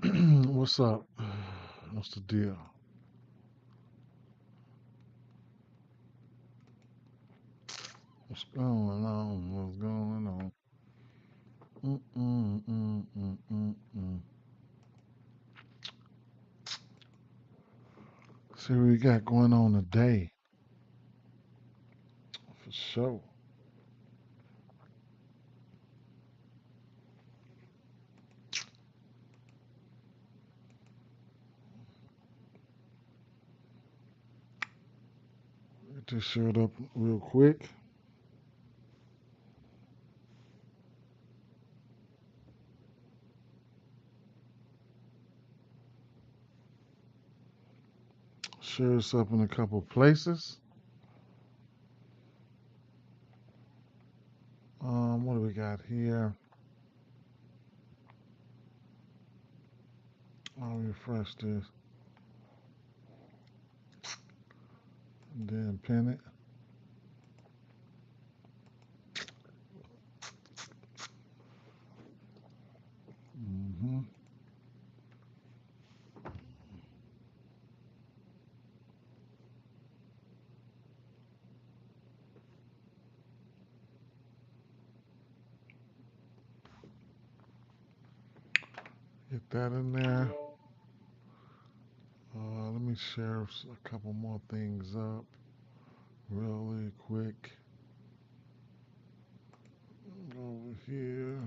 What's up? What's the deal? What's going on? What's going on? Mm-mm. See what we got going on today, for sure. Get this shirt up real quick. Shirts up in a couple places. What do we got here? I'll refresh this and then pin it. hmm Get that in there. Let me share a couple more things up really quick. Over here.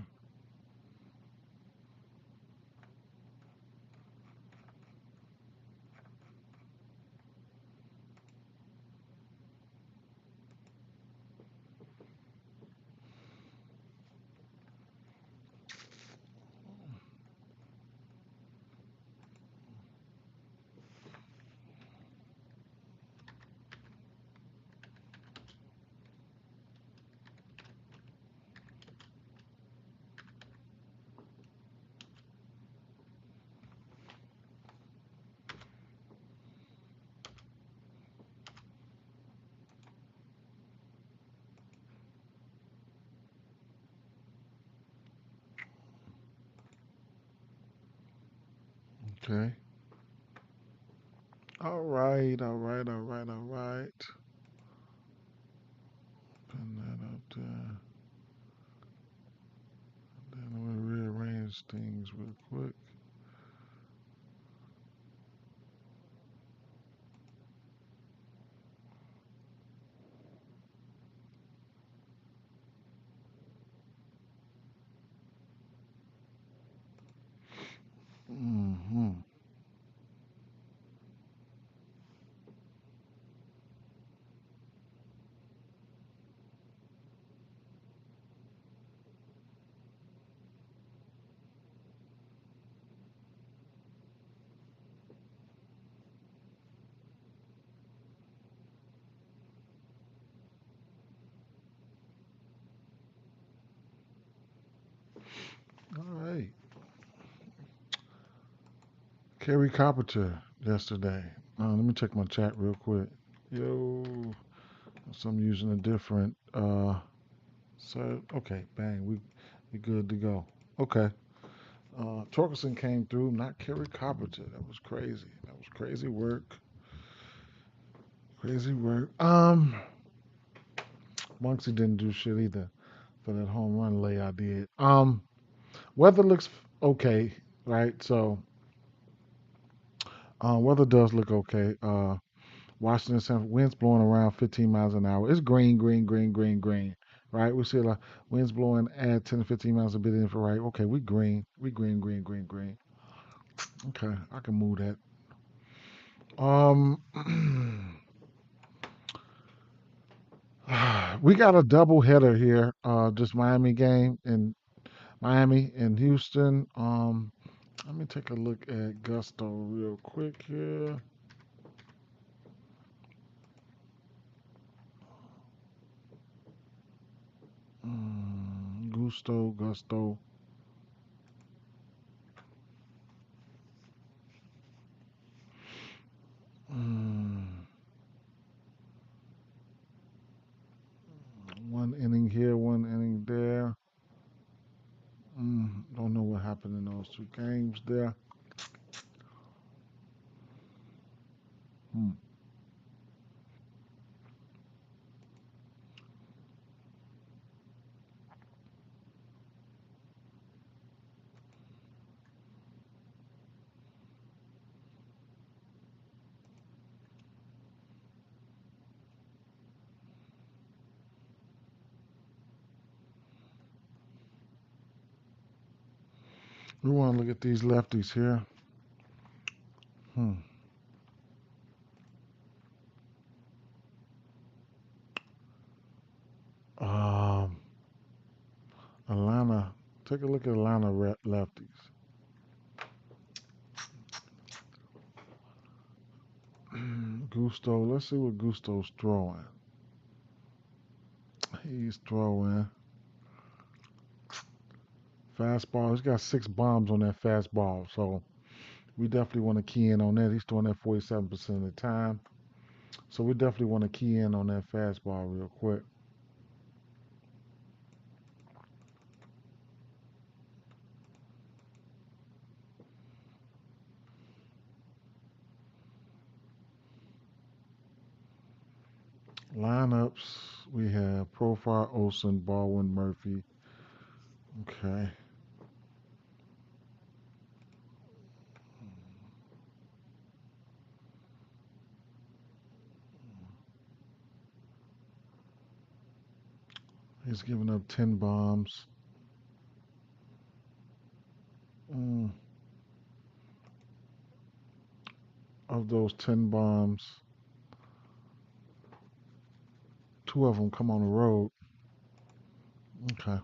Okay. All right. Pin that up there. Then I'm gonna rearrange things real quick. hmm All right. Kerry Carpenter yesterday. Let me check my chat real quick. Yo, so I'm using a different. So okay, bang, we good to go. Okay. Torkelson came through, not Kerry Carpenter. That was crazy. That was crazy work. Crazy work. Monksy didn't do shit either for that home run lay I did. Weather looks okay, right? So weather does look okay. Washington, winds blowing around 15 miles an hour. It's green, right? We see a lot winds blowing at 10 to 15 miles a bit infrared. Okay, we green. We green. Okay, I can move that. Um, we got a double header here. Just Miami game in Miami and Houston. Let me take a look at Gusto real quick here. Gusto. Mm, one inning here, one inning there. Don't know what happened in those two games there. We want to look at these lefties here. Hmm. Um, Atlanta. Take a look at Atlanta lefties. Gusto. Let's see what Gusto's throwing. He's throwing fastball. He's got 6 bombs on that fastball, so we definitely want to key in on that. He's throwing that 47% of the time, so we definitely want to key in on that fastball real quick. Lineups, we have Profile, Olsen, Baldwin, Murphy. Okay. He's giving up 10 bombs. Mm, of those 10 bombs, 2 of them come on the road. Okay.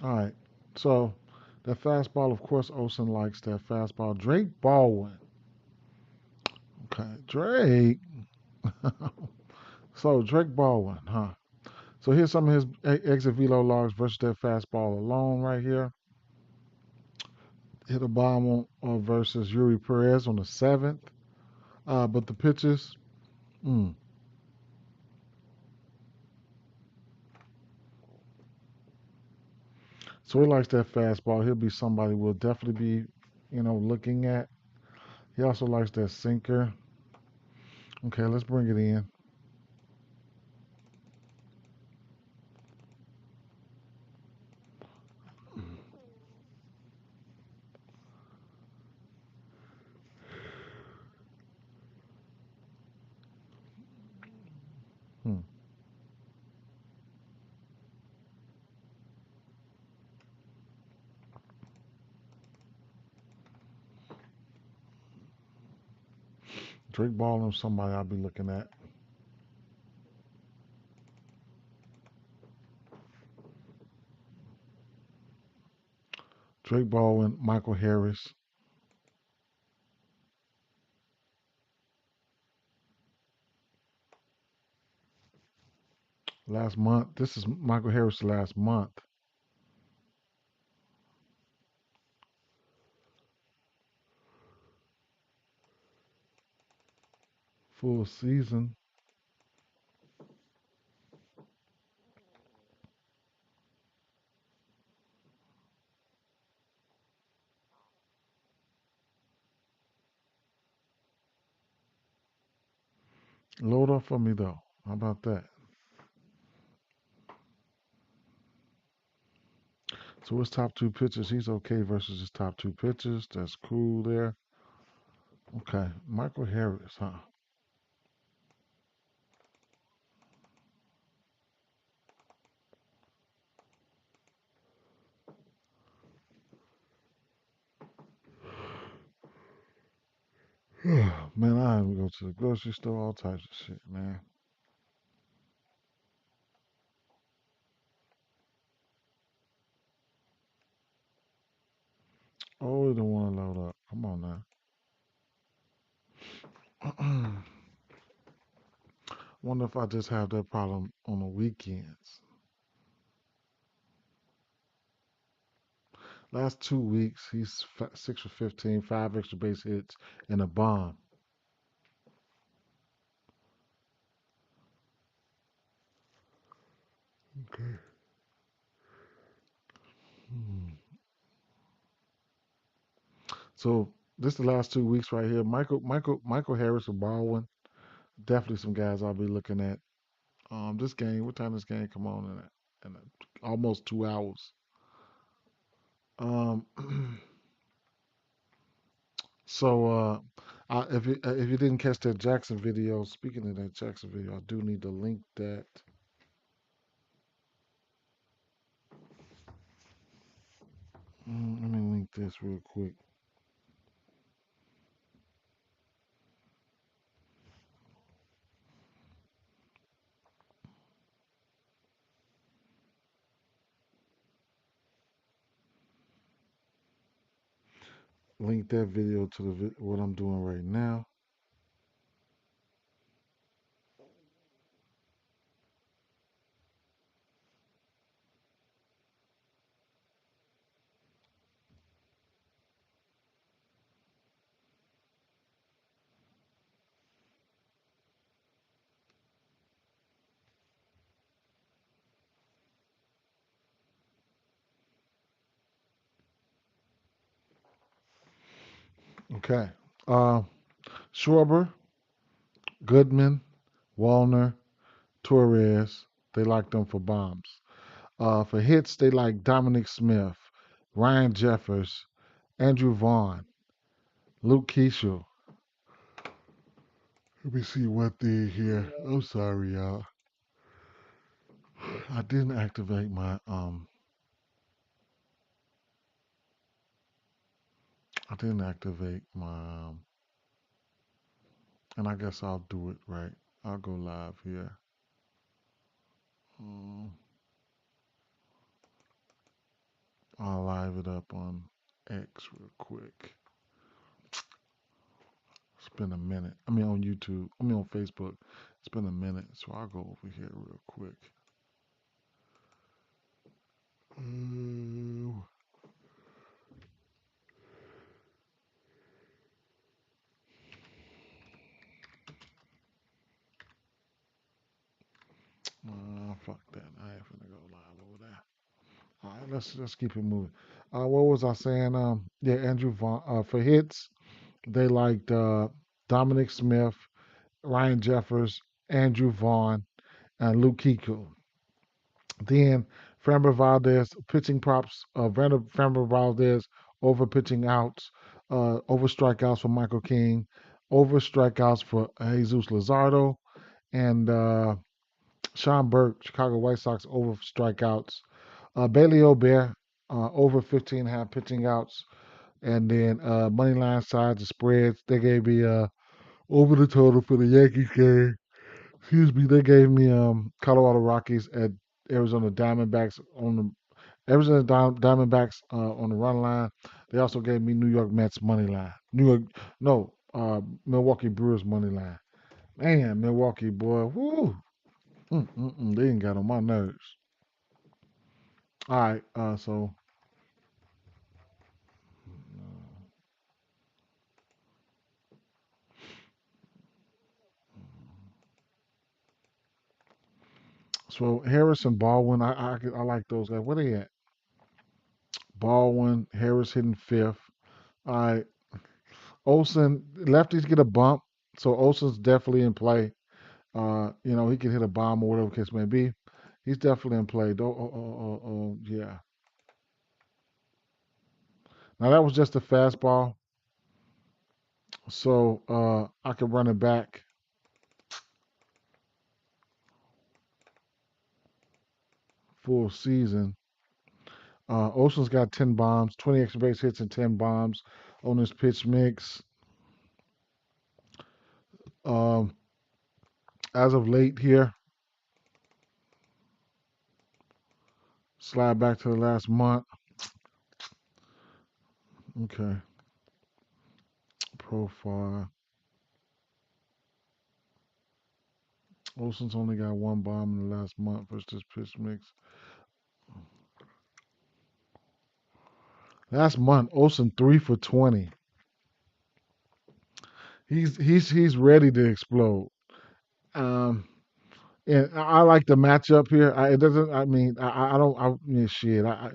All right. So that fastball, of course, Olsen likes that fastball. Drake Baldwin. Okay. Drake. So Drake Baldwin, huh? So here's some of his exit velo logs versus that fastball alone right here. Hit a bomb versus Yuri Perez on the 7th. But the pitches, mm. So he likes that fastball. He'll be somebody we'll definitely be, looking at. He also likes that sinker. Okay, let's bring it in. Hmm. Drake Baldwin, somebody I'll be looking at. Drake Baldwin, Michael Harris. Last month, this is Michael Harris last month. Full season. Load up for me though. How about that? So his top 2 pitches, he's okay versus his top 2 pitches. That's cool there. Okay, Michael Harris, huh? Man, I even go to the grocery store, all types of shit, man. Oh, you don't want to load up. Come on now. Wonder if I just have that problem on the weekends. Last 2 weeks, he's 6 for 15, 5 extra base hits, and a bomb. Okay. Hmm. So this the last 2 weeks right here. Michael Harris or Baldwin. Definitely some guys I'll be looking at. This game. What time this game come on in almost 2 hours. Um, so if you didn't catch that Jackson video, speaking of that Jackson video, I do need to link that. Let me link this real quick. Link that video to what I'm doing right now. Okay. Uh, Schwarber, Goodman, Wallner, Torres. They like them for bombs. For hits, they like Dominic Smith, Ryan Jeffers, Andrew Vaughn, Luke Keishel. Let me see what they here. I'm sorry, y'all. I didn't activate my I didn't activate my and I guess I'll do it right. I'll go live here. Um, I'll live it up on X real quick. It's been a minute. I mean on YouTube. I mean on Facebook. It's been a minute, so I'll go over here real quick. Uh, fuck that. I ain't finna go live over there. All right, let's keep it moving. What was I saying? Yeah, Andrew Vaughn. For hits, they liked Dominic Smith, Ryan Jeffers, Andrew Vaughn, and Luke Kiko. Then Framber Valdez pitching props. Framber Valdez over pitching outs, over strikeouts for Michael King, over strikeouts for Jesus Luzardo, and Sean Burke, Chicago White Sox over strikeouts. Bailey O'Bear over 15.5 pitching outs. And then money line sides, the spreads, they gave me over the total for the Yankees game. Excuse me, they gave me Colorado Rockies at Arizona Diamondbacks on the Diamondbacks on the run line. They also gave me New York Mets money line. Milwaukee Brewers money line. Man, Milwaukee boy, whoo, they ain't got on my nerves. All right, so Harris and Baldwin, I like those guys. Where they at? Baldwin, Harris hitting fifth. All right, Olson, lefties get a bump, so Olson's definitely in play. He can hit a bomb or whatever the case may be. He's definitely in play. Yeah. Now that was just a fastball, so I could run it back full season. Olson's got 10 bombs, 20 extra base hits, and 10 bombs on his pitch mix. Um, as of late here, slide back to the last month. Okay, profile. Olson's only got one bomb in the last month versus this pitch mix. Last month, Olson 3 for 20. He's ready to explode. Um, and I like the matchup here. It doesn't. I mean, I don't. Shit. I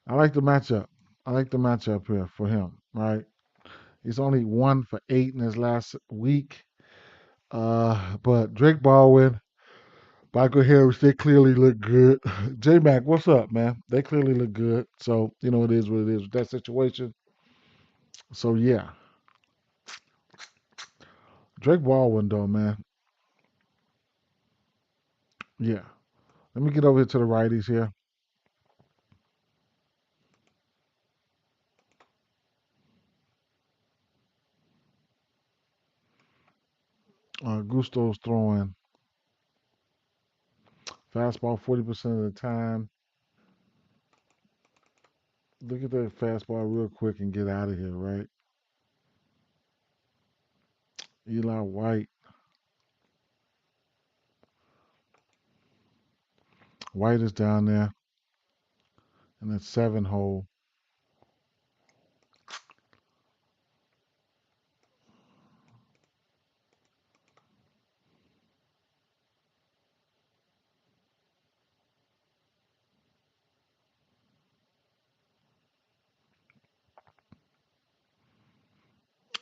like the matchup. I like the matchup here for him. Right. He's only 1 for 8 in his last week. But Drake Baldwin, Michael Harris, they clearly look good. J Mac, what's up, man? They clearly look good. So, it is what it is with that situation. So, yeah. Drake Baldwin, though, man. Yeah. Let me get over here to the righties here. Gusto's throwing fastball 40% of the time. Look at that fastball real quick and get out of here, right? Eli White. White is down there in that 7 hole.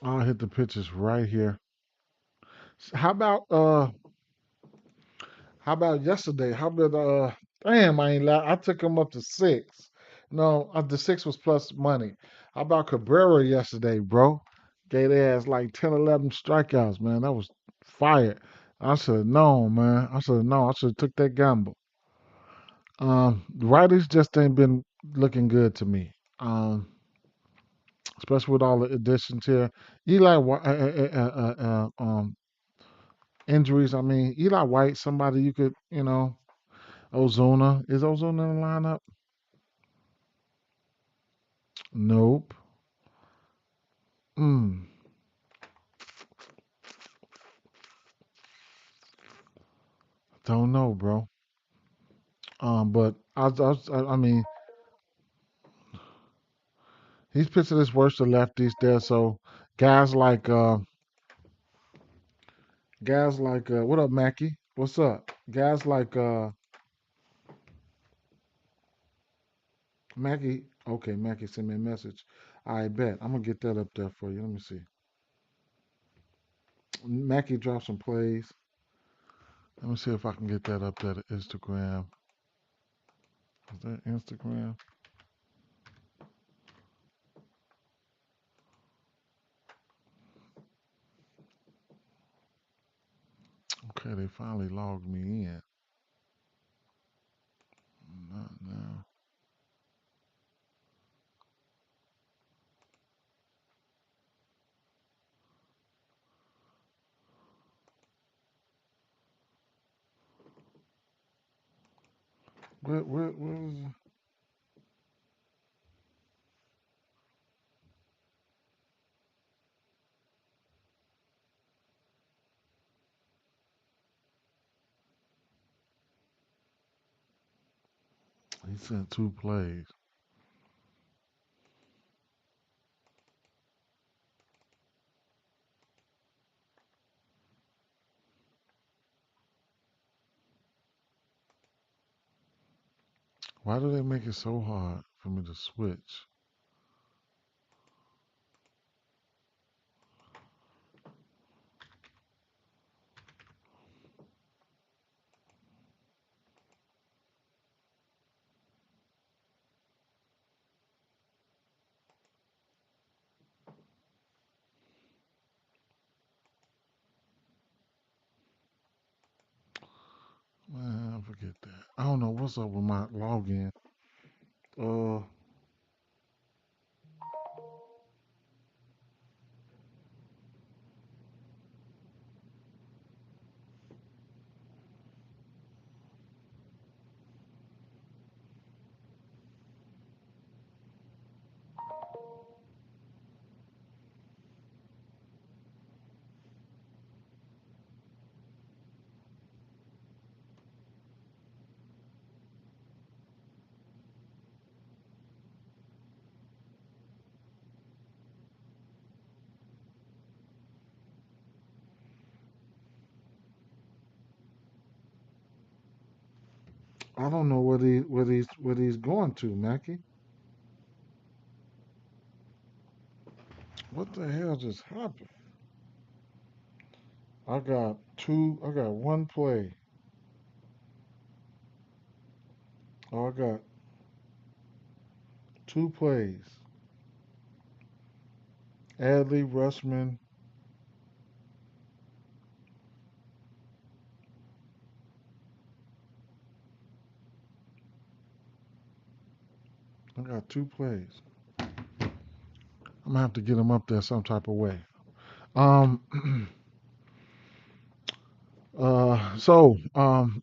I'll hit the pitches right here. How about yesterday? How about damn, I ain't I took him up to 6. No, the 6 was plus money. How about Cabrera yesterday, bro? Gave their ass like 10, 11 strikeouts, man. That was fire. I should have known, man. I should have known. I should have took that gamble. The righties just ain't been looking good to me. Especially with all the additions here. Eli injuries. I mean, Eli White, somebody you could, Ozuna. Is Ozuna in the lineup? Nope. Mm, don't know, bro. But I mean, he's pitching his worst to lefties there. So guys like, what up, Mackie? What's up? Guys like, Mackie. Okay, Mackie sent me a message. I bet I'm gonna get that up there for you. Let me see. Mackie dropped some plays. Let me see if I can get that up there to Instagram. Is that Instagram? Okay, they finally logged me in. Not now. Where was it? He sent 2 plays. Why do they make it so hard for me to switch? Man, forget that. I don't know what's up with my login. Uh, I don't know where he's going to, Mackie. What the hell just happened? I got one play. Oh, I got two plays. Adley, Rushman. I got two plays. I'm gonna have to get them up there some type of way. Um,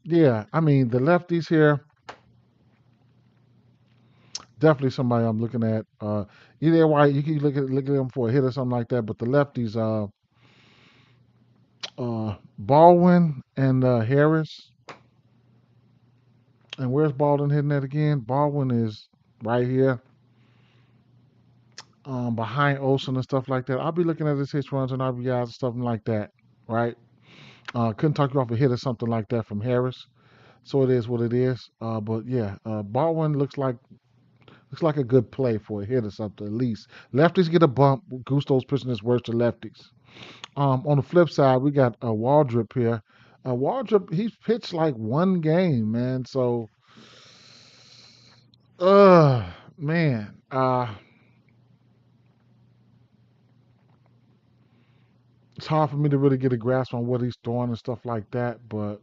yeah, I mean the lefties here, definitely somebody I'm looking at. Either way, you can look at them for a hit or something like that. But the lefties, Baldwin and Harris. And where's Baldwin hitting that again? Baldwin is right here, behind Olsen and stuff like that. I'll be looking at his hits, runs, and RBIs and stuff like that, right? Couldn't talk you off a hit or something like that from Harris. So it is what it is. But yeah, Baldwin looks like a good play for a hit or something at least. Lefties get a bump. Gusto's pitching his worst to lefties. On the flip side, we got Waldrop here. Waldrop, he's pitched like one game, man. So, man, it's hard for me to really get a grasp on what he's throwing and stuff like that. But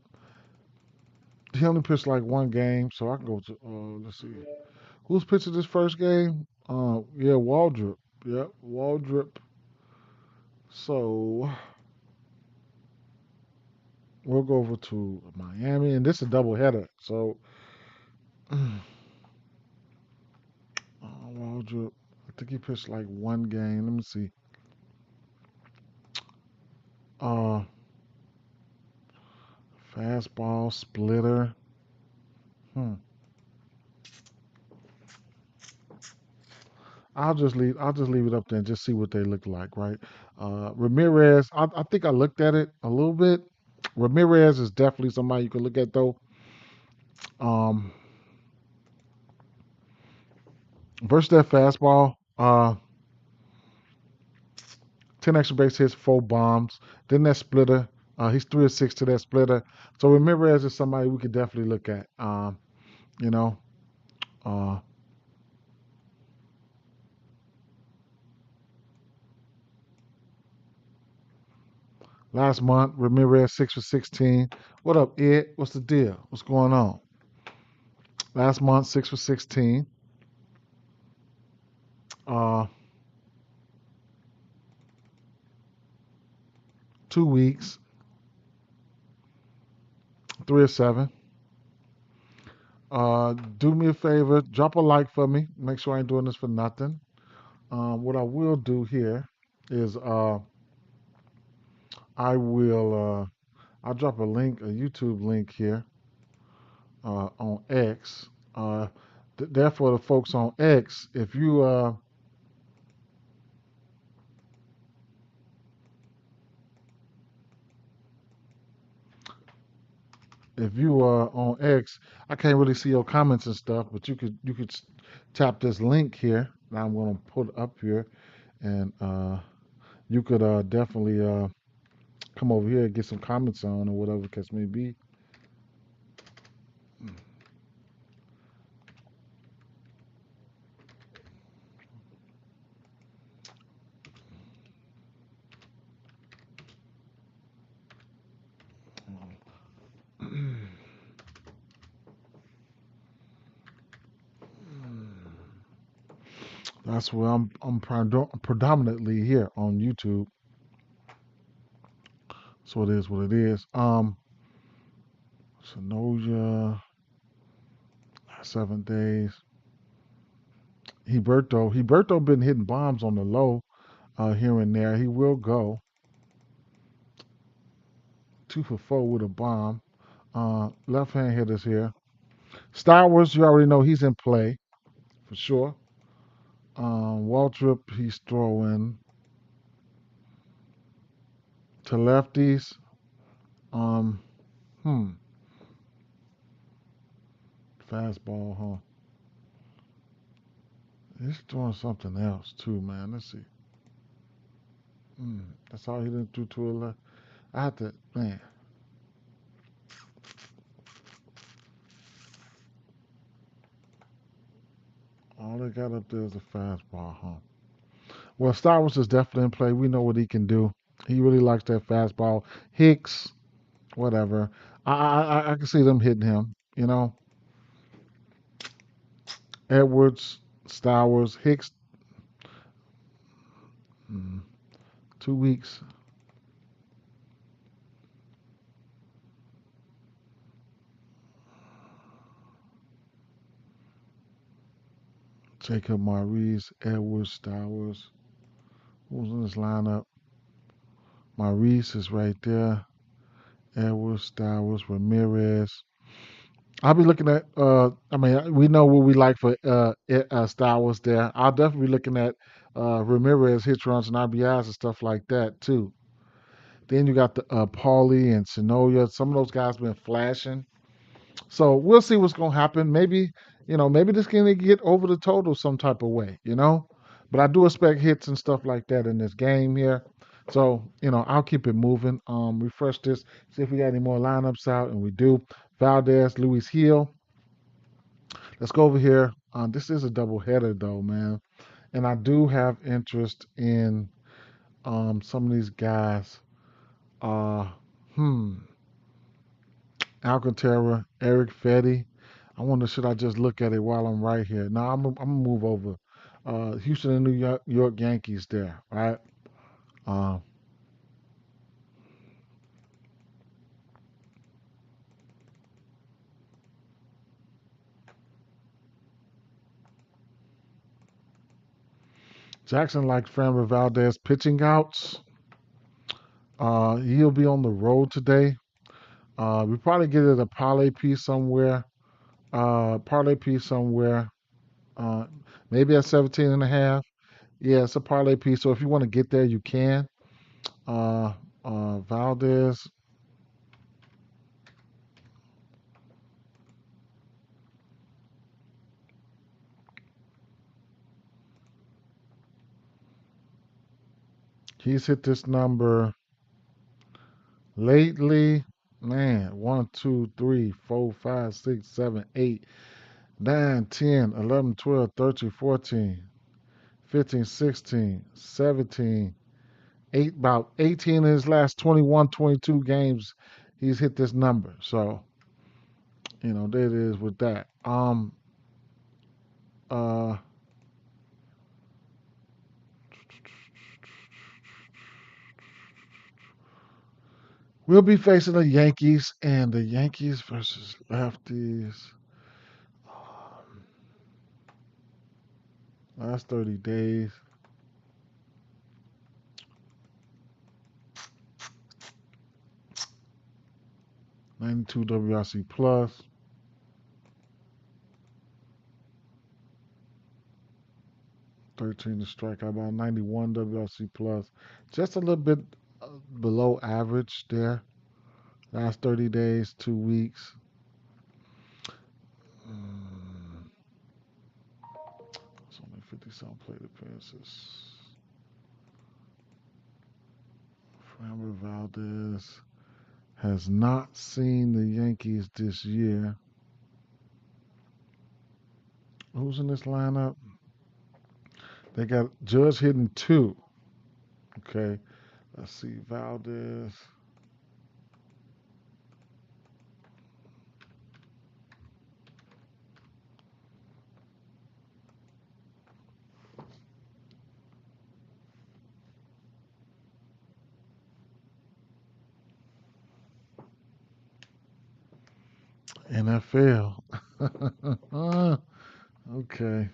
he only pitched like one game, so I can go to. Let's see, who's pitching this first game? Yeah, Waldrop. Yep, Waldrop. So we'll go over to Miami, and this is a doubleheader. So, Waldrop, I think he pitched like one game. Let me see. Uh, Fastball, splitter. Hmm. I'll just leave it up there and just see what they look like, right? Ramirez, I think I looked at it a little bit. Ramirez is definitely somebody you can look at though. Um, versus that fastball, 10 extra base hits, 4 bombs. Then that splitter, he's 3 of 6 to that splitter. So Ramirez is somebody we could definitely look at. You know, uh, last month Ramirez 6 for 16. What up, Ed? What's the deal? What's going on? Last month 6 for 16. Uh, 2 weeks, 3 of 7. Do me a favor, drop a like for me. Make sure I ain't doing this for nothing. What I will do here is I will I'll drop a link, a YouTube link here on X. Therefore, the folks on X, if you are on X, I can't really see your comments and stuff, but you could tap this link here. That I'm gonna put up here, and you could definitely come over here and get some comments on or whatever the case may be. That's where I'm predominantly here on YouTube. So it is what it is. Sonoja, 7 days. Heberto been hitting bombs on the low here and there. He will go 2 for 4 with a bomb. Left hand hitters here. Star Wars, you already know he's in play for sure. Waltrip, he's throwing to lefties. Um, hmm, Fastball, huh? He's throwing something else too, man. Let's see. That's all he didn't do to 11. I had to, man. All they got up there is a fastball, huh? Well, Stowers is definitely in play. We know what he can do. He really likes that fastball. Hicks, whatever. I can see them hitting him. Edwards, Stowers, Hicks. Mm, 2 weeks. Jacob Maurice, Edwards, Stowers. Who's in this lineup? Maurice is right there. Edwards, Stowers, Ramirez. I'll be looking at. I mean, we know what we like for Stowers there. I'll definitely be looking at Ramirez hit runs and RBIs and stuff like that too. Then you got the Paulie and Sonoya. Some of those guys been flashing. So we'll see what's gonna happen. Maybe this can get over the total some type of way. But I do expect hits and stuff like that in this game here. So, I'll keep it moving. Refresh this, see if we got any more lineups out, and we do. Valdez, Luis Hill. Let's go over here. This is a double header though, man. And I do have interest in some of these guys. Uh hmm. Alcantara, Eric Fetty. I wonder should I just look at it while I'm right here? Now I'm gonna move over. Houston and New York Yankees there, right? Uh, Jackson likes Framber Valdez pitching outs. He'll be on the road today. We probably get it a parlay piece somewhere. Parlay piece somewhere. Uh, maybe at 17 and a half. Yeah, it's a parlay piece. So if you want to get there, you can. Uh, Valdez. He's hit this number lately. Man, 1, 2, 3, 4, 5, 6, 7, 8, 9, 10, 11, 12, 13, 14, 15, 16, 17, about 18 in his last 21, 22 games. He's hit this number. So, there it is with that. Uh, we'll be facing the Yankees and the Yankees versus lefties. Um, Last 30 days. 92 WRC plus, 13 to strike out, about 91 WRC plus, just a little bit below average there. Last 30 days, 2 weeks. Mm, it's only 50 some plate appearances. Framber Valdez has not seen the Yankees this year. Who's in this lineup? They got Judge hitting 2. Okay, let's see. Valdez. NFL. Okay.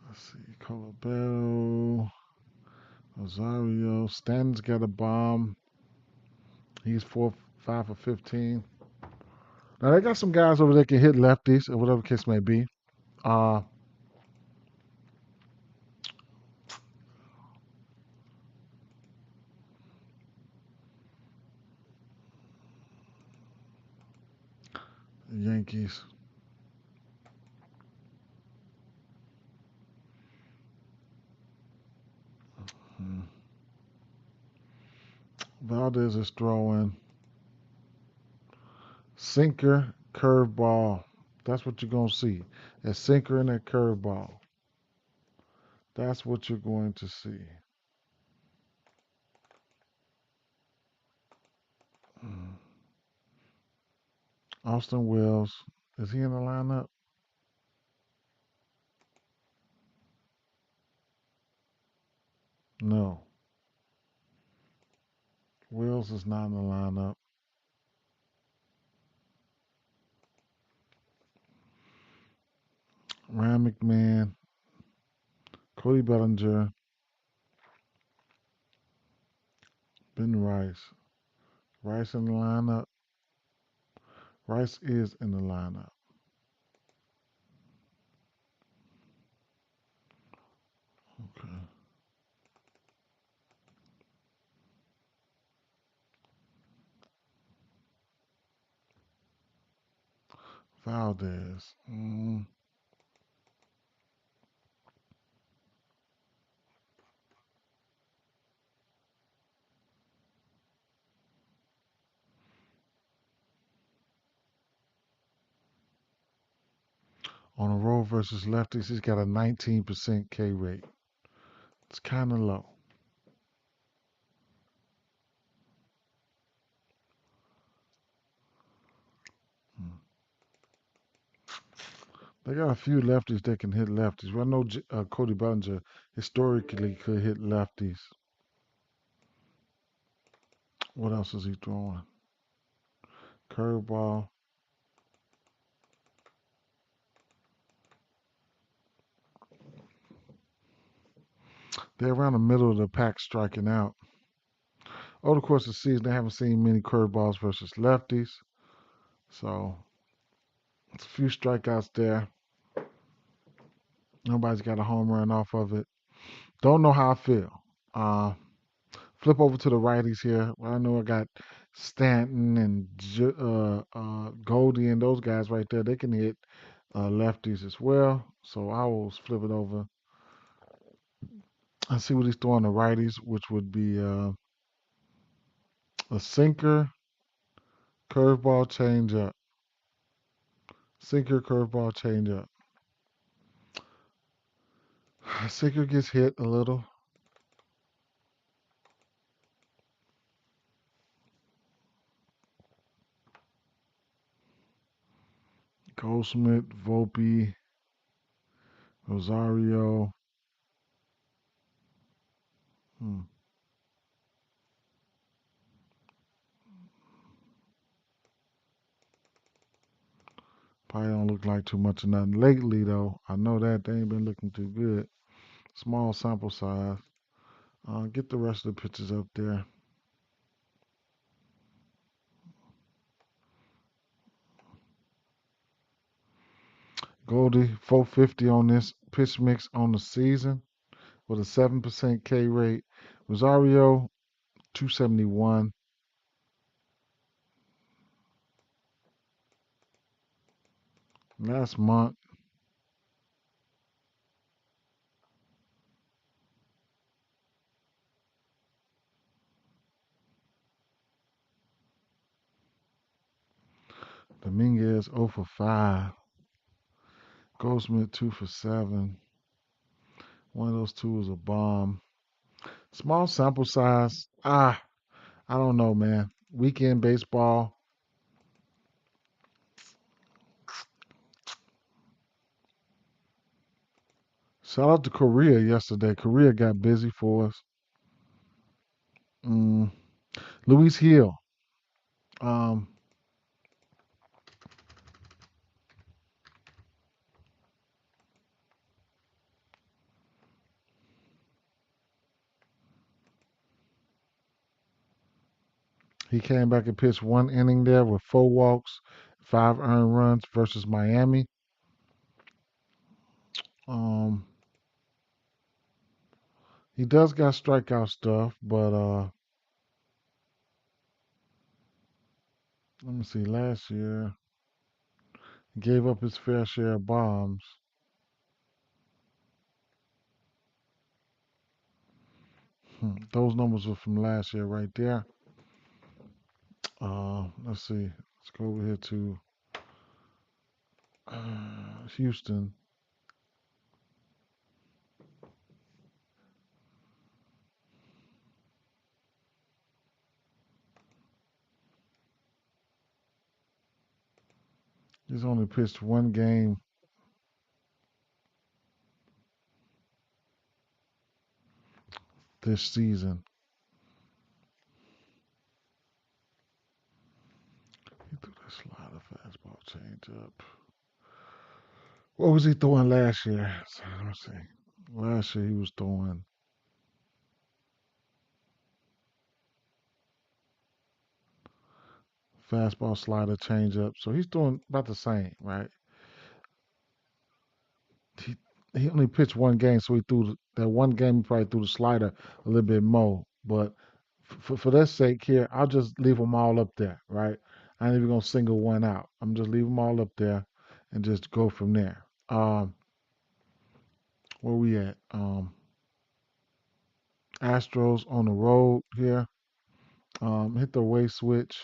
Let's see. Colabello, Rosario. Stanton's got a bomb. He's 5 for 15. Now they got some guys over there can hit lefties or whatever the case may be. Uh, Yankees. Valdez is throwing sinker, curveball. That's what you're going to see. That sinker and that curveball. That's what you're going to see. Mm. Austin Wells. Is he in the lineup? No. Wells is not in the lineup. Ryan McMahon, Cody Bellinger, Ben Rice. Rice in the lineup. Rice is in the lineup. Okay. Valdez. On a roll versus lefties, he's got a 19% K rate. It's kind of low. Mm. They got a few lefties that can hit lefties. Well, I know Cody Bellinger historically could hit lefties. What else is he throwing? Curveball. They're around the middle of the pack striking out. Over the course of the season, they haven't seen many curveballs versus lefties. So it's a few strikeouts there. Nobody's got a home run off of it. Don't know how I feel. Uh, Flip over to the righties here. Well, I know I got Stanton and Goldie and those guys right there. They can hit lefties as well. So I will flip it over and see what he's throwing the righties, which would be a sinker, curveball, changeup. Sinker, curveball, changeup. Sinker gets hit a little. Goldsmith, Volpe, Rosario. Hmm. Probably don't look like too much of nothing lately, though. I know that they ain't been looking too good. Small sample size. Get the rest of the pictures up there. Goldie, 450 on this pitch mix on the season with a 7% K rate. Rosario, 271. Last month, Dominguez 0 for 5. Goldsmith 2 for 7. One of those two was a bomb. Small sample size. I don't know, man. Weekend baseball. Shout out to Korea yesterday. Korea got busy for us. Mm, Luis Hill. Um, he came back and pitched one inning there with 4 walks, 5 earned runs versus Miami. Um, he does got strikeout stuff, but let me see. Last year, he gave up his fair share of bombs. Those numbers were from last year right there. Let's see. Let's go over here to Houston. He's only pitched one game this season. He threw that slider, fastball, changeup. What was he throwing last year? Let me see. Last year he was throwing fastball, slider, changeup. So he's doing about the same, right? He he only pitched one game, so he threw that one game. He probably threw the slider a little bit more. But for that sake here, I'll just leave them all up there, right? I ain't even gonna single one out. I'm just leave them all up there and just go from there. Where we at? Astros on the road here. Hit the away switch.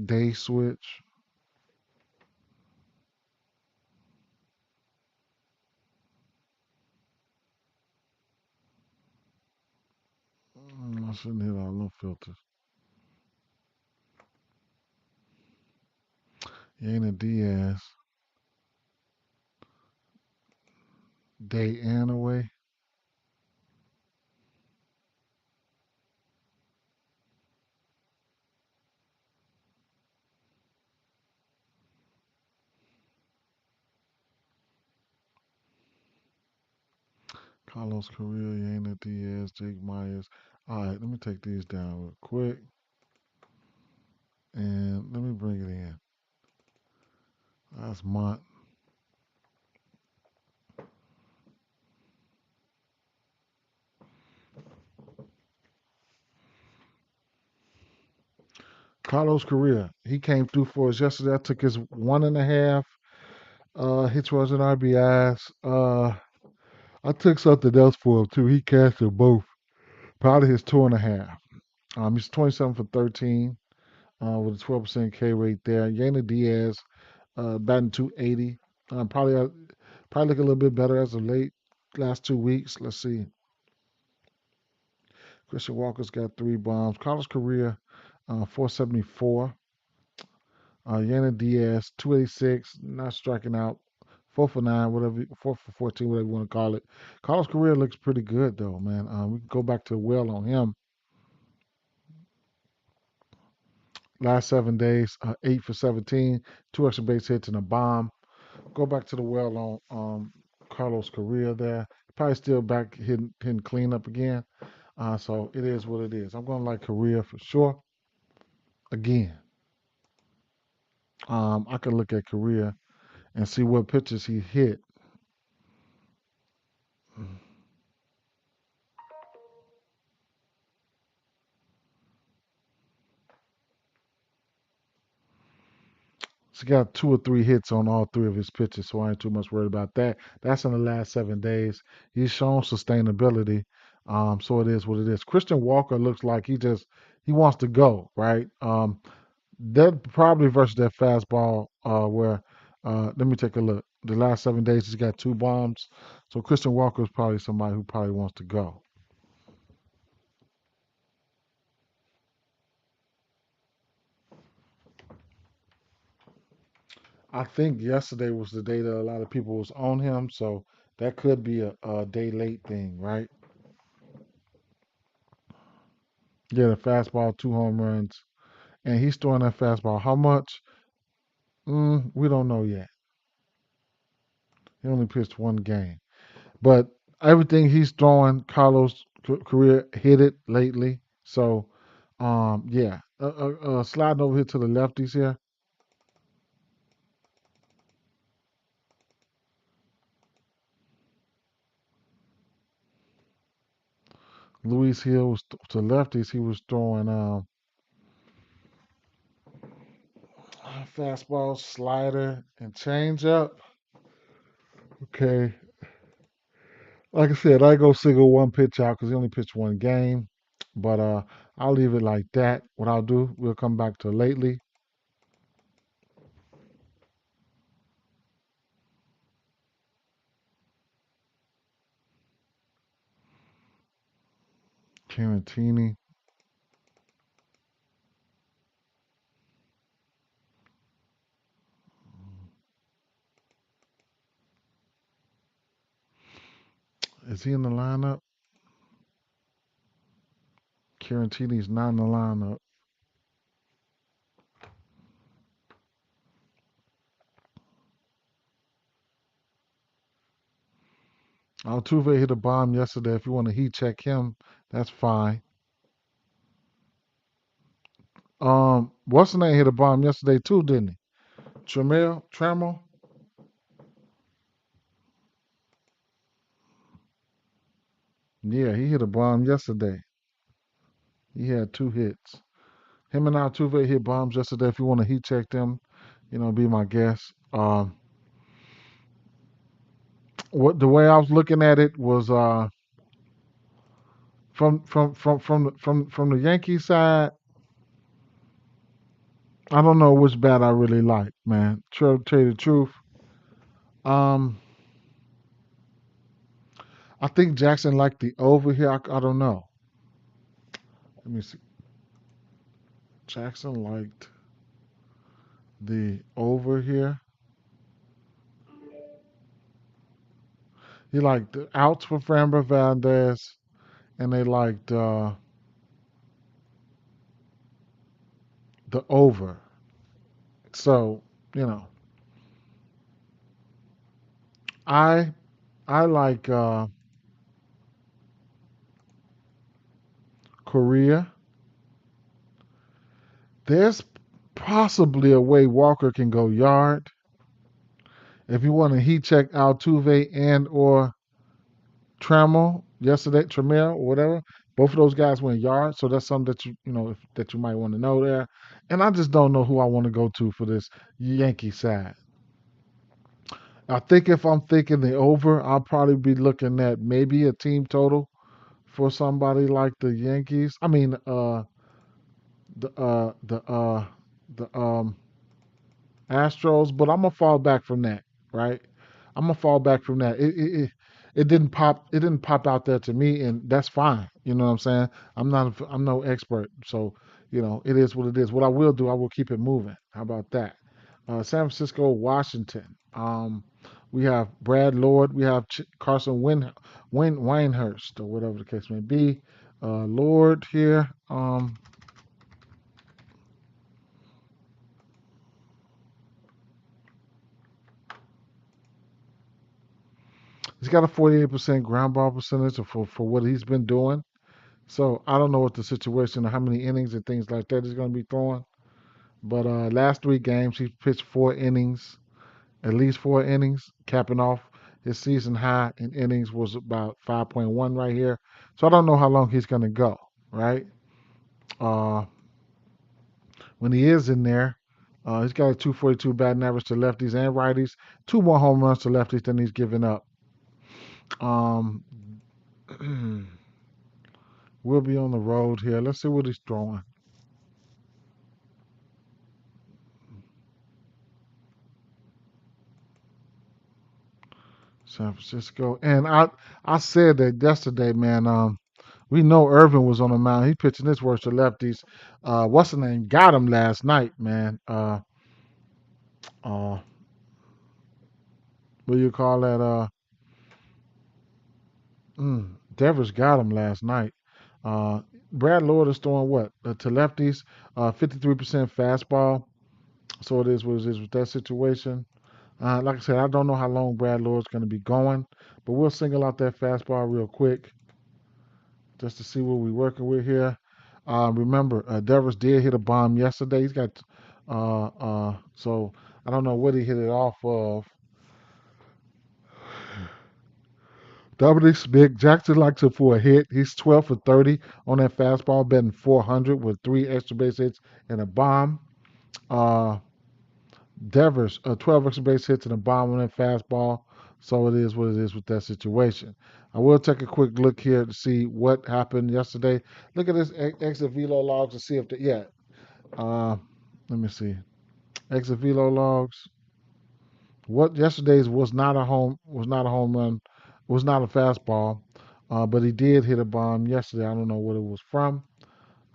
Day switch. I shouldn't hit all no filters. Yana Diaz. Day and away. Carlos Correa, Yana Diaz, Jake Myers. All right, let me take these down real quick. And let me bring it in. That's Mont. Carlos Correa. He came through for us yesterday. I took his 1.5 hits, runs, and RBIs. I took something else for him too. He cashed them both. Probably his 2.5. He's 27 for 13 with a 12% K rate there. Yana Diaz batting 280. Probably look a little bit better as of late last 2 weeks. Let's see. Christian Walker's got 3 bombs. Carlos Correa, 474. Yana Diaz, 286, not striking out. 4 for 9, whatever, 4 for 14, whatever you want to call it. Carlos Correa looks pretty good though, man. We can go back to the well on him. Last 7 days, 8 for 17, 2 extra base hits and a bomb. Go back to the well on Carlos Correa there. Probably still back hitting cleanup again. So it is what it is. I'm going to like Correa for sure. Again, I can look at Correa and see what pitches he hit. He's got 2 or 3 hits on all 3 of his pitches, so I ain't too much worried about that. That's in the last 7 days. He's shown sustainability. So it is what it is. Christian Walker looks like he wants to go, right? That probably versus that fastball where let me take a look. The last 7 days he's got 2 bombs. So Christian Walker is probably somebody who probably wants to go. I think yesterday was the day that a lot of people was on him, so that could be a day late thing, right? Yeah, the fastball, 2 home runs, and he's throwing that fastball. How much? We don't know yet. He only pitched one game, but everything he's throwing, Carlos' career hit it lately. So, yeah, sliding over here to the lefties here. Luis Hill was to lefties. He was throwing fastball, slider, and changeup. Okay. Like I said, I go single one pitch out because he only pitched one game. But I'll leave it like that. What I'll do, we'll come back to lately. Carantini. Is he in the lineup? Carantini's not in the lineup. Altuve hit a bomb yesterday. If you want to heat check him, that's fine. What's the name hit a bomb yesterday too, didn't he? Trammell? Yeah, he hit a bomb yesterday. He had two hits. Him and Altuve hit bombs yesterday. If you want to heat check them, be my guest. What the way I was looking at it was from the Yankee side. I don't know which bat I really like, man. Tell you the truth. Um, I think Jackson liked the over here. I don't know. Let me see. Jackson liked the over here. He liked the outs for Framber Valdez, and they liked the over. So you know, I I like Korea. There's possibly a way Walker can go yard. If you want to heat check Altuve and or Trammell, whatever, both of those guys went yard. So that's something that that you might want to know there. And I just don't know who I want to go to for this Yankee side. I think if I'm thinking the over, I'll probably be looking at maybe a team total for somebody like the Yankees. I mean, the uh, the uh, the Astros, but I'm gonna fall back from that, right? I'm gonna fall back from that. It didn't pop. It didn't pop out there to me, and that's fine. You know what I'm saying? I'm no expert, so it is what it is. What I will do, I will keep it moving. How about that? San Francisco, Washington. We have Brad Lord. We have Carson Winehurst, or whatever the case may be. Lord here. He's got a 48% ground ball percentage for what he's been doing. So I don't know what the situation or how many innings and things like that he's going to be throwing. But last three games, he pitched 4 innings, at least 4 innings, capping off his season high in innings was about 5.1 right here. So I don't know how long he's going to go, right? Uh, when he is in there, he's got a 242 batting average to lefties and righties, two more home runs to lefties than he's given up. Um, we'll be on the road here. Let's see what he's throwing. San Francisco. And I said that yesterday, man. We know Irvin was on the mound. He pitching his worst to lefties. What's the name? Got him last night, man. Uh, what do you call that? Devers got him last night. Uh, Brad Lord is throwing what to lefties? 53% fastball. So it is what it is with that situation. Like I said, I don't know how long Brad Lord's going to be going, but we'll single out that fastball real quick just to see what we're working with here. Remember, Devers did hit a bomb yesterday. He's got, so I don't know what he hit it off of. Dominic Smith, Jackson likes it for a hit. He's 12 for 30 on that fastball, betting 400 with three extra base hits and a bomb. Uh, Devers, 12 extra base hits and a bomb on that fastball. So it is what it is with that situation. I will take a quick look here to see what happened yesterday. Look at this exit velo logs to see if the yeah. Uh, let me see. Exit velo logs. What yesterday's was not a home run, was not a fastball, but he did hit a bomb yesterday. I don't know what it was from.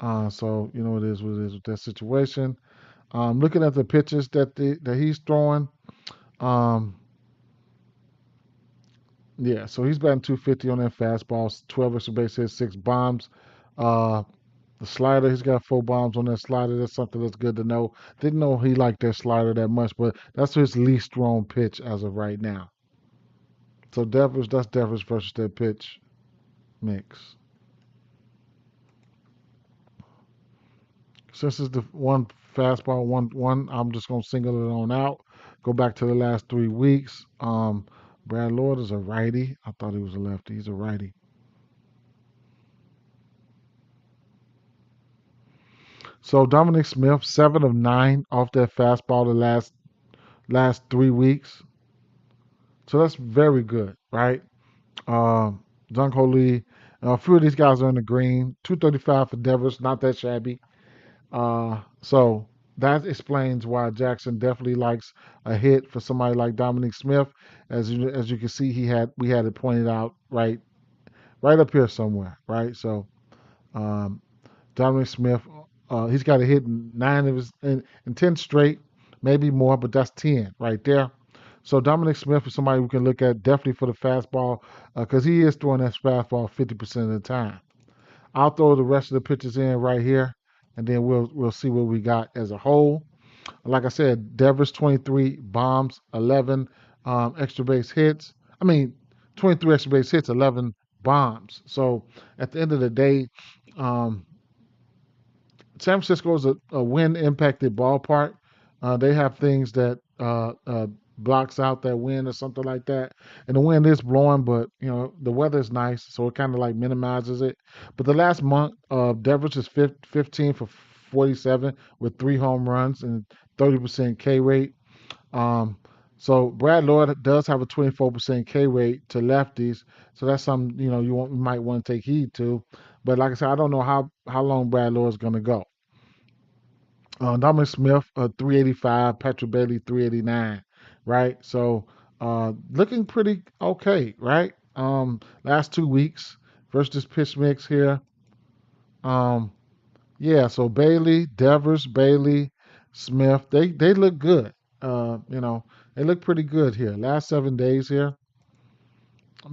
So you know it is what it is with that situation. Looking at the pitches that he's throwing, um, yeah, so he's batting 250 on that fastball, 12 extra base hits, 6 bombs. Uh, the slider, he's got 4 bombs on that slider. That's something that's good to know. Didn't know he liked that slider that much, but that's his least thrown pitch as of right now. So that's Devers versus that pitch mix. Since it's the one fastball, one, I'm just gonna single it on out. Go back to the last 3 weeks. Brad Lord is a righty. I thought he was a lefty. He's a righty. So Dominic Smith, 7 of 9 off that fastball the last 3 weeks. So that's very good, right? Jung Ho Lee, a few of these guys are in the green. 235 for Devers, not that shabby. So that explains why Jackson definitely likes a hit for somebody like Dominic Smith. As you can see, we had it pointed out right up here somewhere, right? So um, Dominic Smith, he's got a hit in 10 straight, maybe more, but that's 10 right there. So Dominic Smith is somebody we can look at definitely for the fastball because he is throwing that fastball 50% of the time. I'll throw the rest of the pitches in right here, and then we'll see what we got as a whole. Like I said, Devers 23 bombs, 11 extra base hits. I mean, 23 extra base hits, 11 bombs. So at the end of the day, um, San Francisco is a wind impacted ballpark. They have things that blocks out that wind or something like that. And the wind is blowing, but the weather is nice, so it kind of like minimizes it. But the last month, Devers is 15 for 47 with 3 home runs and 30% K rate. Um, so Brad Lord does have a 24% K rate to lefties, so that's something you might want to take heed to. But like I said, I don't know how long Brad Lord is going to go. Dominic Smith, 385. Patrick Bailey, 389. Right. So looking pretty okay. Right. Last 2 weeks versus this pitch mix here. Um, yeah. So Bailey, Devers, Bailey, Smith, they look good. They look pretty good here. Last 7 days here.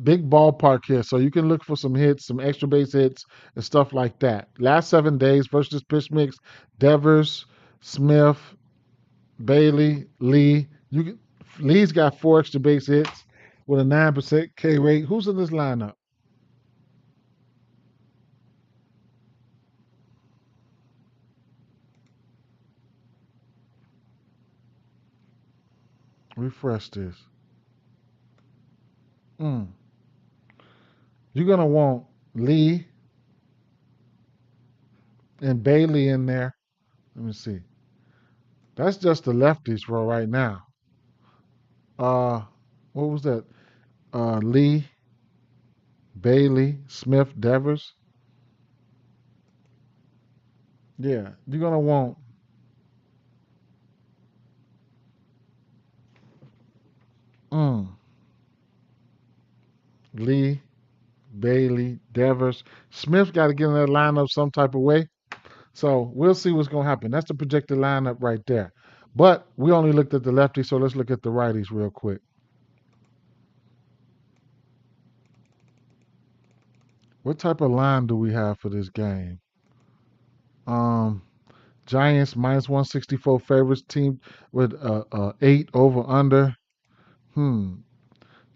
Big ballpark here, so you can look for some hits, some extra base hits, and stuff like that. Last 7 days versus this pitch mix, Devers, Smith, Bailey, Lee. Lee's got 4 extra base hits with a 9% K rate. Who's in this lineup? Refresh this. Mm. You're gonna want Lee and Bailey in there. Let me see. That's just the lefties for right now. Uh, what was that? Lee, Bailey, Smith, Devers. Yeah, you're gonna want mm, Lee, Bailey, Devers. Smith got to get in that lineup some type of way. So we'll see what's going to happen. That's the projected lineup right there. But we only looked at the lefties, so let's look at the righties real quick. What type of line do we have for this game? Um, Giants minus 164 favorites, team with 8 over under. Hmm.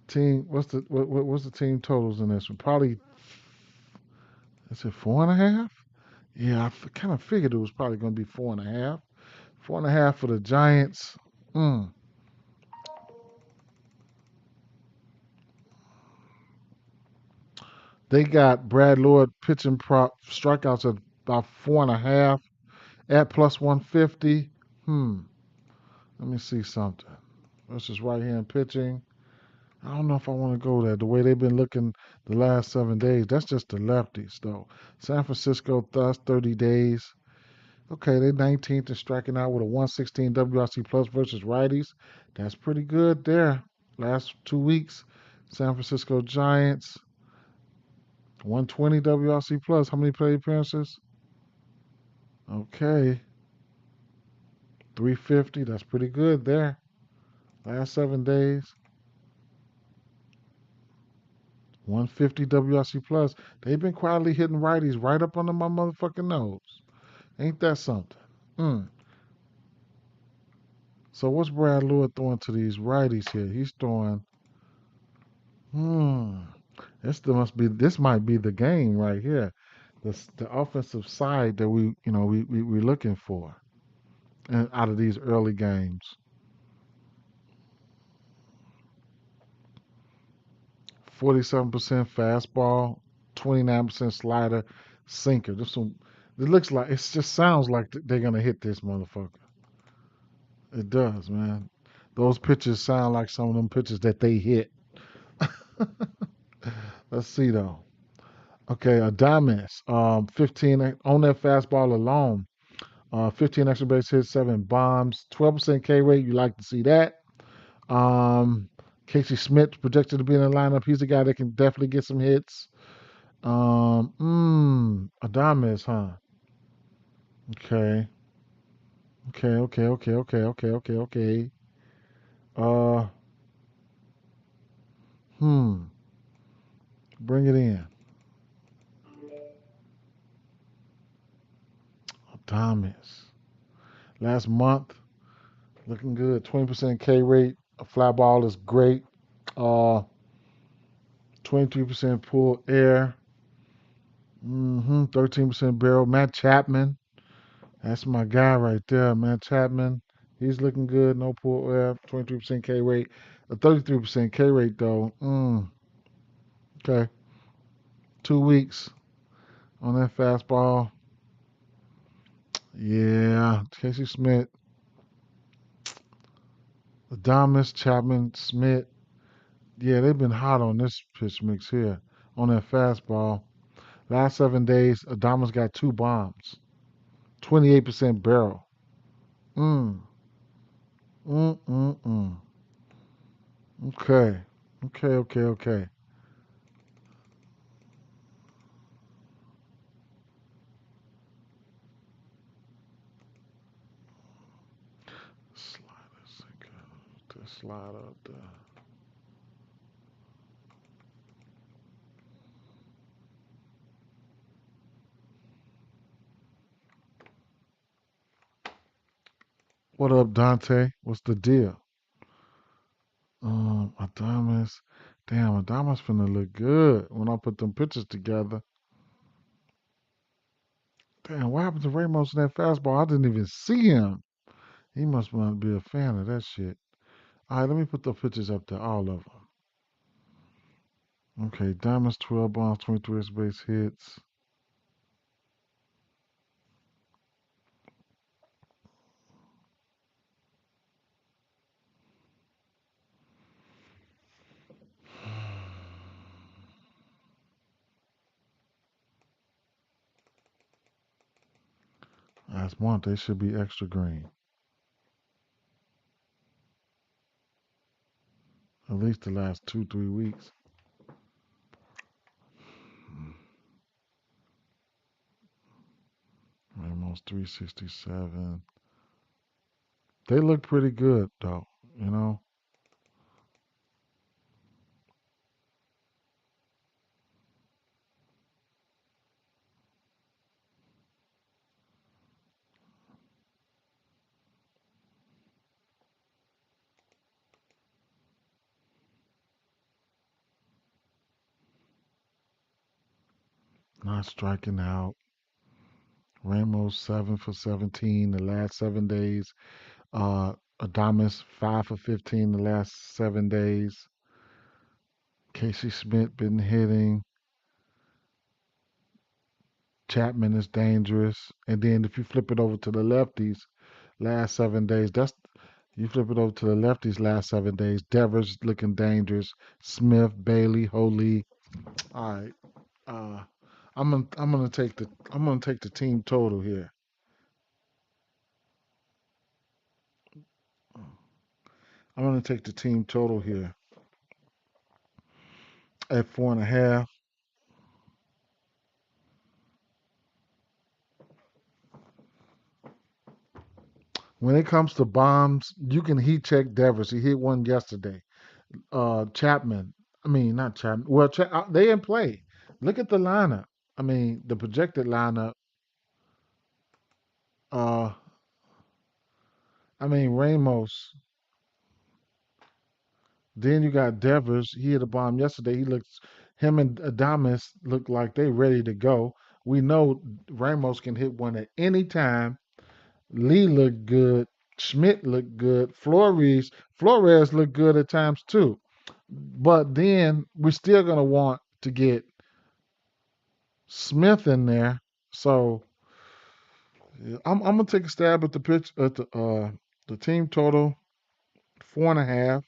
Team, what's the team totals in this one? Probably, is it 4.5? Yeah, kind of figured it was probably going to be 4.5. 4.5 for the Giants. Hmm. They got Brad Lord pitching prop strikeouts at about 4.5 at plus 150. Hmm. Let me see something. Versus right hand pitching. I don't know if I want to go there. The way they've been looking the last 7 days, that's just the lefties, though. San Francisco thus 30 days. Okay, they're 19th and striking out with a 116 WRC plus versus righties. That's pretty good there. Last 2 weeks, San Francisco Giants 120 WRC plus. How many plate appearances? Okay, 350. That's pretty good there. Last 7 days, 150 WRC plus. They've been quietly hitting righties right up under my motherfucking nose. Ain't that something? Mm. So what's Brad Lewis throwing to these righties here? He's throwing. Hmm. This might be the game right here. The offensive side that we're looking for and out of these early games. 47% fastball, 29% slider, sinker. It looks like it just sounds like they're gonna hit this motherfucker. It does, man. Those pitches sound like some of them pitches that they hit. Let's see though. Okay, Adames, 15 on that fastball alone. 15 extra base hits, 7 bombs, 12% K rate. You like to see that. Um, Casey Smith projected to be in the lineup. He's a guy that can definitely get some hits. Adames, huh? Okay, okay. Uh, hmm, bring it in. Adames. Last month, looking good. 20% K rate. A fly ball is great. Uh, 23% pull air. 13% barrel. Matt Chapman. That's my guy right there, Matt Chapman. He's looking good. No pull air. 23% K rate. A 33% K rate though. Okay. 2 weeks on that fastball. Yeah. Casey Smith. Adames, Chapman, Smith. Yeah, they've been hot on this pitch mix here. On that fastball. Last 7 days, Adames got 2 bombs. 28% barrel. Mm. Mm. Okay. Okay. Sliders. The slider up there. What up, Dante? What's the deal? Adamas. Damn, Adamas finna look good when I put them pictures together. Damn, what happened to Ramos in that fastball? I didn't even see him. He must not be a fan of that shit. All right, let me put the pictures up there, all of them. Okay, Diamonds, 12 bombs, 23 extra base hits. Last month, they should be extra green. At least the last 2, 3 weeks. Ramos, 367. They look pretty good, though, you know? Not striking out. Ramos 7 for 17 the last 7 days. Adamas 5 for 15 the last 7 days. Casey Smith been hitting. Chapman is dangerous. And then if you flip it over to the lefties, last 7 days, You flip it over to the left these last 7 days. Devers looking dangerous. Smith, Bailey, Holy. All right. Uh, I'm gonna take the team total here. I'm gonna take the team total here at 4.5. When it comes to bombs, you can heat check Devers. He hit one yesterday. Chapman. I mean, not Chapman. Well, they in play. Look at the lineup. I mean, the projected lineup. Uh, I mean, Ramos. Then you got Devers. He hit a bomb yesterday. Him and Adamas look like they ready to go. We know Ramos can hit one at any time. Lee looked good. Schmidt looked good. Flores looked good at times too. But then we're still gonna want to get Smith in there. So yeah, I'm gonna take a stab at the team total 4.5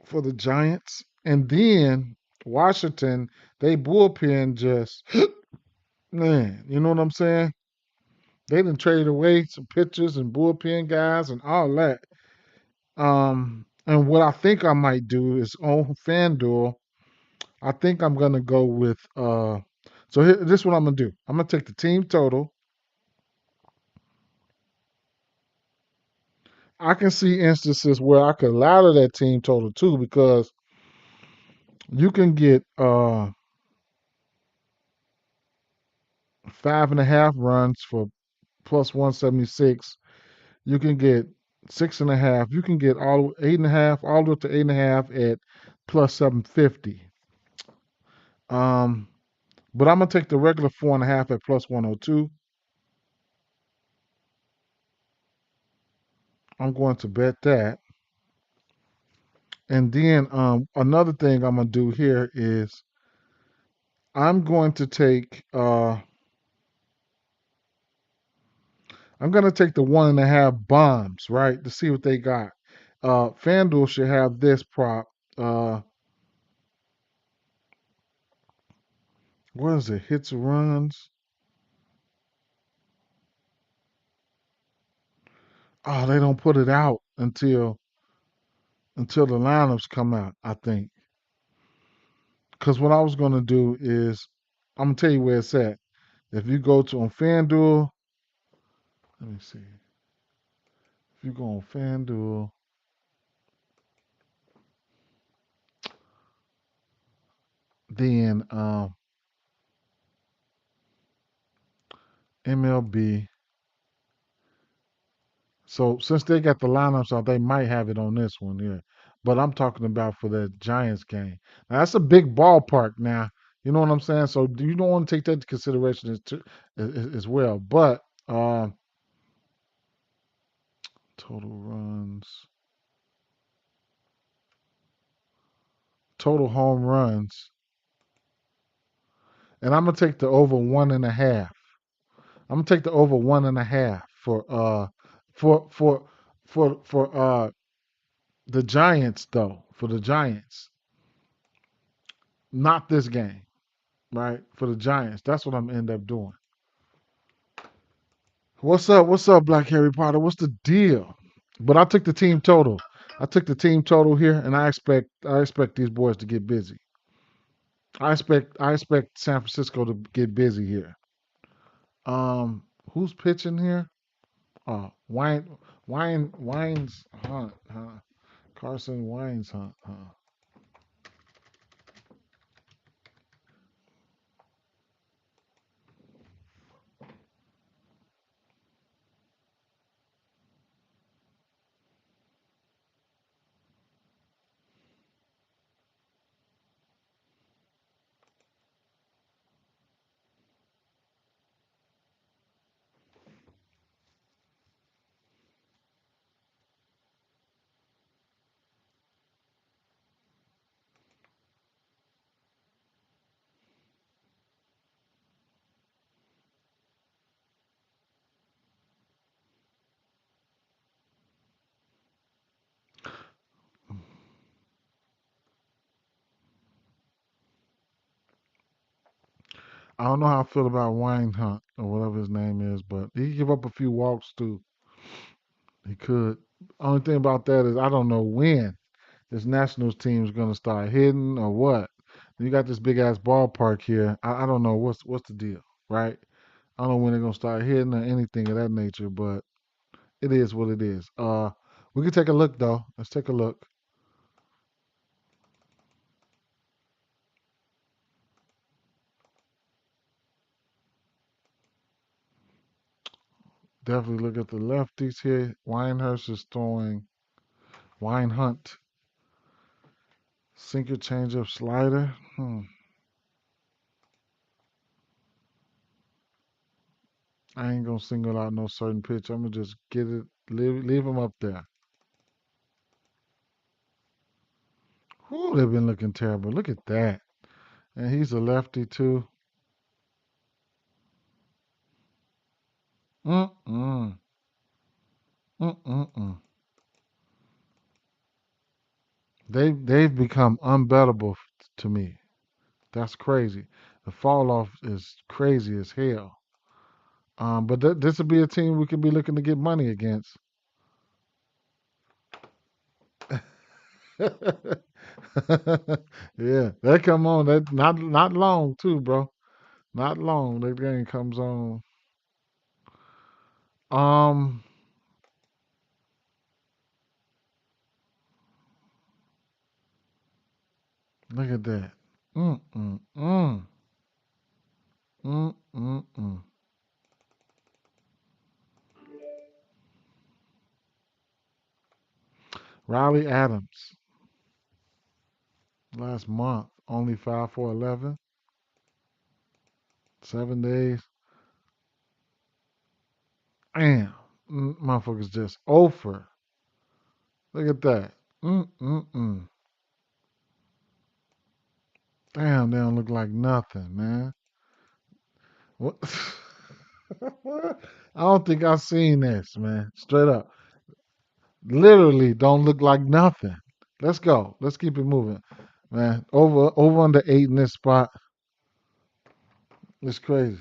for the Giants, and then Washington they bullpen just man, you know what I'm saying? They done traded away some pitchers and bullpen guys and all that. And what I think I might do is on FanDuel. I think I'm gonna go with So here, this is what I'm gonna do. I'm gonna take the team total. I can see instances where I could ladder that team total too because you can get 5.5 runs for plus 176. You can get 6.5. You can get all 8.5, all the way up to 8.5 at plus 750. Um, but I'm gonna take the regular 4.5 at plus 102. I'm going to bet that. And then another thing I'm gonna do here is I'm going to take I'm gonna take the 1.5 bombs, right, to see what they got. FanDuel should have this prop. Uh, what is it? Hits and runs. Oh, they don't put it out until the lineups come out. I think because what I was gonna do is I'm gonna tell you where it's at. If you go to on FanDuel, let me see. If you go on FanDuel, then MLB. So since they got the lineups out, they might have it on this one here. But I'm talking about for the Giants game. Now that's a big ballpark now. You know what I'm saying? So you don't want to take that into consideration as well. But total runs, total home runs, and I'm gonna take the over 1.5. I'm gonna take the over 1.5 for for for the Giants though. For the Giants, not this game. Right? For the Giants. That's what I'm gonna end up doing. What's up? What's up, Black Harry Potter? What's the deal? But I took the team total. I took the team total here, and I expect these boys to get busy. I expect San Francisco to get busy here. Who's pitching here? Wines Hunt, huh? Carson Wines Hunt, huh? I don't know how I feel about Wine Hunt or whatever his name is, but he could give up a few walks too. He could. Only thing about that is I don't know when this Nationals team is gonna start hitting or what. You got this big ass ballpark here. I don't know what's the deal, right? I don't know when they're gonna start hitting or anything of that nature, but it is what it is. We can take a look though. Let's take a look. Definitely look at the lefties here. Winehurst is throwing Wine Hunt. Sinker changeup slider. I ain't gonna single out no certain pitch. I'm gonna just get it, leave him up there. Whew, they've been looking terrible. Look at that. And he's a lefty too. Mm-mm. Mm-mm-mm. They've become unbettable to me. That's crazy. The fall off is crazy as hell. But this would be a team we could be looking to get money against. Yeah, that come on. That not long too, bro. Not long. That game comes on. Um, Look at that. Mm mm mm mm mm mm. Riley Adams last month only 5 for 11, 7 days. Damn, motherfuckers just over. Look at that. Mm mm mm. Damn, they don't look like nothing, man. What? I don't think I've seen this, man. Straight up. Literally don't look like nothing. Let's go. Let's keep it moving. Man. Over under 8 in this spot. It's crazy.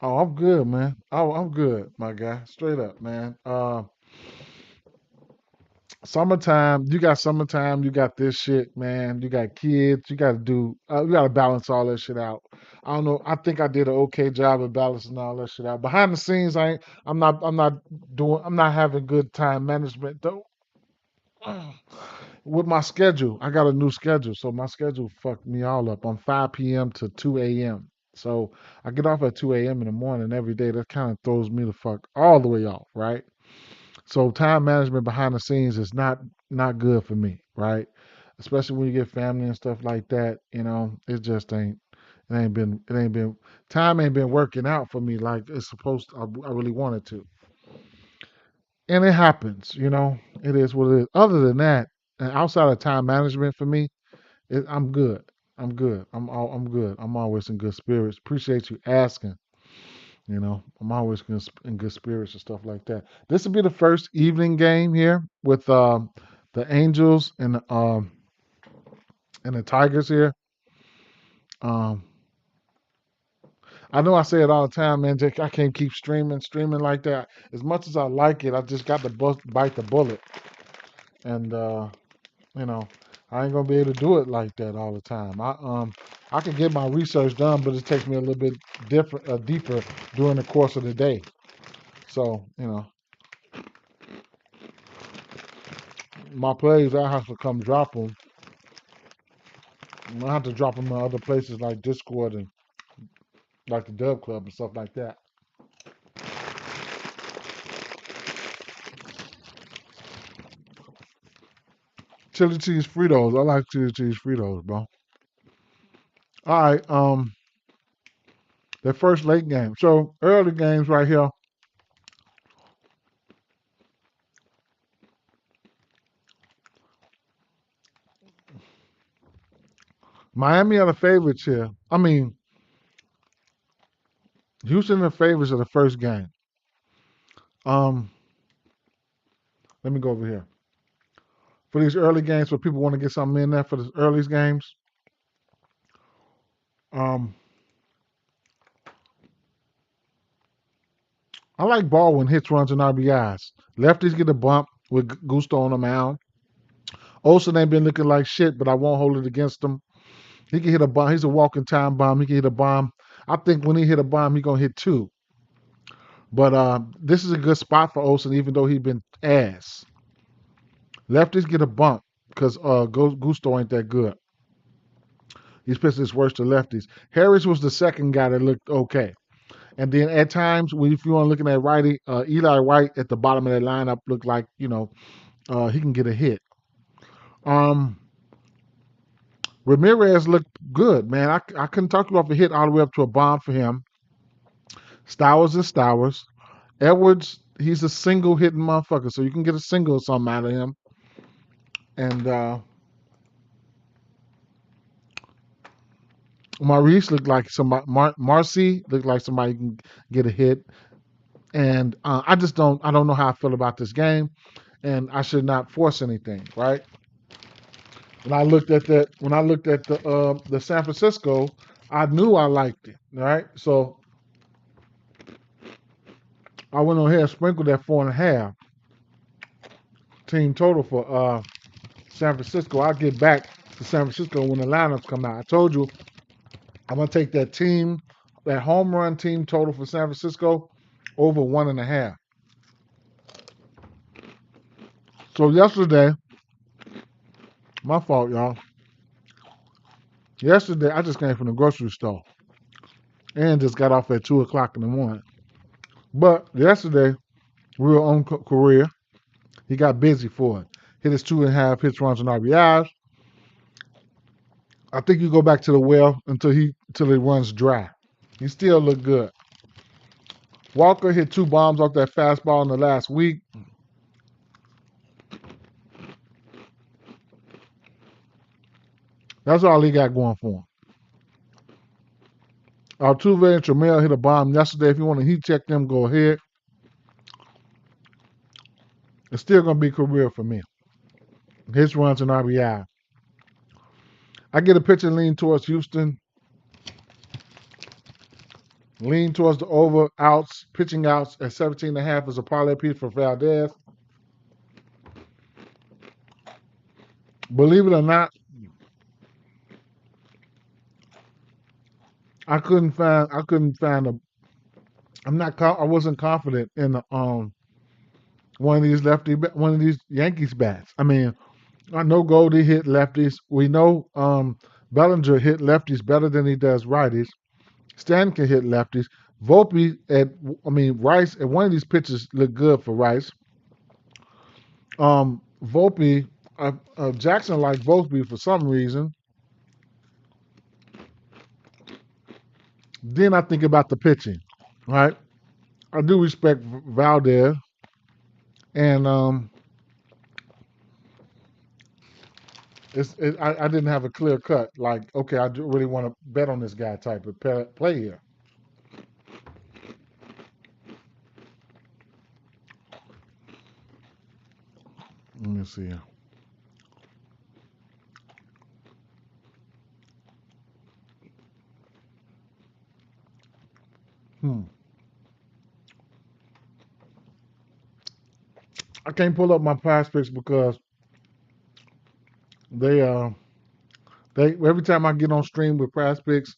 Oh, I'm good, man. Oh, I'm good, my guy. Straight up, man. Summertime, you got summertime, you got this shit, man. You got kids, you gotta balance all that shit out. I don't know. I think I did an okay job of balancing all that shit out. Behind the scenes, I'm not I'm not having good time management though. With my schedule, I got a new schedule, so my schedule fucked me all up. I'm 5 p.m. to 2 a.m. So I get off at 2 a.m. in the morning every day. That kind of throws me the fuck all the way off, right? So time management behind the scenes is not good for me, right? Especially when you get family and stuff like that. It just ain't. It ain't been. Time ain't been working out for me like it's supposed to. I really wanted to, and it happens. It is what it is. Other than that, and outside of time management for me, I'm good. I'm good. I'm good. I'm always in good spirits. Appreciate you asking. I'm always in good spirits and stuff like that. This will be the first evening game here with the Angels and the Tigers here. Um, I know I say it all the time, man. Jake, I can't keep streaming like that. As much as I like it, I just got to bite the bullet, and you know, I ain't gonna be able to do it like that all the time. I can get my research done, but it takes me a little bit deeper during the course of the day. So my plays, I have to come drop them. I have to drop them in other places like Discord and like the Dub Club and stuff like that. Chili cheese Fritos. I like chili cheese Fritos, bro. All right, the first late game. So early games right here. Miami are the favorites here. I mean, Houston are the favorites of the first game. Um, Let me go over here. For these early games, where people want to get something in there for the early games. Um, I like Baldwin hits, runs, and RBIs. Lefties get a bump with Gusto on the mound. Olsen ain't been looking like shit, but I won't hold it against him. He can hit a bomb. He's a walking time bomb. He can hit a bomb. I think when he hit a bomb, he gonna hit two. But this is a good spot for Olsen, even though he been ass. Lefties get a bump because Gusto ain't that good. He's pitched his worst to lefties. Harris was the second guy that looked okay. And then at times, if you want to looking at righty, Eli White at the bottom of that lineup looked like, he can get a hit. Ramirez looked good, man. I couldn't talk you off a hit all the way up to a bomb for him. Stowers is Stowers. Edwards, he's a single hitting motherfucker, so you can get a single or something out of him. And Maurice looked like somebody. Marcy looked like somebody can get a hit. And I don't know how I feel about this game, and I should not force anything, right? When I looked at the San Francisco, I knew I liked it, right? So I went on here and sprinkled that 4.5 team total for San Francisco. I'll get back to San Francisco when the lineups come out. I told you I'm gonna take that home run team total for San Francisco over 1.5. So yesterday, my fault, y'all. Yesterday I just came from the grocery store and just got off at 2 o'clock in the morning. But yesterday we were on Korea. He got busy for it. Hit his 2.5 hits, runs, and RBIs. I think you go back to the well until it runs dry. He still looked good. Walker hit 2 bombs off that fastball in the last week. That's all he got going for him. Altuve and Trammell hit a bomb yesterday. If you want to heat check them, go ahead. It's still going to be career for me. Hits, runs, and RBI. I get a pitch and lean towards Houston. Lean towards the over outs, pitching outs at 17.5 is a parlay piece for Valdez. Believe it or not, I wasn't confident in the one of these Yankees bats. I mean, I know Goldie hit lefties. We know Bellinger hit lefties better than he does righties. Stan can hit lefties. Rice at one of these pitches looked good for Rice. Volpe, Jackson liked Volpe for some reason. Then I think about the pitching, right? I do respect Valdez, and I didn't have a clear cut. Like, okay, I do really want to bet on this guy type of play here. Let me see. I can't pull up my past picks because they every time I get on stream with Prize Picks,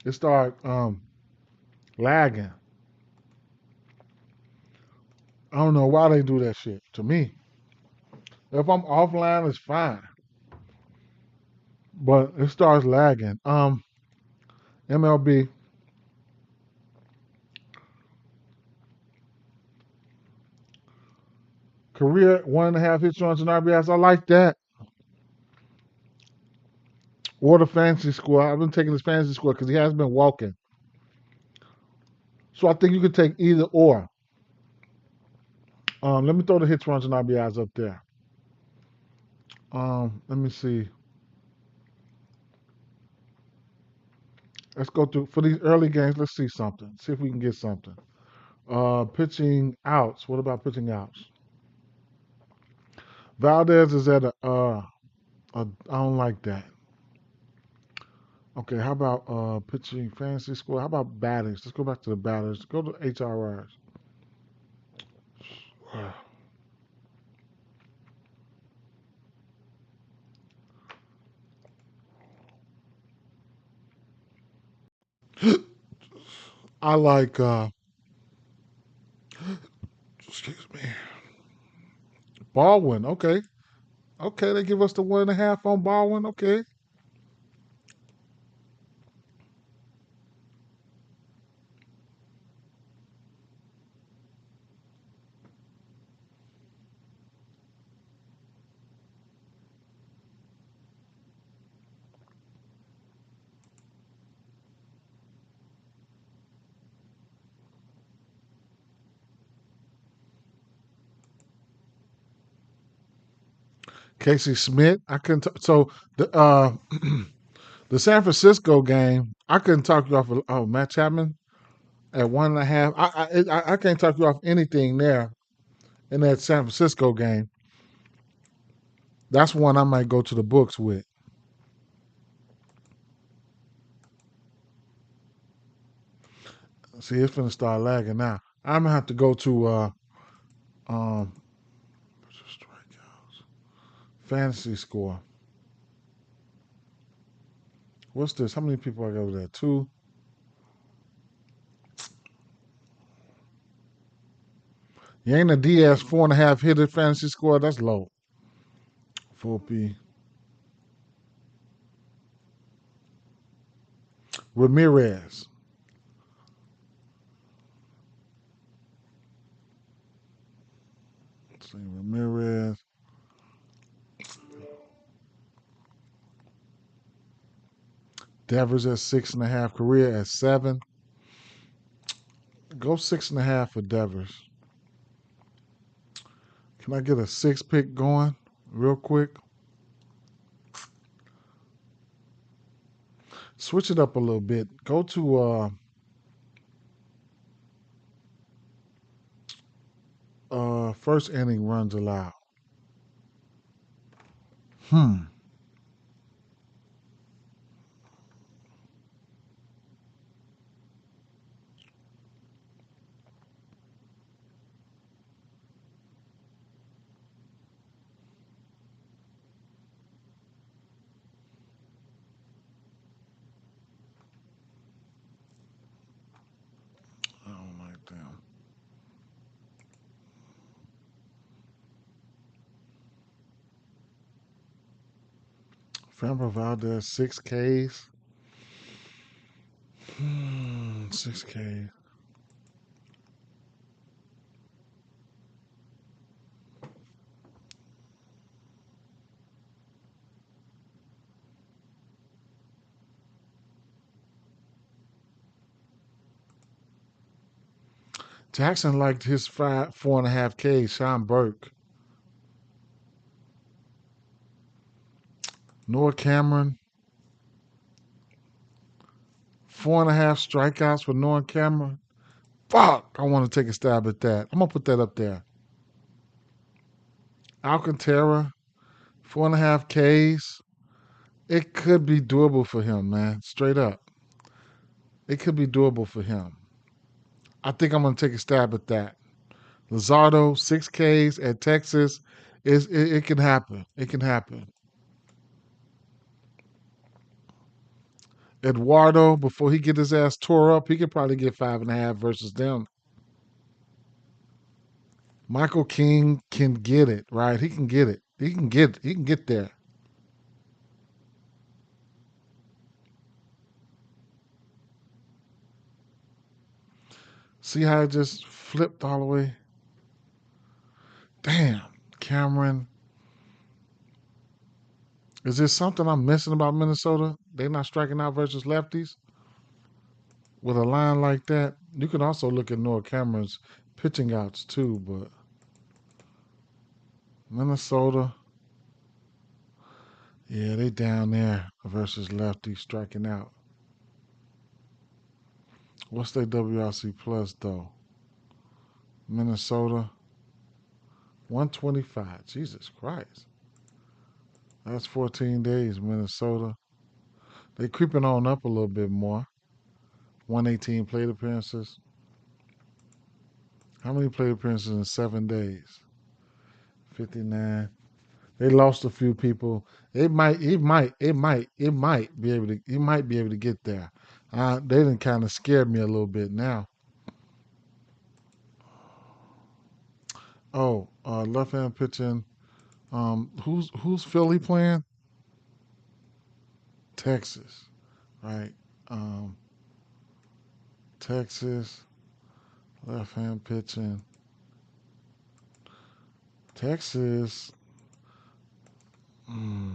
it start lagging. I don't know why they do that shit to me. If I'm offline, it's fine, but it starts lagging. MLB. Career 1.5 hits, runs, and RBIs. I like that. Or the fantasy score. I've been taking his fantasy score because he has been walking. So I think you could take either or. Let me throw the hits, runs, and RBIs up there. Let me see. Let's go through for these early games. Let's see something. See if we can get something. Pitching outs. What about pitching outs? Valdez is at I don't like that. Okay, how about pitching fantasy score? How about batters? Let's go back to the batters. Go to HRRs. I like excuse me. Baldwin. Okay. Okay, they give us the 1.5 on Baldwin. Okay. Casey Smith. I couldn't. So the the San Francisco game, I couldn't talk you off. Oh, Matt Chapman at 1.5. I can't talk you off anything there in that San Francisco game. That's one I might go to the books with. See, it's gonna start lagging now. I'm gonna have to go to um fantasy score. What's this? How many people I got over there? Two. Yana Diaz 4.5 hit at fantasy score. That's low. 4P. Ramirez. Let's see, Ramirez. Devers at 6.5. Korea at 7. Go 6.5 for Devers. Can I get a 6 pick going real quick? Switch it up a little bit. Go to first inning runs allowed. Hmm. I don't like them. Framber Valdez 6 Ks. 6 K. Jackson liked his 4.5 K. Sean Burke. Noah Cameron. 4.5 strikeouts for Noah Cameron. Fuck! I want to take a stab at that. I'm gonna put that up there. Alcantara. 4.5 Ks. It could be doable for him, man. Straight up. It could be doable for him. I think I'm gonna take a stab at that. Luzardo, 6 Ks at Texas. It can happen. It can happen. Eduardo, before he get his ass tore up, he could probably get 5.5 versus them. Michael King can get it, right? He can get it. He can get there. See how it just flipped all the way? Damn. Cameron. Is there something I'm missing about Minnesota? They're not striking out versus lefties? With a line like that, you can also look at Noah Cameron's pitching outs too, but Minnesota, yeah, they down there versus lefties striking out. What's their WRC plus though? Minnesota, 125. Jesus Christ. That's 14 days, Minnesota. They creeping on up a little bit more. 118 plate appearances. How many plate appearances in 7 days? 59. They lost a few people. It might be able to. He might be able to get there. They didn't kind of scare me a little bit now. Oh, left hand pitching. Who's Philly playing? Texas, right? Um, Texas left hand pitching. Texas, mm,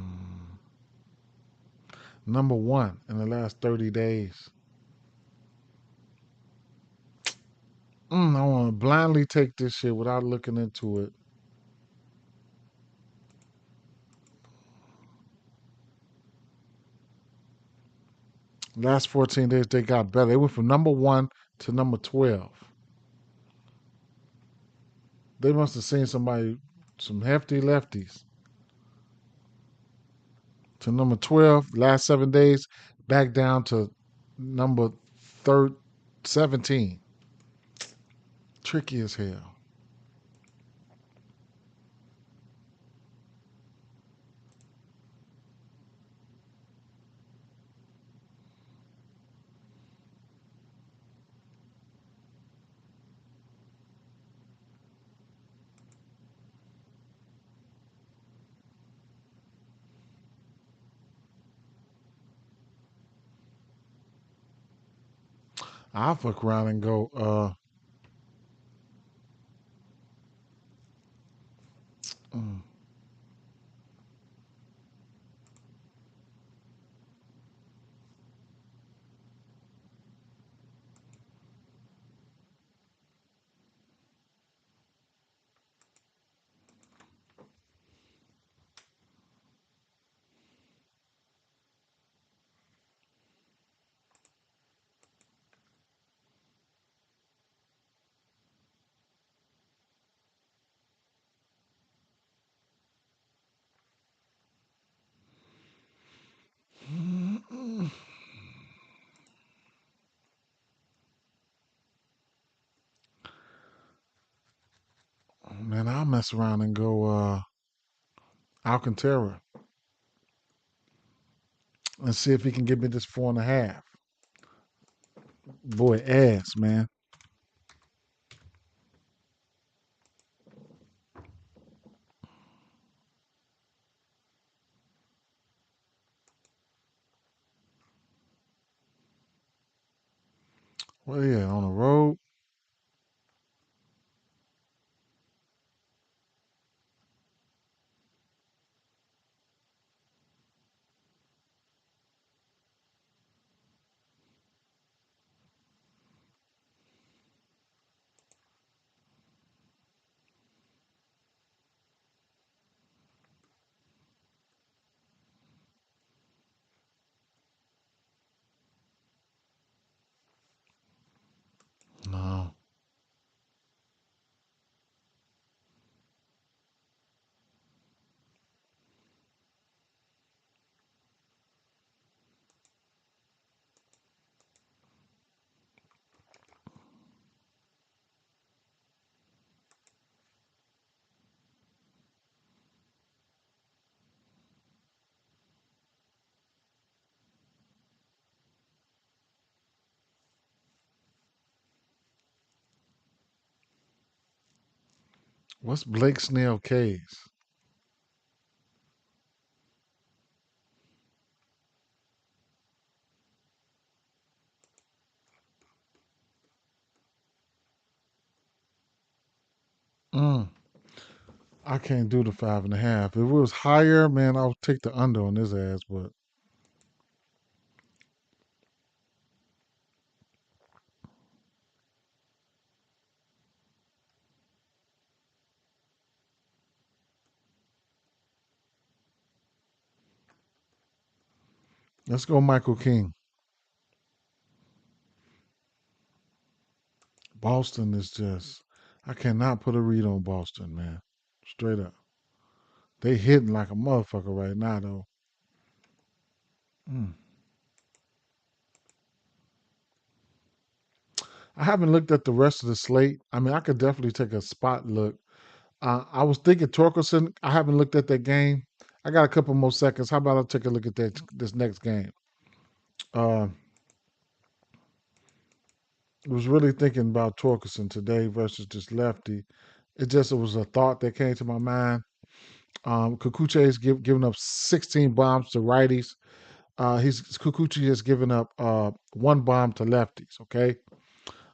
number one in the last 30 days. I want to blindly take this shit without looking into it. Last 14 days, they got better. They went from number one to number 12. They must have seen somebody, some hefty lefties. To number 12, last 7 days, back down to number 17. Tricky as hell. I'll fuck around and go, mm, man, I'll mess around and go, Alcantara and see if he can give me this 4.5. Boy, ass, man. Well, yeah, on the road. No. What's Blake Snell K's? Mm, I can't do the 5.5. If it was higher, man, I'll take the under on his ass, but let's go Michael King. Boston is just, I cannot put a read on Boston, man. Straight up. They hitting like a motherfucker right now, though. Mm. I haven't looked at the rest of the slate. I mean, I could definitely take a spot look. I was thinking Torkelson. I haven't looked at that game. I got a couple more seconds. How about I take a look at this next game? Uh, I was really thinking about Torkelson today versus this lefty. It was a thought that came to my mind. Kikuchi is giving up 16 bombs to righties. Kikuchi has given up one bomb to lefties. Okay,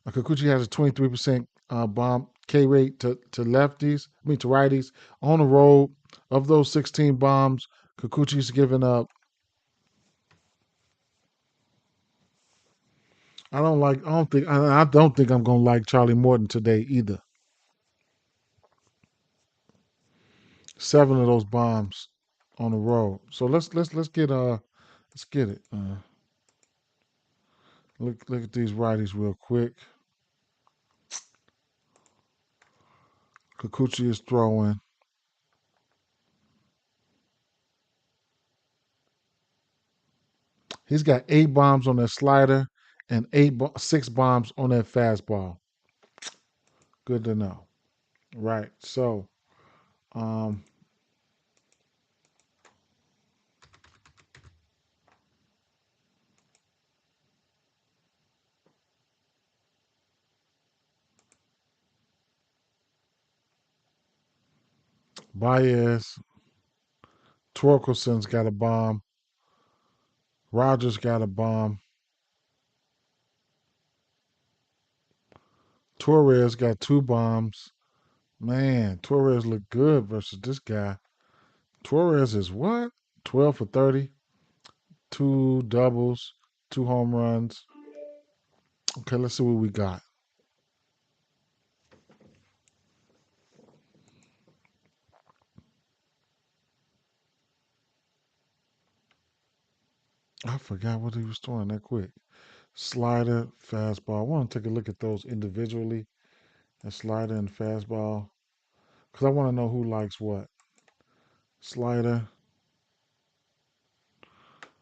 Kikuchi has a 23% bomb K rate to lefties. I mean to righties on the road. Of those 16 bombs, Kikuchi's given up. I don't like. I don't think I'm gonna like Charlie Morton today either. 7 of those bombs on the road. So let's get it. Look at these righties real quick. Kikuchi is throwing. He's got 8 bombs on that slider and 6 bombs on that fastball. Good to know. Right. Um, Baez, Torkelson's got a bomb. Rogers got a bomb. Torres got 2 bombs. Man, Torres looked good versus this guy. Torres is what? 12 for 30, 2 doubles, 2 home runs. Okay, let's see what we got. I forgot what he was throwing that quick. Slider, fastball. I want to take a look at those individually. A slider and fastball. Because I want to know who likes what. Slider.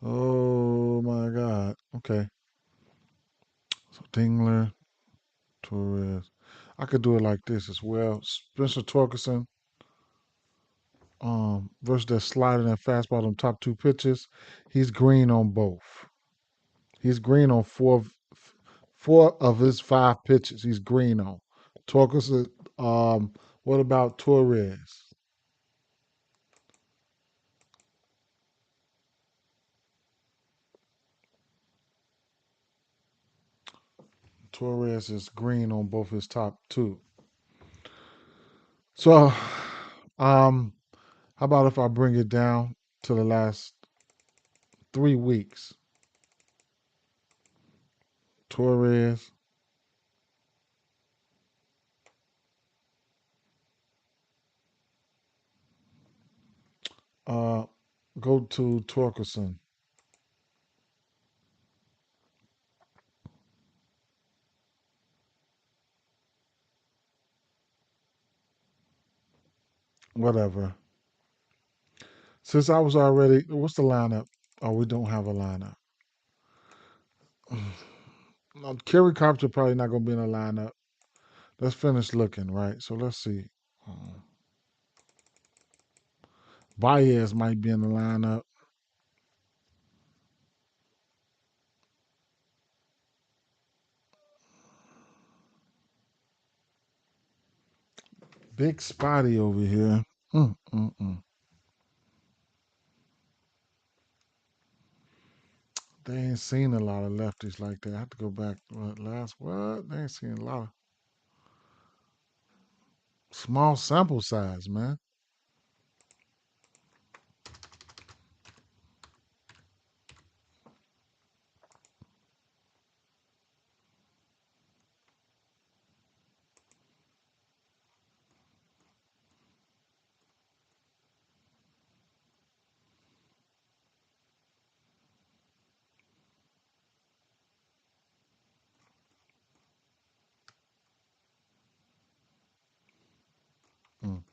Oh my God. Okay. So Dingler, Torres. I could do it like this as well. Spencer Torkelson versus that slider and that fastball on top 2 pitches. He's green on both. He's green on four of his 5 pitches. He's green on. Torkelson. What about Torres? Torres is green on both his top 2. So, how about if I bring it down to the last 3 weeks? Torres, uh, go to Torkelson. Whatever. Since I was already, what's the lineup? Oh, we don't have a lineup. No, Kerry Carpenter probably not going to be in the lineup. Let's finish looking, right? So let's see. Um, Baez might be in the lineup. Big Spotty over here. Mm, mm, mm. They ain't seen a lot of lefties like that. I have to go back. What? They ain't seen a lot of small sample size, man. Mm.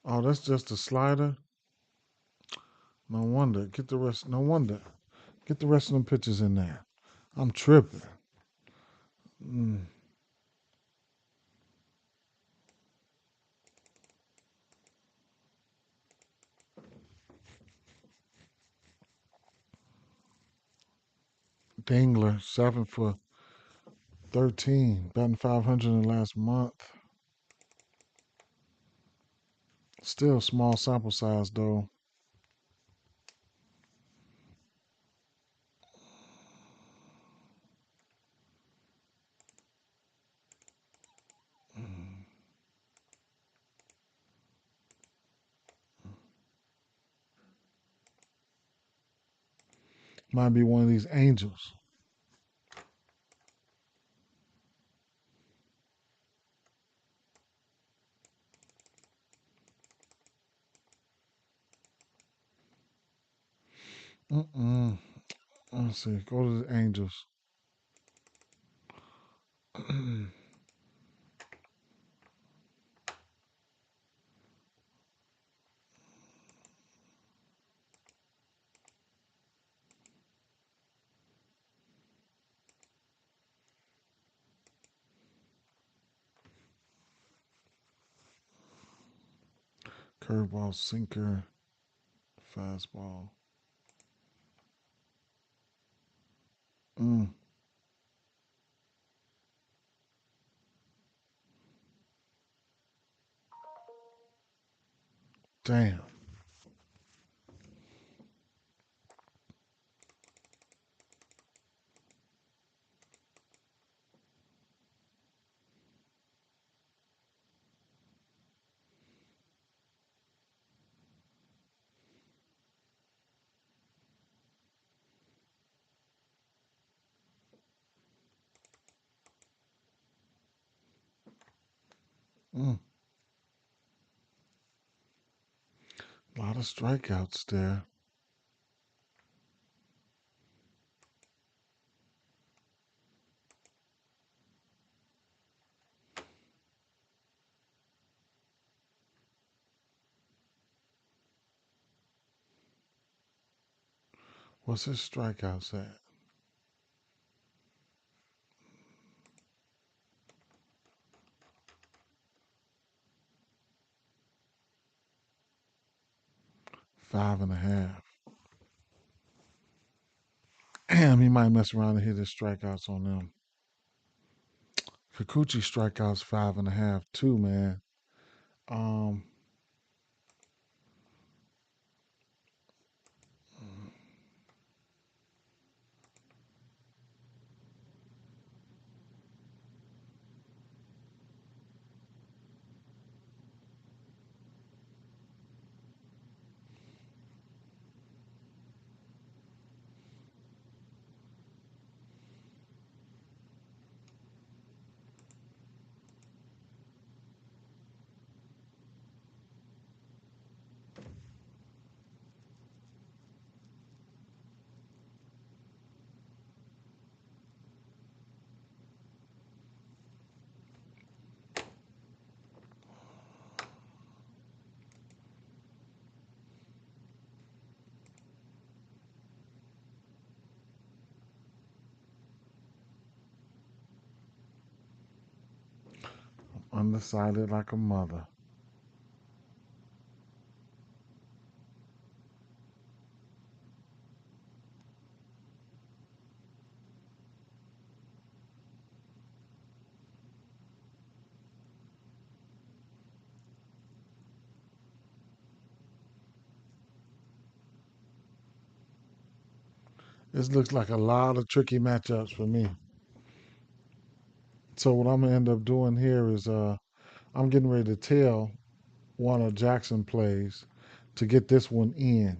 Oh, that's just a slider. No wonder. Get the rest. No wonder. Get the rest of them pitches in there. I'm tripping. Mm. Dangler 7 for 13, batting 500 in the last month. Still small sample size though. Might be one of these angels. Mm-mm. Let's see. Go to the angels. Curveball, sinker, fastball. Mm, damn. Mm. A lot of strikeouts there. What's his strikeouts at? Five and a half. Damn, he might mess around and hit his strikeouts on them. Kikuchi strikeouts 5.5 too, man. Um, undecided like a mother. This looks like a lot of tricky matchups for me. So what I'm gonna end up doing here is I'm getting ready to tell one of Jackson plays to get this one in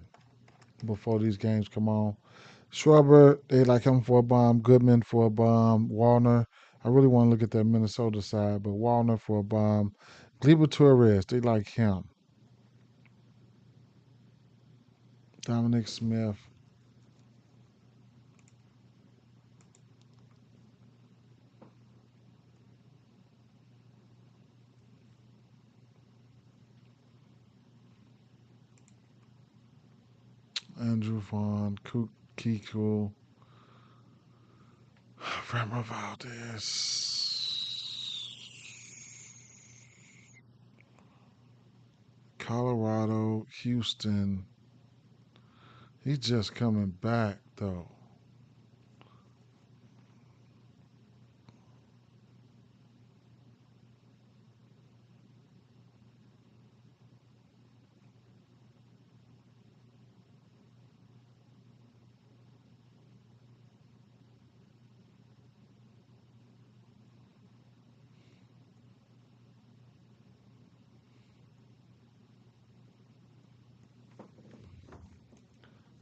before these games come on. Schwarber, they like him for a bomb. Goodman for a bomb. Warner, I really want to look at that Minnesota side, but Warner for a bomb. Gleyber Torres, they like him. Dominic Smith. Andrew Vaughn, Kiko, Ramon Valdez, Colorado, Houston. He's just coming back though.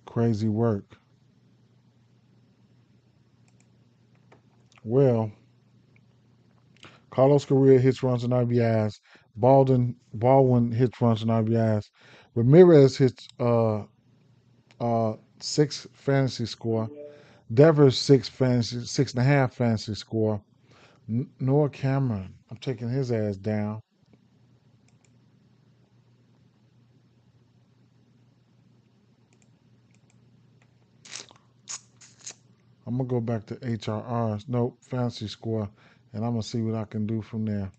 Crazy work. Well, Carlos Correa hits runs and RBIs. Baldwin hits runs and RBIs. Ramirez hits 6 fantasy score. Devers 6.5 fantasy score. Noah Cameron, I'm taking his ass down. I'm gonna go back to HRRs. Nope, fantasy score, and I'm gonna see what I can do from there.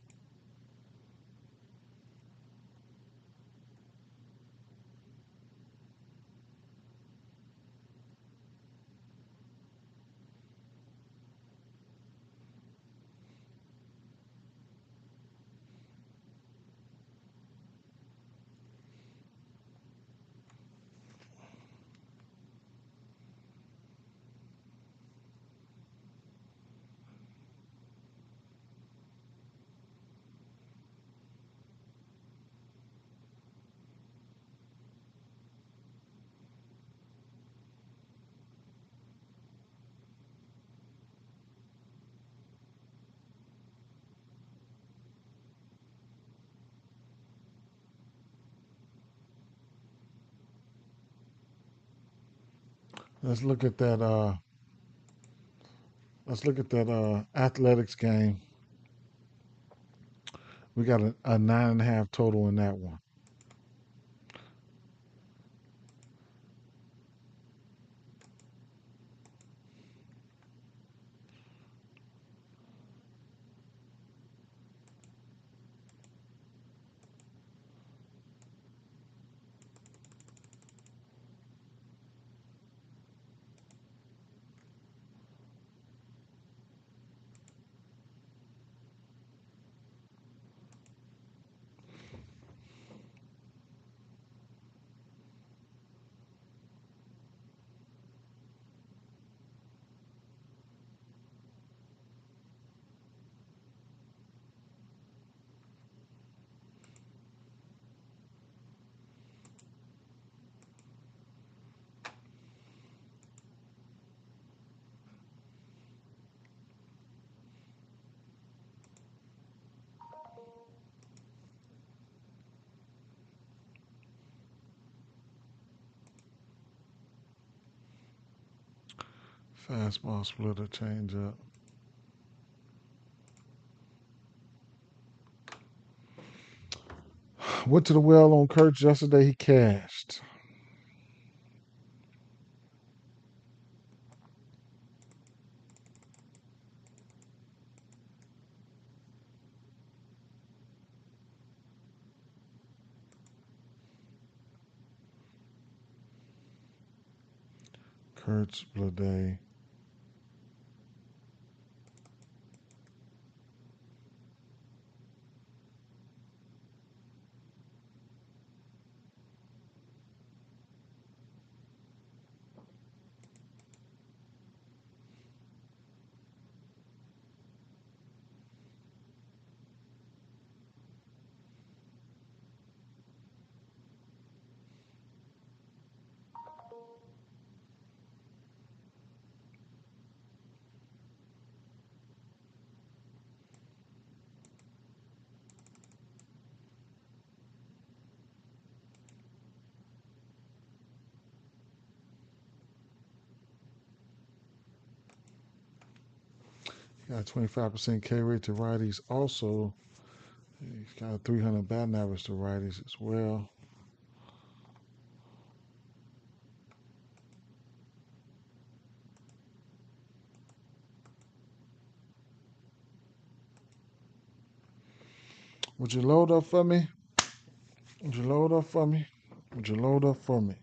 Let's look at that. Let's look at that athletics game. We got a 9.5 total in that one. Fastball splitter, change up. Went to the well on Kurtz yesterday. He cashed. Kurtz, Blade. He got a 25% K rate to righties. Also, he's got a 300 batting average to righties as well. Would you load up for me? Would you load up for me? Would you load up for me?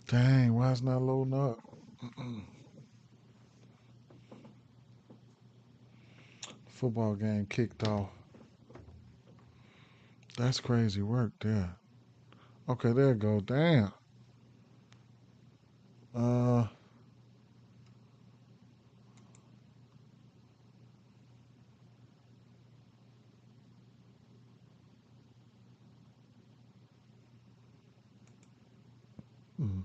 Dang, why it's not loading up? Football game kicked off. That's crazy work there. Okay, there it go. Damn. Uh, mm,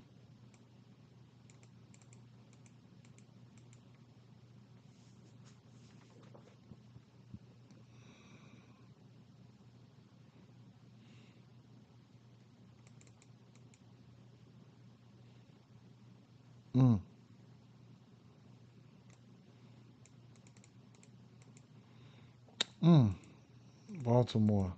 mm, mm. Baltimore.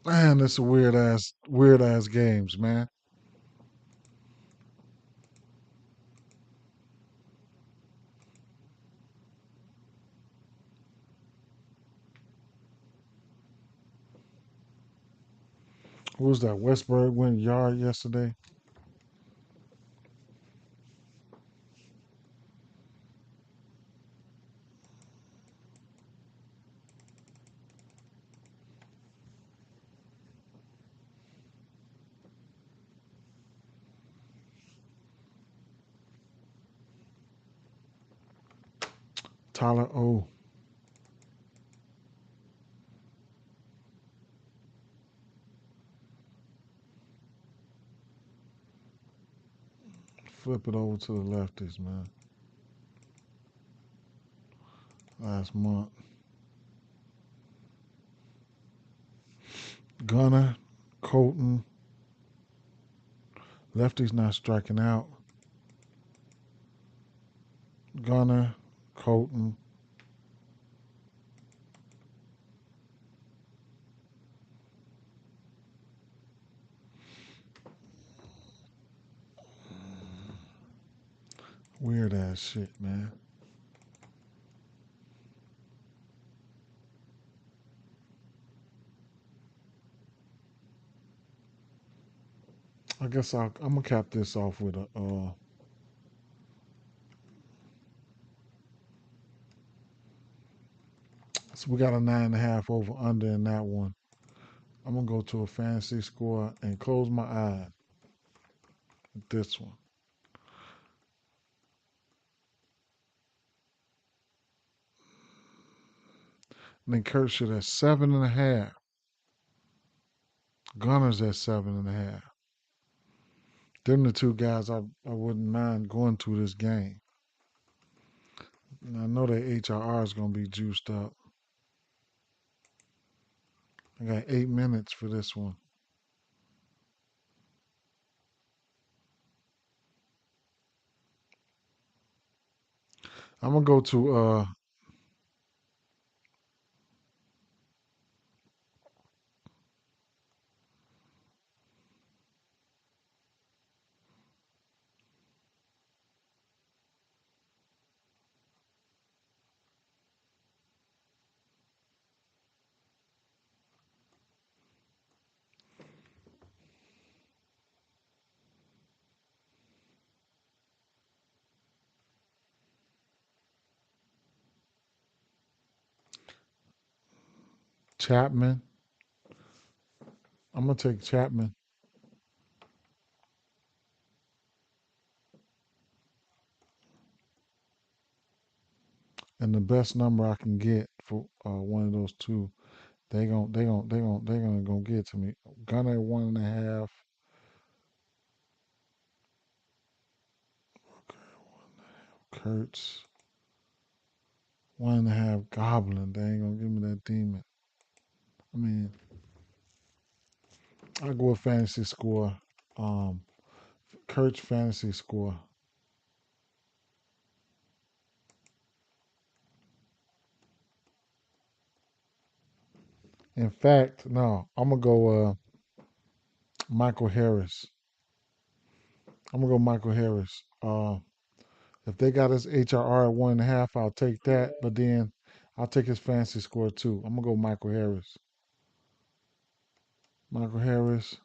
Man, this is weird ass games, man. Who was that? Westberg went yard yesterday. Tyler O. Flip it over to the lefties, man. Last month. Gunner, Colton. Lefties not striking out. Gunner, Colton. Weird ass shit, man. I guess I'm gonna cap this off with a. So we got a 9.5 over under in that one. I'm gonna go to a fantasy score and close my eye with this one. And then Kershaw at 7.5. Gunner's at 7.5. Them the two guys I wouldn't mind going to this game. And I know that HRR is gonna be juiced up. I got 8 minutes for this one. I'm gonna go to Chapman. I'm gonna take Chapman. And the best number I can get for one of those two, they gonna get to me. Gunner at 1.5. Kurtz 1.5. Goblin. They ain't gonna give me that demon. I mean, I go with fantasy score. Um, Kurtz fantasy score. In fact, no, I'm gonna go Michael Harris. I'm gonna go Michael Harris. If they got his HRR at 1.5, I'll take that. But then I'll take his fantasy score too. I'm gonna go Michael Harris. Michael Harris.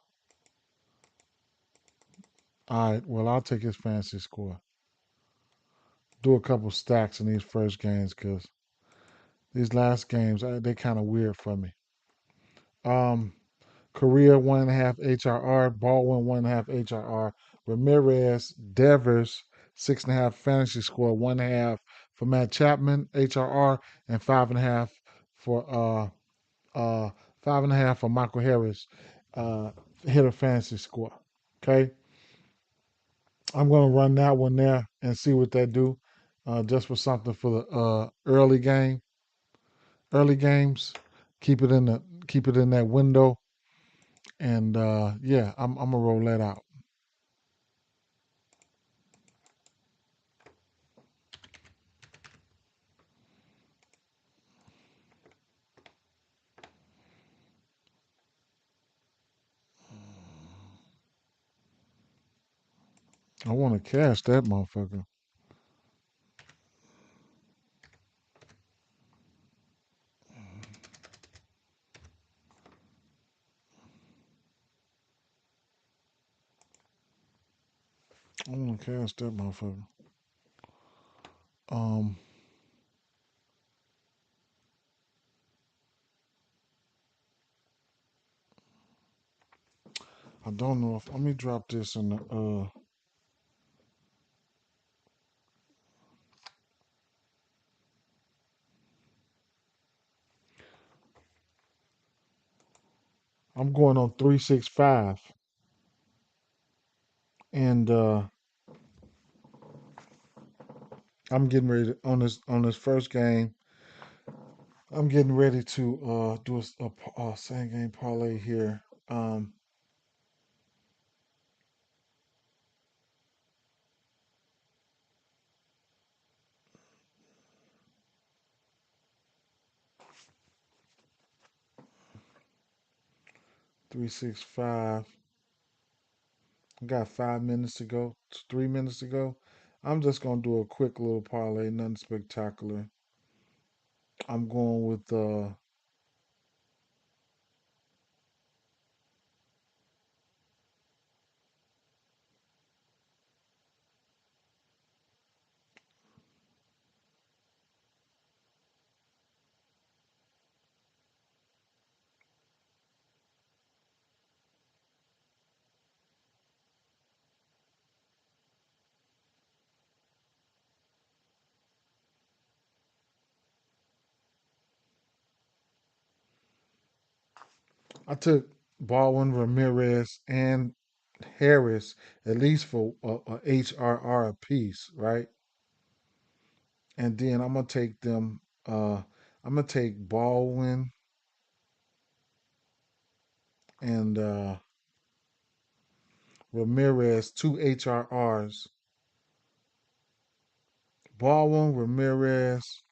All right. Well, I'll take his fantasy score. Do a couple stacks in these first games because these last games they kind of weird for me. Um, Korea 1.5 HRR, Baldwin 1.5 HRR, Ramirez, Devers 6.5 fantasy score, 1.5 for Matt Chapman HRR, and 5.5 for uh 5.5 for Michael Harris hitter fantasy score. Okay, I'm gonna run that one there and see what they do, just for something for the early games. Keep it in the keep it in that window, and yeah, I'm gonna roll that out. I want to cash that motherfucker. I want to cash that motherfucker. Um, I don't know if let me drop this in the I'm going on 365 and I'm getting ready to, on this first game. I'm getting ready to do a same game parlay here. 365. I got 5 minutes to go. 3 minutes to go. I'm just gonna do a quick little parlay, nothing spectacular. I'm going with I took Baldwin, Ramirez, and Harris at least for a HRR a piece, right? And then I'm gonna take them. I'm gonna take Baldwin and Ramirez, two HRRs. Baldwin, Ramirez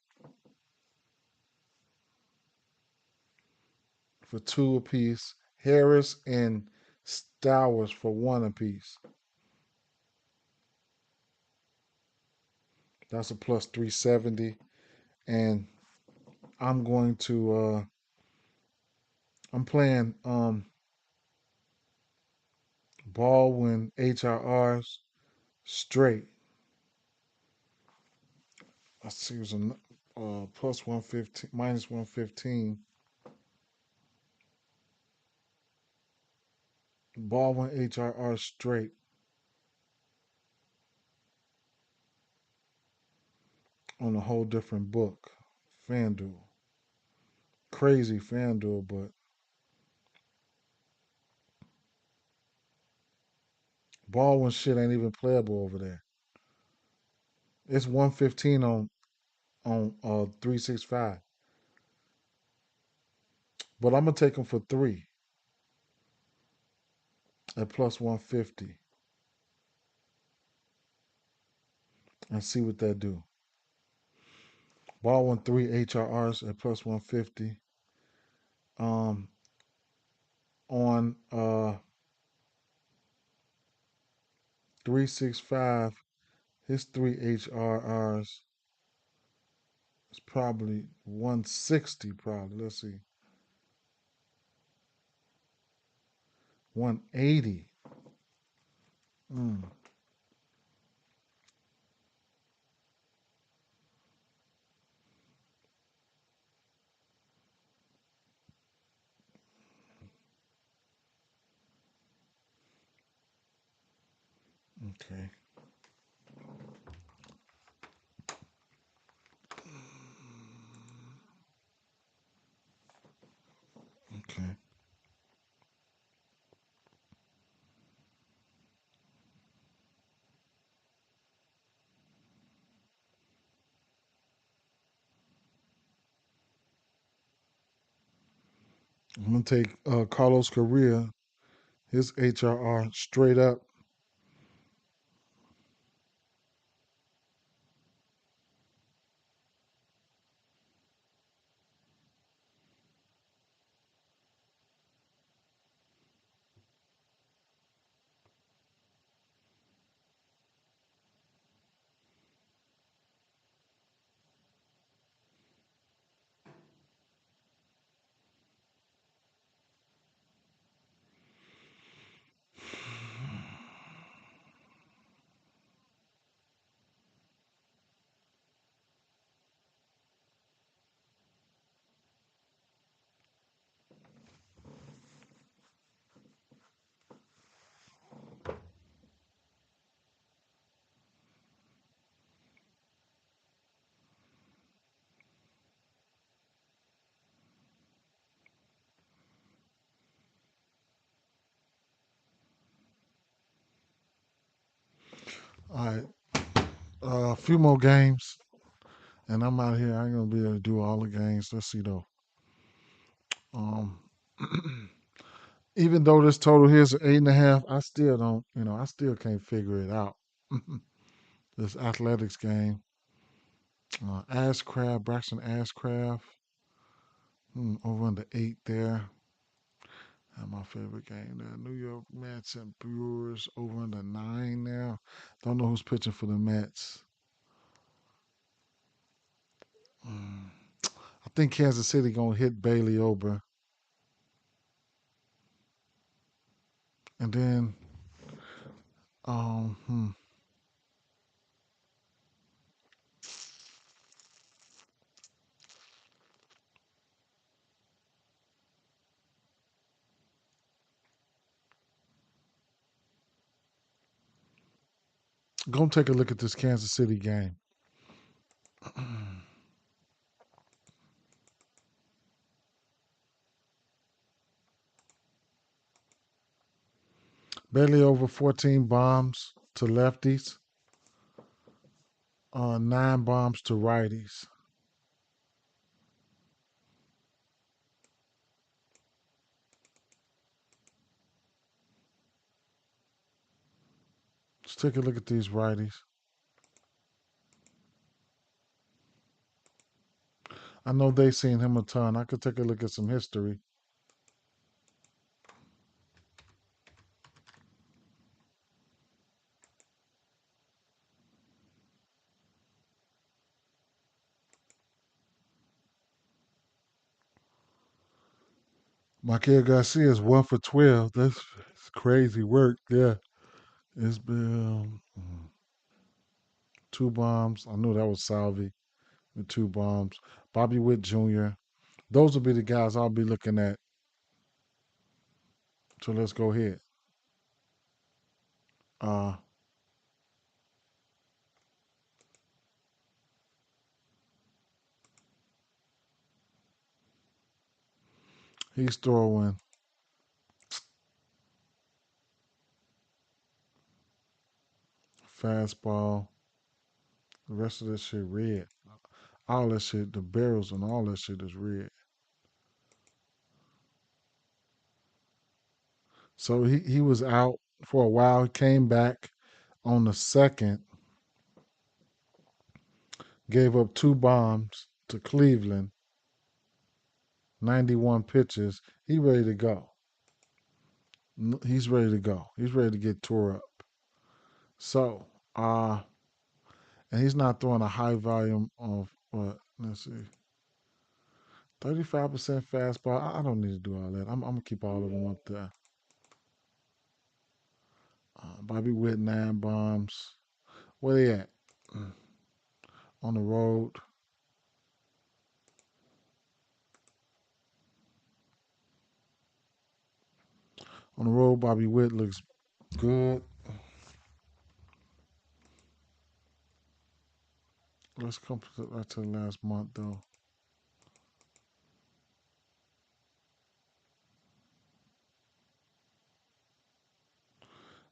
for two apiece. Harris and Stowers for one apiece. That's a plus 370. And I'm going to I'm playing Baldwin HRRs straight. I see it was a plus 115, minus 115. Baldwin HRR straight on a whole different book. FanDuel. Crazy FanDuel, but Baldwin shit ain't even playable over there. It's 115 on 365. But I'm gonna take him for 3 at plus 150 and see what that do. Baldwin 3 HRRs at plus 150. Um, on 365, his 3 HRRs is probably 160. Probably, let's see, 180. Mm, okay, okay. I'm gonna take Carlos Correa, his HRR straight up. All right, a few more games, and I'm out here. I ain't gonna be able to do all the games. Let's see though. Um, even though this total here is 8.5, I still don't. I still can't figure it out. This athletics game. Ashcraft, Braxton Ashcraft. Over under 8 there. That's my favorite game there. New York Mets and Brewers over under 9 now. Don't know who's pitching for the Mets. Mm, I think Kansas City gonna hit Bailey over, and then um, hmm, gonna take a look at this Kansas City game. Bailey over 14 bombs to lefties, 9 bombs to righties. Let's take a look at these righties. I know they seen him a ton. I could take a look at some history. Michael Garcia is 1 for 12. That's crazy work. Yeah, it's been 2 bombs. I knew that was Salvi with 2 bombs. Bobby Witt Jr. Those will be the guys I'll be looking at. So let's go ahead. Uh, he's throwing fastball. The rest of this shit red. All that shit, the barrels and all that shit is red. So he was out for a while. He came back on the second, gave up 2 bombs to Cleveland, 91 pitches. He ready to go. He's ready to go. He's ready to get tore up. So, and he's not throwing a high volume of what? Let's see, 35% fastball. I don't need to do all that. I'm gonna keep all of them up there. Bobby Witt 9 bombs. Where they at? On the road. On the road, Bobby Witt looks good. Let's come to the last month though.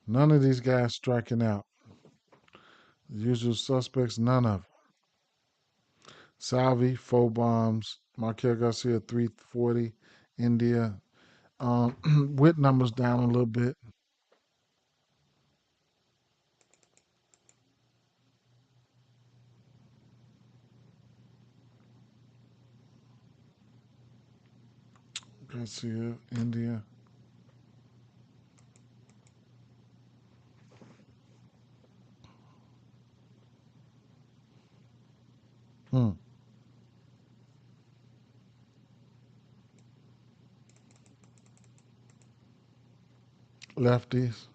None of these guys striking out. The usual suspects, none of them. Salvi, 4 bombs. Markel Garcia, 340. India. Witt numbers down a little bit. Garcia, India. Hmm. Lefties.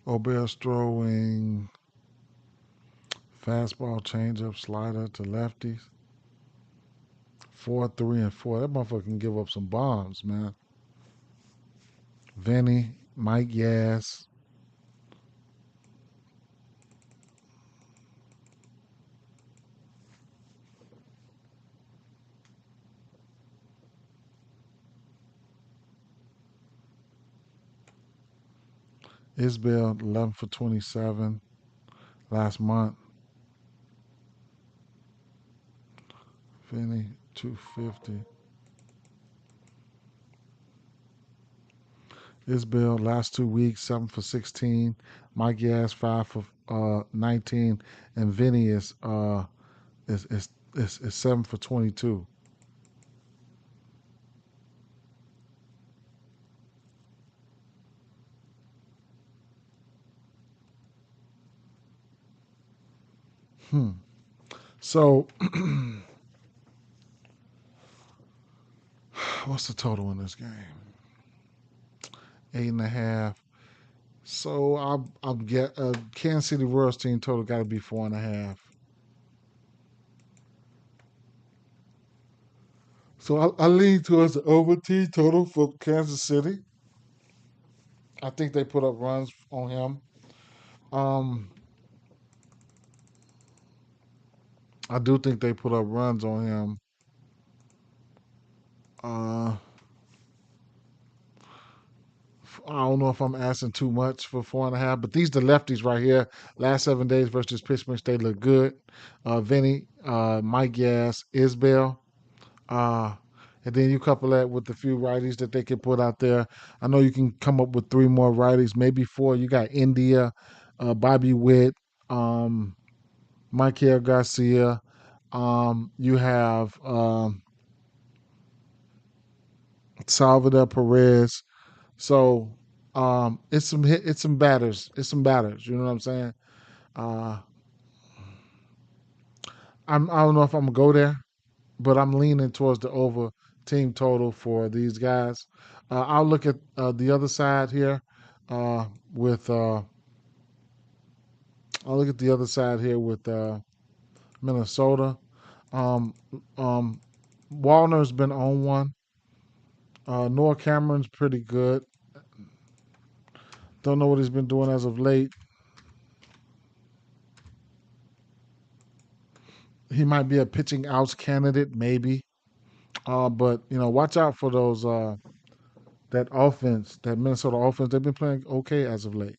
Ober's throwing fastball, changeup, slider to lefties. 4, 3, and 4. That motherfucker can give up some bombs, man. Vinny, Mike Yass, Isbell, 11 for 27 last month. Vinny, 250. Isbell, last 2 weeks, 7 for 16. Mike Yass, 5 for 19. And Vinny is 7 for 22. Hmm. So, what's the total in this game? 8.5. So I'll get Kansas City Royals team total got to be 4.5. So I lean towards the over team total for Kansas City. I think they put up runs on him. Um, I do think they put up runs on him. Uh, I don't know if I'm asking too much for 4.5, but these the lefties right here. Last 7 days versus Pittsburgh, they look good. Vinny, Mike Yass, Isbell. Uh, and then you couple that with the few righties that they can put out there. I know you can come up with 3 more righties, maybe 4. You got India, Bobby Witt, Michael Garcia. You have Salvador Perez. So it's some batters. It's some batters. You know what I'm saying? Uh, I don't know if I'm gonna go there, but I'm leaning towards the over team total for these guys. I'll look at the other side here uh, with. I'll look at the other side here with Minnesota. Um, um, Wallner's been on one. Noah Cameron's pretty good. Don't know what he's been doing as of late. He might be a pitching outs candidate, maybe. But watch out for those that offense, that Minnesota offense. They've been playing okay as of late.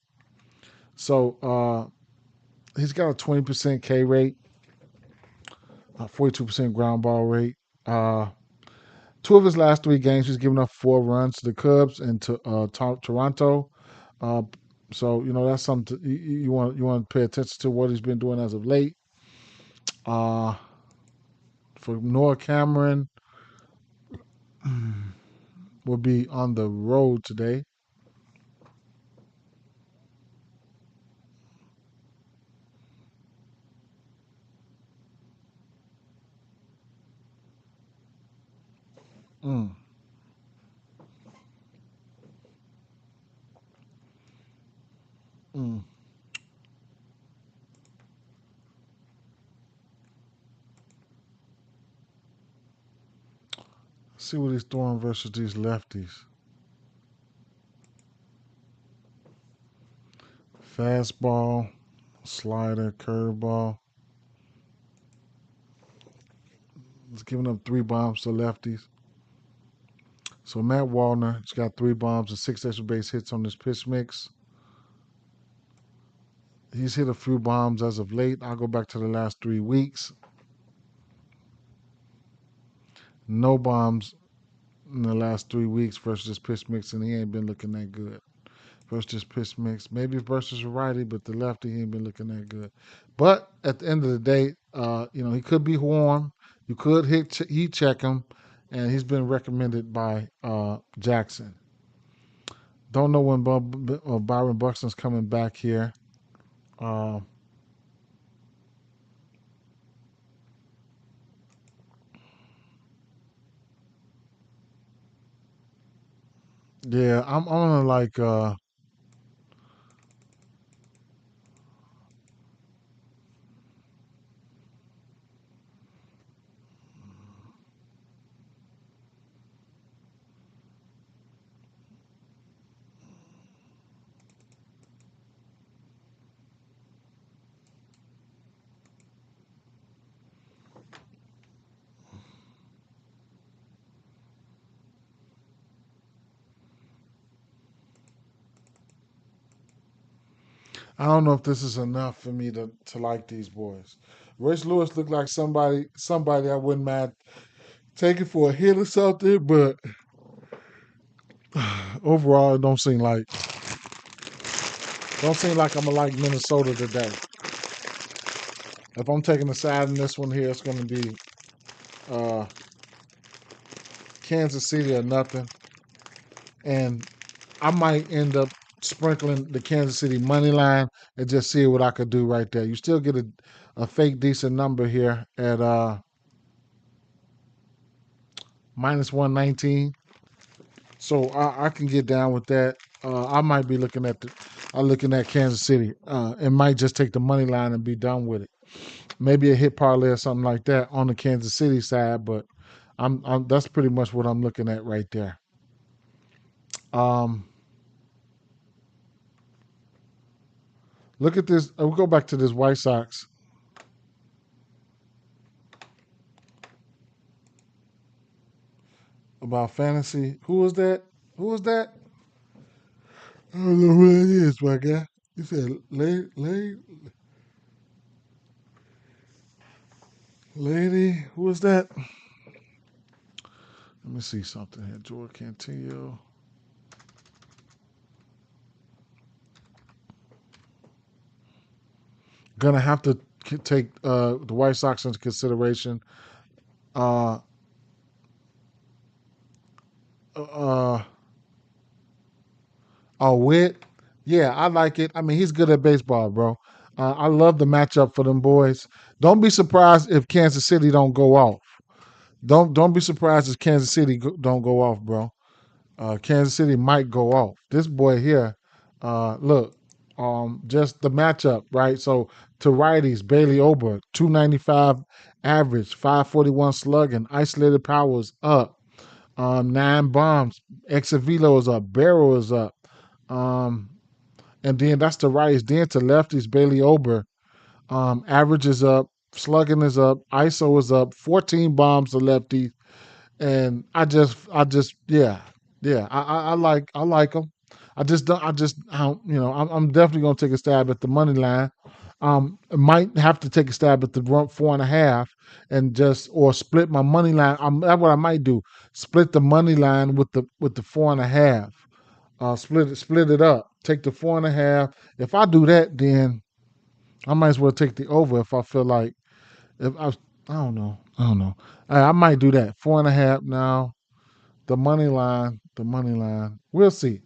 So he's got a 20% K rate, 42% ground ball rate. Two of his last three games, he's given up 4 runs to the Cubs and to Toronto. Uh, so that's something you want to pay attention to what he's been doing as of late. Uh, for Noah Cameron, will be on the road today. Mm, mm. See what he's throwing versus these lefties. Fastball, slider, curveball. He's giving up 3 bombs to lefties. So Matt Wallner, he's got 3 bombs and 6 extra base hits on this pitch mix. He's hit a few bombs as of late. I'll go back to the last 3 weeks. No bombs in the last 3 weeks versus this pitch mix, and he ain't been looking that good. Versus this pitch mix, maybe versus a righty, but the lefty he ain't been looking that good. But at the end of the day, he could be warm. You could heat check him, and he's been recommended by Jackson. Don't know when Byron Buxton's coming back here. Uh, yeah, I'm on like I don't know if this is enough for me to like these boys. Royce Lewis looked like somebody I wouldn't mind taking for a hit or something, but overall it don't seem like I'm gonna like Minnesota today. If I'm taking a side in this one here, it's gonna be uh, Kansas City or nothing, and I might end up sprinkling the Kansas City money line and just see what I could do right there. You still get a fake decent number here at -119. So I can get down with that. I might be looking at Kansas City. It might just take the money line and be done with it. Maybe a hit parlay or something like that on the Kansas City side, but that's pretty much what I'm looking at right there. Um, Look at this. We'll go back to this White Sox. About fantasy. Who was that? Who was that? I don't know who that is, my guy. You said lady. Who was that? Let me see something here. George Cantillo. Gonna have to take the White Sox into consideration. Uh, uh, Witt. Yeah, I like it. I mean, he's good at baseball, bro. I love the matchup for them boys. Don't be surprised if Kansas City don't go off. Don't be surprised if Kansas City don't go off, bro. Kansas City might go off. This boy here, look, just the matchup, right? So to righties, Bailey Ober, 295 average, 541 slugging, isolated power is up, 9 bombs, exit velo is up, barrel is up, um, and then that's the righties. Then to lefties, Bailey Ober, average is up, slugging is up, ISO is up, 14 bombs to lefties, and yeah, I like them. I don't, I'm definitely gonna take a stab at the money line. I might have to take a stab at the 4.5 and just or split my money line. That's what I might do. Split the money line with the 4.5. Split it up. Take the 4.5. If I do that, then I might as well take the over if I feel like if I don't know. I don't know. I might do that. 4.5 now. The money line. The money line. We'll see.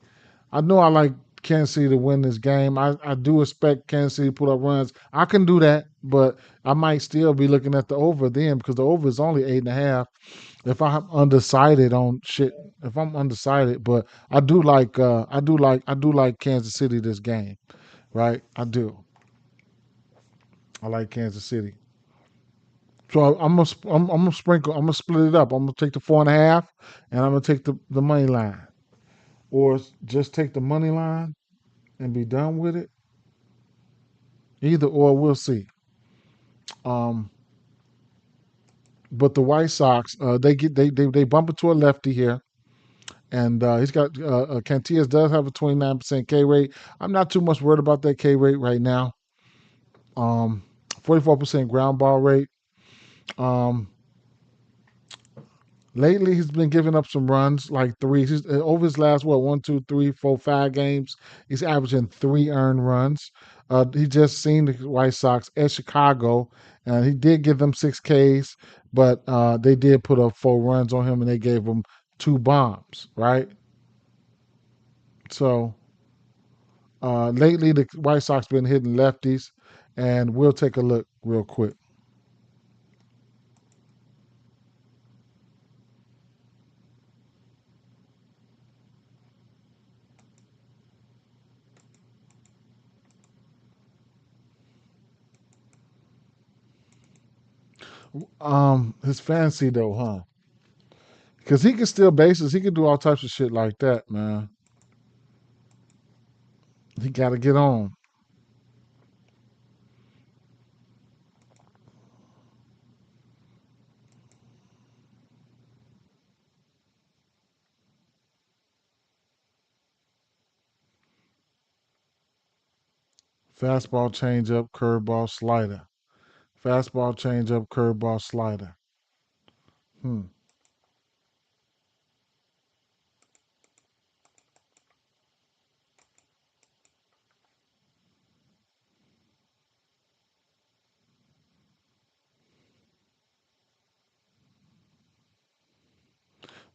I know I like Kansas City to win this game. I do expect Kansas City to put up runs. I can do that, but I might still be looking at the over then because the over is only 8.5. If I'm undecided on shit, if I'm undecided, but I do like Kansas City this game, right? I do. I like Kansas City. So I'm gonna sprinkle. I'm gonna split it up. I'm gonna take the 4.5, and I'm gonna take the money line, or just take the money line and be done with it. Either or, we'll see. Um, but the White Sox, they bump into a lefty here, and he's got Cantillas does have a 29% K rate. I'm not too much worried about that K rate right now. Um, 44% ground ball rate. Um, Lately, he's been giving up some runs, like threes. Over his last, what, 1, 2, 3, 4, 5 games, he's averaging 3 earned runs. He just seen the White Sox at Chicago, and he did give them 6 Ks, but they did put up 4 runs on him, and they gave him 2 bombs, right? So lately, the White Sox been hitting lefties, and we'll take a look real quick. His fancy though, huh? Because he can steal bases. He can do all types of shit like that, man. He got to get on. Fastball, changeup, curveball, slider. Fastball, changeup, curveball, slider. Hmm.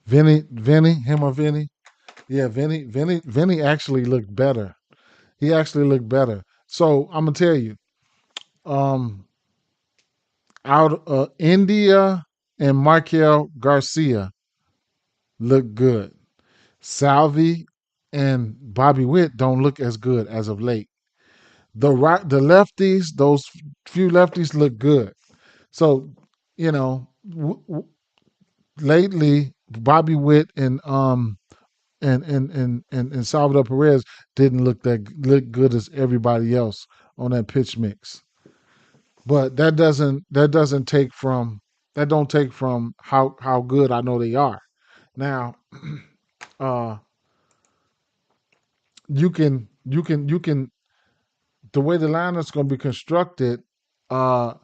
Him or Vinny? Yeah, Vinny actually looked better. He actually looked better. So I'm gonna tell you, um, out India and Markel Garcia look good. Salvi and Bobby Witt don't look as good as of late. The lefties, those few lefties look good. So, you know, lately Bobby Witt and Salvador Perez didn't look good as everybody else on that pitch mix. But that don't take from how good I know they are. Now, uh, you can the way the lineup's going to be constructed. Uh,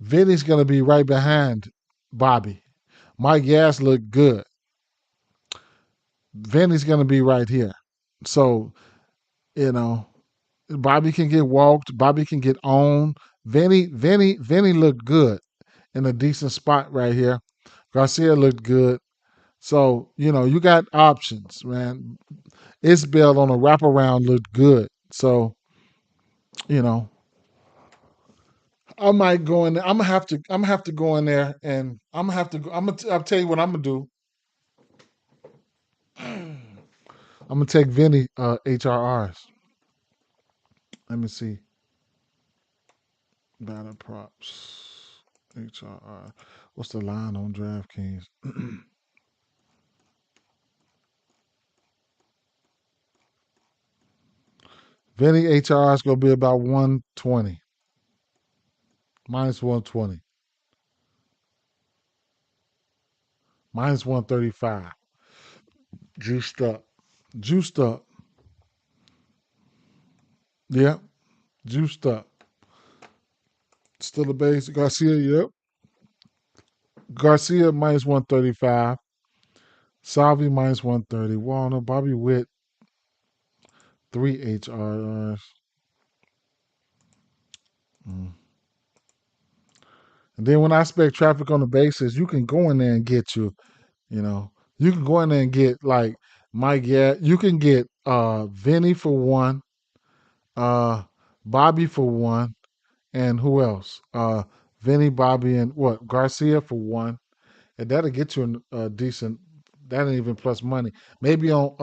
Vinny's going to be right behind Bobby. Mike Yass looked good. Vinny's going to be right here. So, you know, Bobby can get walked. Bobby can get owned. Vinny looked good in a decent spot right here. Garcia looked good. So, you got options, man. Isbell on a wraparound looked good. So, you know, I might go in there. I'm gonna have to go in there and I'm gonna have to I'll tell you what I'm gonna do. I'm gonna take Vinny HRRs. Let me see. Batter props. HRR. What's the line on DraftKings? Vinny HRR is going to be about 120. Minus 120. Minus 135. Juiced up. Juiced up. Yep. Juiced up. Still a base. Garcia, yep. Garcia minus 135. Salvi minus 130. Warner, Bobby Witt, 3 HRRs. Mm. And then when I spec traffic on the bases, you can go in there and get you can go in there and get like Mike, yeah, you can get Vinny for one, uh Bobby for one, and who else? Vinny, Bobby, and what? Garcia for one. And that'll get you a decent, that ain't even plus money. Maybe on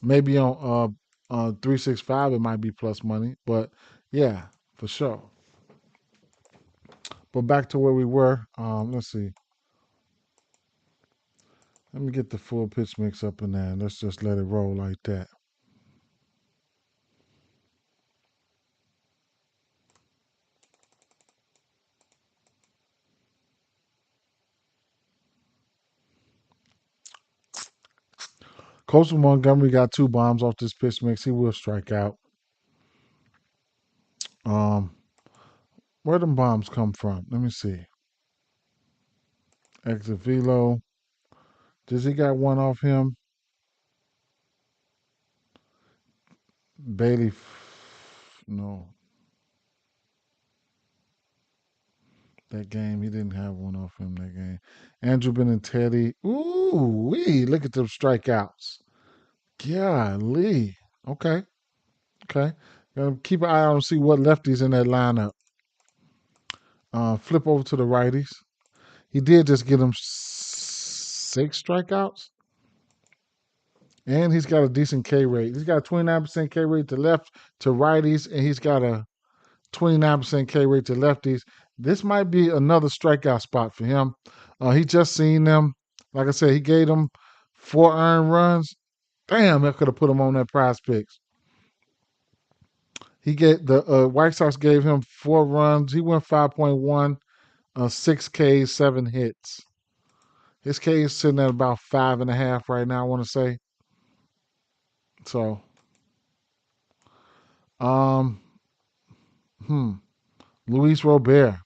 365 it might be plus money, but yeah, for sure. But back to where we were. Let's see. Let me get the full pitch mix up in there. Let's just let it roll like that. Coastal Montgomery got 2 bombs off this pitch mix. He will strike out. Um, where them bombs come from? Let me see. Exit Velo. Does he got one off him? Bailey. No. That game, he didn't have one off him that game. Andrew Benintendi. Ooh, wee. Look at them strikeouts. Golly. Okay. Okay. Gotta keep an eye on and see what lefties in that lineup. Flip over to the righties. He did just get him 6 strikeouts. And he's got a decent K rate. He's got a 29% K rate to left to righties, and he's got a 29% K rate to lefties. This might be another strikeout spot for him. He just seen them. Like I said, he gave them 4 earned runs. Damn, that could have put him on that prize picks. He get the White Sox gave him 4 runs. He went 5.1, 6 Ks, 7 hits. His K is sitting at about 5.5 right now, I want to say. So, um, Luis Robert,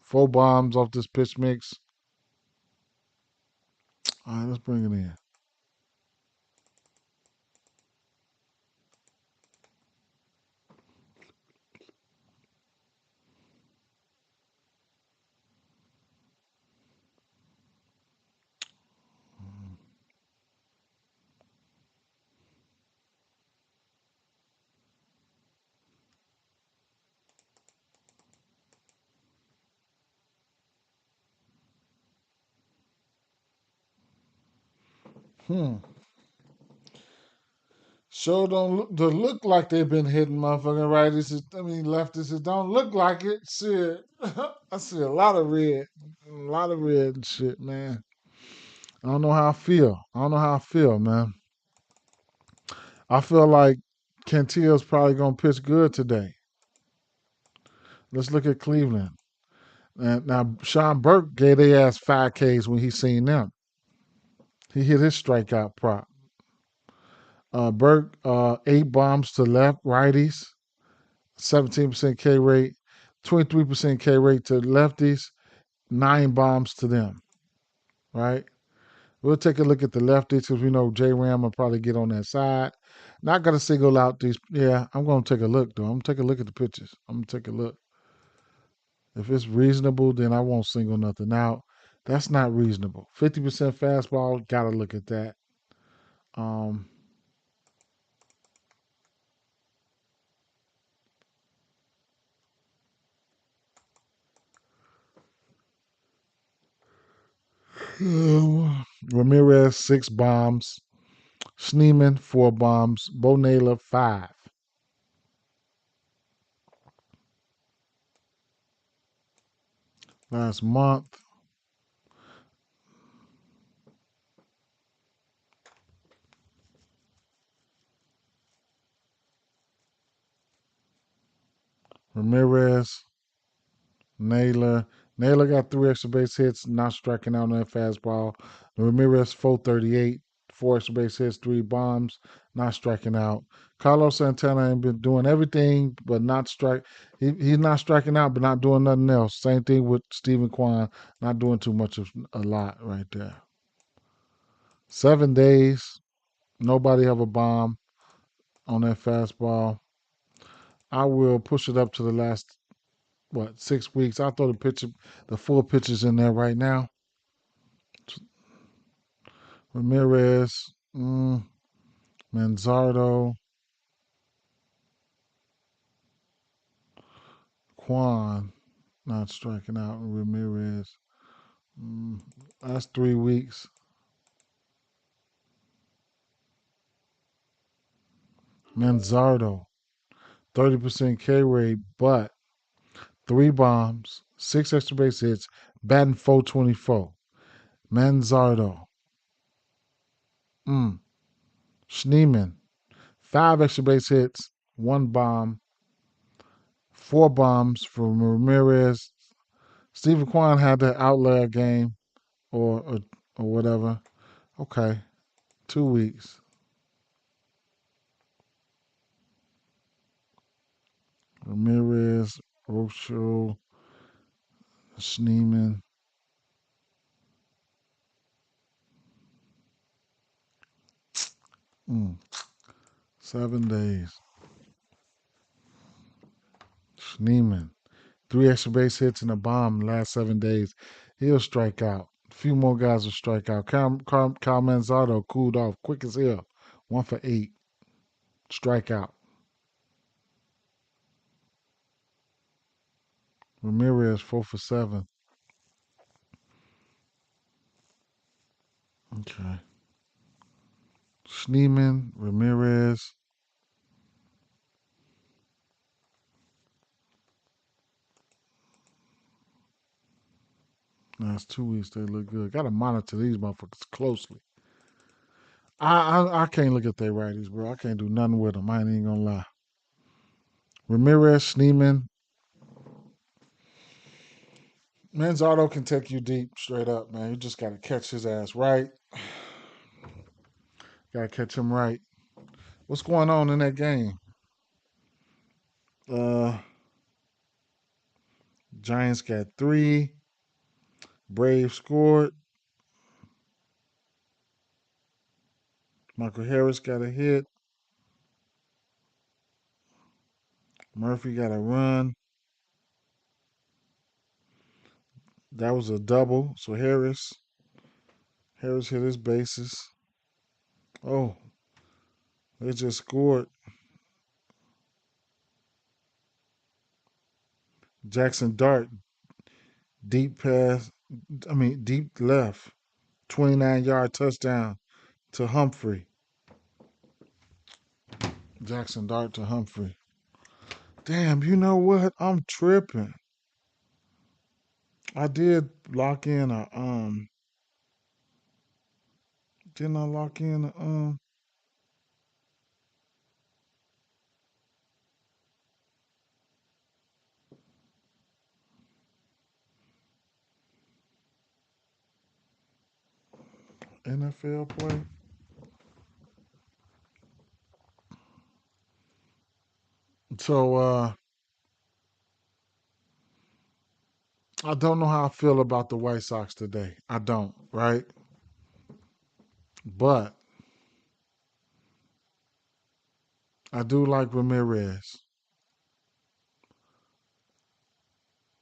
4 bombs off this pitch mix. All right, let's bring it in. Hmm. Sure don't look like they've been hitting motherfucking righties. Lefties. It don't look like it. Shit. I see a lot of red. A lot of red and shit, man. I don't know how I feel. I don't know how I feel, man. I feel like Cantillo's probably gonna pitch good today. Let's look at Cleveland. And now Sean Burke gave their ass 5 Ks when he seen them. He hit his strikeout prop. Burke, 8 bombs to left righties, 17% K rate, 23% K rate to lefties, 9 bombs to them. Right? We'll take a look at the lefties because we know J Ram will probably get on that side. Not gonna single out these. Yeah, I'm gonna take a look though. I'm gonna take a look at the pitches. I'm gonna take a look. If it's reasonable, then I won't single nothing out. That's not reasonable. 50% fastball. Gotta look at that. Um, Ramirez 6 bombs. Schneeman 4 bombs. Bo Naylor 5. last month. Ramirez, Naylor. Naylor got 3 extra base hits, not striking out on that fastball. Ramirez, 438, 4 extra base hits, 3 bombs, not striking out. Carlos Santana ain't been doing everything, but not strike. He's not striking out, but not doing nothing else. Same thing with Stephen Kwan, not doing too much of a lot right there. 7 days, nobody have a bomb on that fastball. I will push it up to the last 6 weeks. I'll throw the full pitches in there right now. Ramirez, Manzardo, Quan, not striking out. Ramirez, that's 3 weeks. Manzardo, 30% K rate, but 3 bombs, 6 extra base hits, batting 424. Manzardo, Schneeman, 5 extra base hits, 1 bomb, 4 bombs from Ramirez. Stephen Kwan had that outlier game or whatever. Okay, 2 weeks. Ramirez, Rocho, Schneeman. 7 days. Schneeman. 3 extra base hits and a bomb in the last 7 days. He'll strike out. A few more guys will strike out. Kyle Manzardo cooled off quick as hell. 1 for 8. Strikeout. Ramirez 4 for 7. Okay. Schneeman, Ramirez. Last 2 weeks they look good. Got to monitor these motherfuckers closely. I can't look at their righties, bro. I can't do nothing with them. I ain't even gonna lie. Ramirez, Schneeman, Manzardo can take you deep, straight up, man. You just gotta catch his ass right. Gotta catch him right. What's going on in that game? Uh, Giants got 3. Braves scored. Michael Harris got a hit. Murphy got a run. That was a double. So Harris hit his bases. Oh, they just scored. Jackson Dart, deep pass. Deep left. 29-yard touchdown to Humphrey. Jackson Dart to Humphrey. Damn, you know what? I'm tripping. I did lock in a didn't I lock in a NFL play? So I don't know how I feel about the White Sox today. I don't, right? But I do like Ramirez.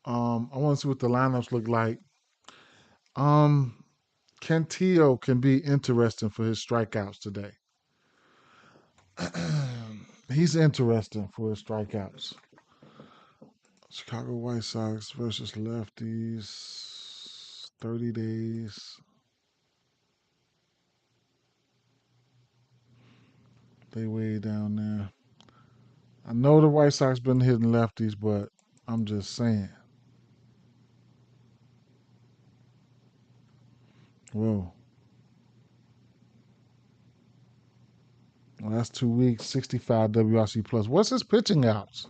I want to see what the lineups look like. Cantillo can be interesting for his strikeouts today. He's interesting for his strikeouts. Chicago White Sox versus lefties. 30 days. They way down there. I know the White Sox been hitting lefties, but I'm just saying. Whoa. Last 2 weeks, 65 WRC plus. What's his pitching outs?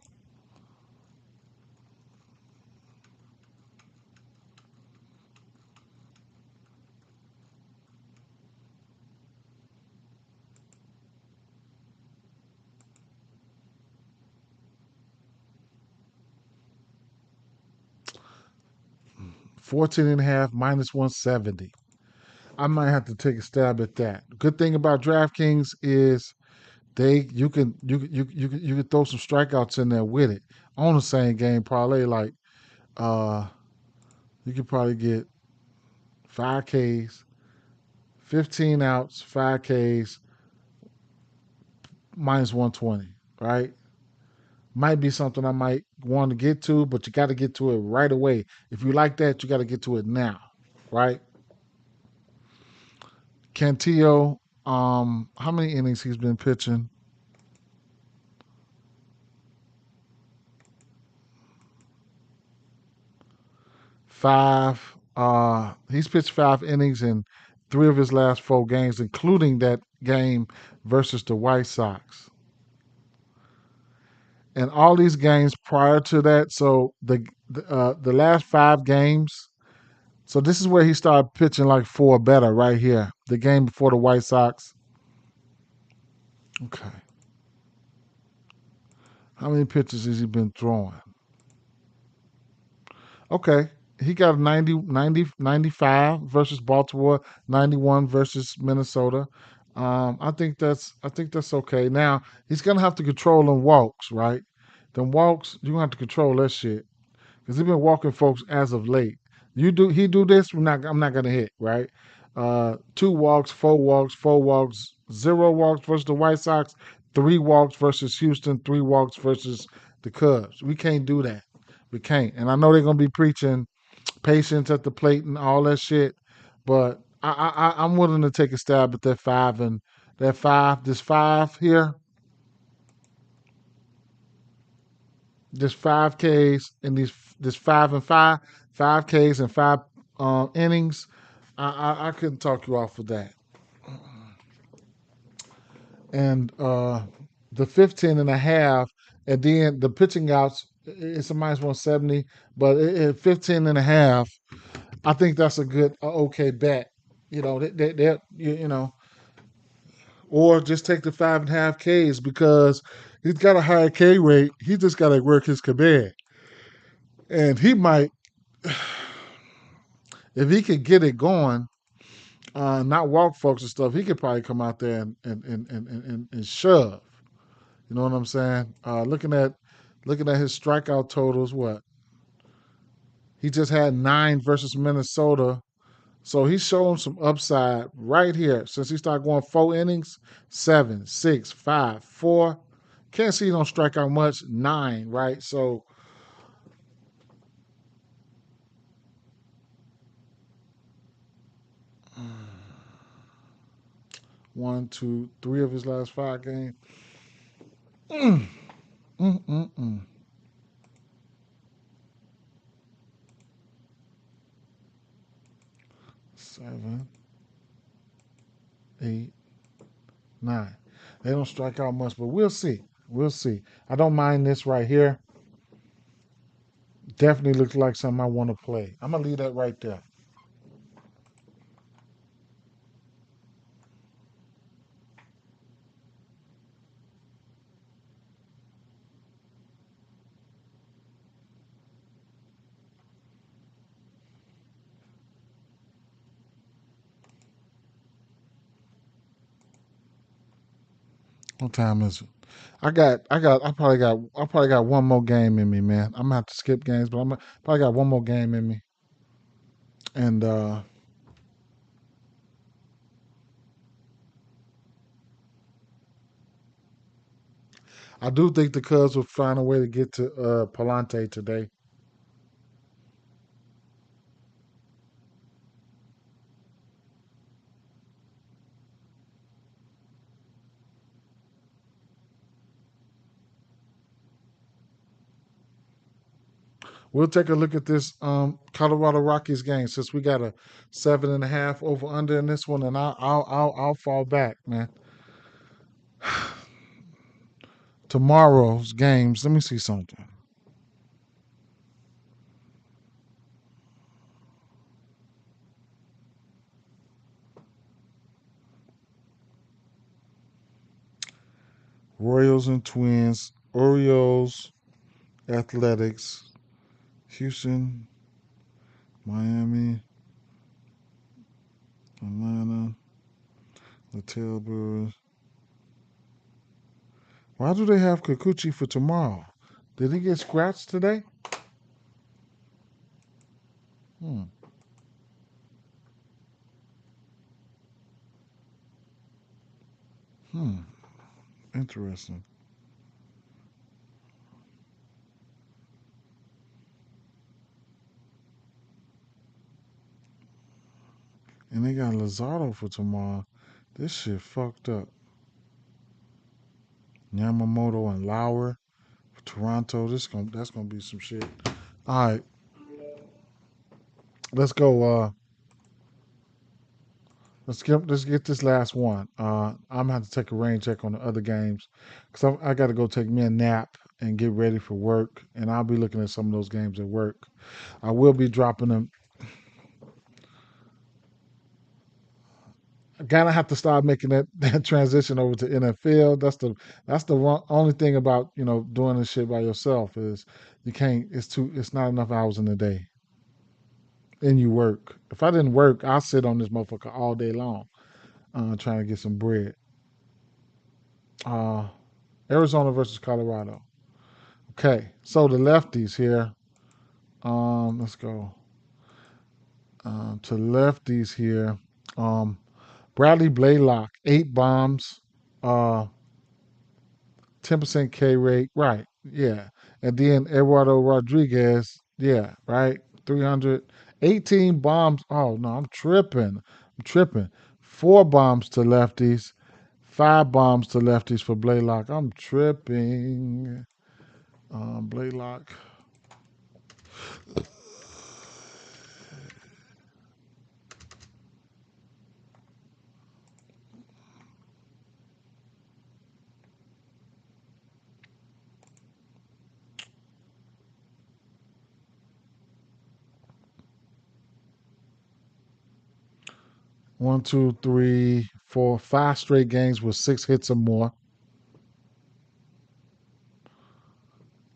14 and a half minus 170. I might have to take a stab at that. Good thing about DraftKings is you can throw some strikeouts in there with it. On the same game parlay, like uh you could probably get 5Ks, 15 outs, 5Ks, minus 120, right? Might be something I might want to get to, but you got to get to it right away. If you like that, you got to get to it now, right? Cantillo, how many innings he's been pitching? 5. He's pitched 5 innings in 3 of his last 4 games, including that game versus the White Sox. And all these games prior to that, so the last 5 games. So this is where he started pitching like 4 better right here. The game before the White Sox. Okay. How many pitches has he been throwing? Okay. He got 95 versus Baltimore, 91 versus Minnesota. I think that's okay. Now he's gonna have to control them walks, right? Them walks, you gonna have to control that shit because he's been walking folks as of late. He do this, I'm not gonna hit, right? 2 walks, 4 walks, 4 walks, 0 walks versus the White Sox, 3 walks versus Houston, 3 walks versus the Cubs. We can't do that. We can't. And I know they're gonna be preaching patience at the plate and all that shit, but I'm willing to take a stab at that 5 and this 5 here, this 5Ks and this 5 and 5 Ks and 5 innings. I couldn't talk you off of that. And the 15 and a half, and then the pitching outs, it's a minus 170, but at 15 and a half, I think that's a good, okay bet. You know, or just take the 5.5 Ks because he's got a higher K rate. He just got to work his command. And he might, if he could get it going, not walk folks and stuff, he could probably come out there and shove. You know what I'm saying? Looking at his strikeout totals, what he just had 9 versus Minnesota, so he's showing some upside right here since he started going 4 innings, 7, 6, 5, 4. Can't see he don't strike out much. 9, right? So 1, 2, 3 of his last 5 games. Mm, mm, mm, mm. 7, 8, 9. They don't strike out much, but we'll see. We'll see. I don't mind this right here. Definitely looks like something I want to play. I'm gonna leave that right there. What time is it? I probably got one more game in me, man. I'm gonna have to skip games, but probably got one more game in me. And I do think the Cubs will find a way to get to Palante today. We'll take a look at this Colorado Rockies game since we got a 7.5 over under in this one, and I'll fall back, man. Tomorrow's games. Let me see something. Royals and Twins, Orioles, Athletics, Houston, Miami, Atlanta, the Tailbirds. Why do they have Kikuchi for tomorrow? Did he get scratched today? Hmm. Hmm. Interesting. And they got Lazardo for tomorrow. This shit fucked up. Yamamoto and Lauer for Toronto. That's gonna be some shit. All right, let's go. Let's get this last one. I'm gonna have to take a rain check on the other games because I got to go take me a nap and get ready for work. And I'll be looking at some of those games at work. I will be dropping them. I gotta have to start making that transition over to NFL. That's the only thing about doing this shit by yourself is you can't. It's not enough hours in the day, and you work. If I didn't work, I'll sit on this motherfucker all day long, trying to get some bread. Uh, Arizona versus Colorado. Okay, so the lefties here. Let's go to lefties here. Um, Bradley Blaylock, 8 bombs. 10% K rate, right? Yeah, and then Eduardo Rodriguez, yeah, right. 318 bombs. Oh no, I'm tripping. I'm tripping. 4 bombs to lefties, 5 bombs to lefties for Blaylock. I'm tripping. Blaylock. 1, 2, 3, 4, 5 straight games with 6 hits or more.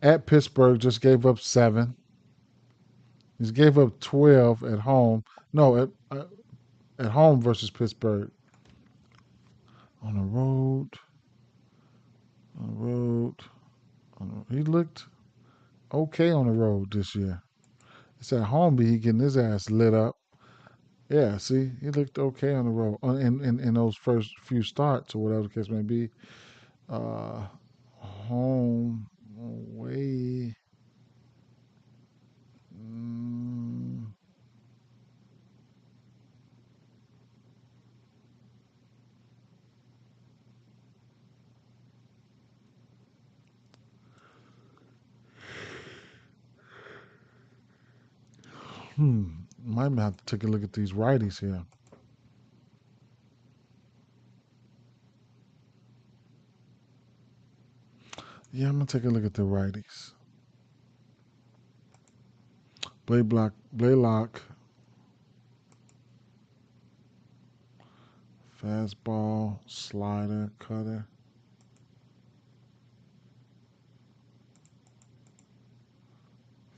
At Pittsburgh, just gave up 7. He's gave up 12 at home. No, at home versus Pittsburgh. On the road, on the road. He looked okay on the road this year. It's at home, he getting his ass lit up. Yeah, see, he looked okay on the road in those first few starts or whatever the case may be. Uh, home, away. Mm, hmm. Might have to take a look at these righties here. Yeah, I'm gonna take a look at the righties. Blaylock, fastball, slider, cutter,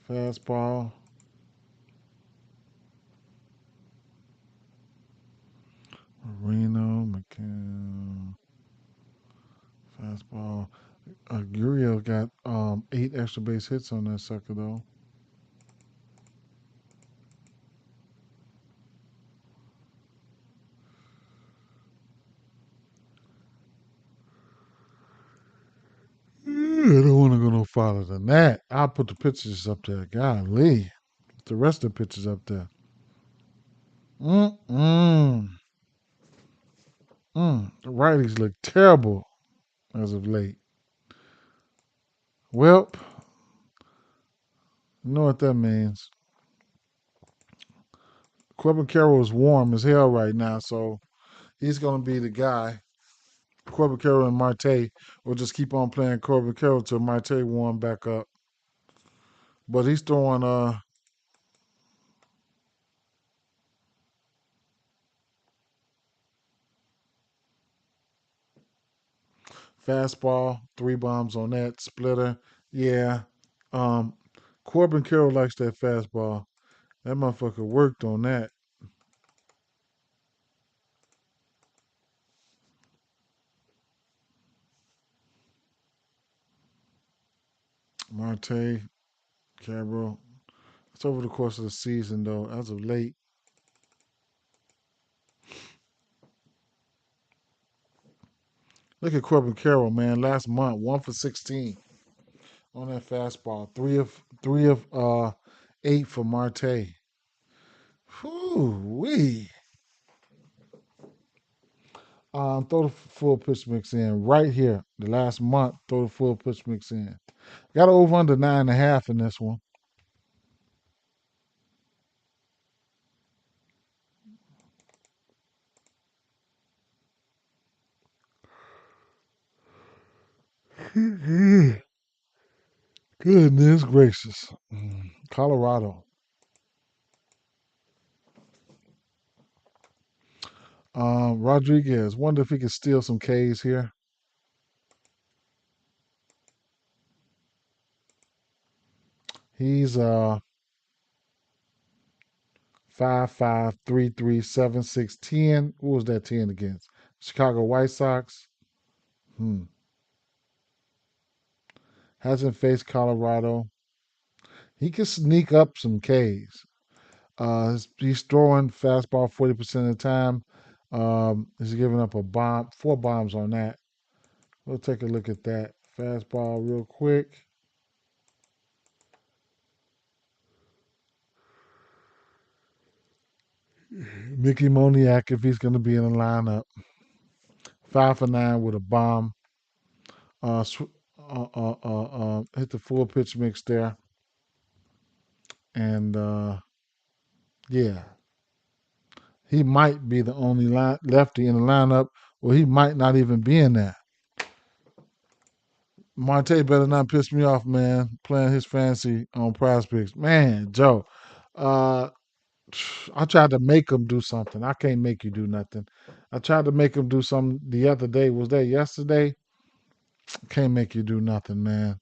fastball, Marino, McCann, fastball. Gurriel got 8 extra base hits on that sucker though. I don't want to go no farther than that. I'll put the pictures up there. Golly, the rest of the pictures up there. Mm-mm. The righties look terrible as of late. Well, You know what that means. Corbin Carroll is warm as hell right now, so he's going to be the guy. Corbin Carroll and Marte will just keep on playing Corbin Carroll till Marte warm back up. But he's throwing fastball, 3 bombs on that, splitter. Yeah. Um, Corbin Carroll likes that fastball. That motherfucker worked on that. Marte, Carroll. It's over the course of the season, though. As of late, look at Corbin Carroll, man. Last month, 1 for 16 on that fastball. Three of 8 for Marte. Whew wee. Throw the full pitch mix in right here. The last month, throw the full pitch mix in. Got over under 9.5 in this one. Goodness gracious. Colorado. Rodriguez. Wonder if he could steal some Ks here. He's 5-5-3-3-7-6-10. Who was that 10 against? Chicago White Sox. Hmm. Hasn't faced Colorado. He can sneak up some Ks. He's throwing fastball 40% of the time. He's giving up 4 bombs on that. We'll take a look at that fastball real quick. Mickey Moniak, if he's going to be in the lineup, 5 for 9 with a bomb. Hit the full pitch mix there, and yeah, he might be the only lefty in the lineup, or he might not even be in there. Marte better not piss me off, man. Playing his fancy on prospects, man. Joe, uh, I tried to make him do something. I can't make you do nothing. I tried to make him do something the other day. Was that yesterday? Can't make you do nothing, man.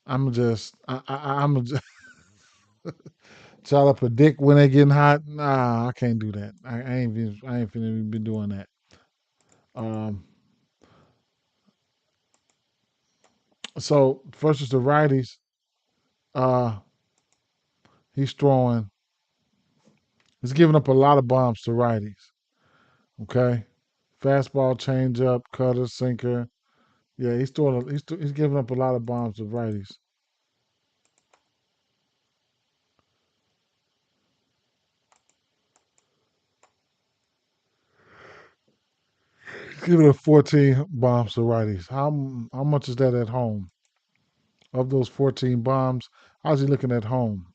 I'm just try to predict when they getting hot. Nah, I can't do that. I ain't finna be doing that. Um, so versus the righties, uh, he's throwing. He's giving up a lot of bombs to righties. Okay, fastball, changeup, cutter, sinker. Yeah, he's throwing. He's giving up a lot of bombs to righties. He's giving up 14 bombs to righties. How much is that at home? Of those 14 bombs, how's he looking at home?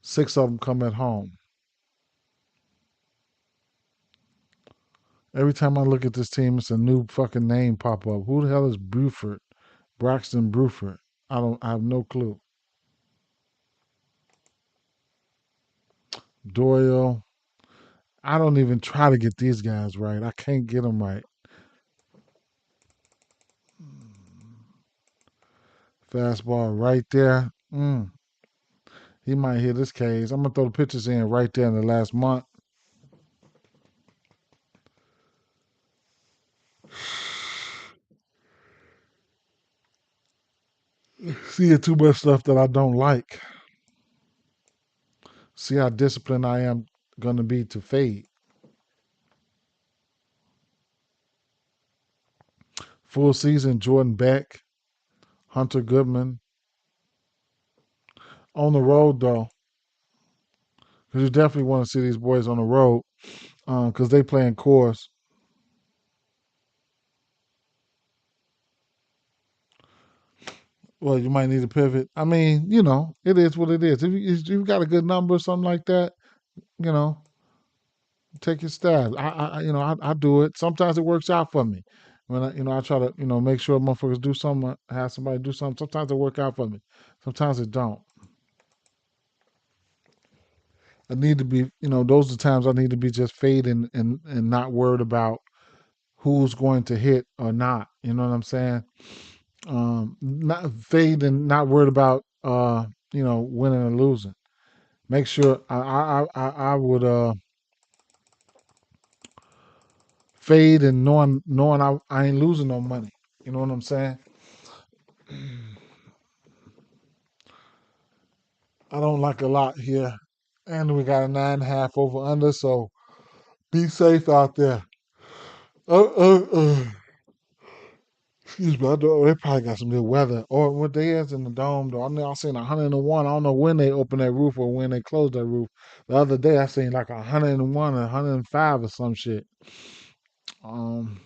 6 of them come at home. Every time I look at this team, it's a new fucking name pop up. Who the hell is Bruford? Braxton Bruford. I have no clue. Doyle. I don't even try to get these guys right. I can't get them right. Fastball right there. He might hit his K's. I'm gonna throw the pitches in right there in the last month. Seeing too much stuff that I don't like. See how disciplined I am gonna be to fade. Full season, Jordan Beck, Hunter Goodman. On the road though, because you definitely want to see these boys on the road because they playing course. Well, you might need to pivot. I mean, it is what it is. If you got a good number or something like that, you know, take your stab. I do it. Sometimes it works out for me. When I try to, make sure motherfuckers do something, have somebody do something. Sometimes it work out for me. Sometimes it don't. I need to be, those are the times I need to be just fading and not worried about who's going to hit or not. You know what I'm saying? Not fading, not worried about winning or losing. Make sure I would fade and knowing I ain't losing no money. You know what I'm saying? I don't like a lot here. And we got a 9.5 over under, so be safe out there. Excuse me, they probably got some good weather. Or what they is in the dome, though. I know I seen 101. I don't know when they open that roof or when they close that roof. The other day I seen like 101 or 105 or some shit. Um,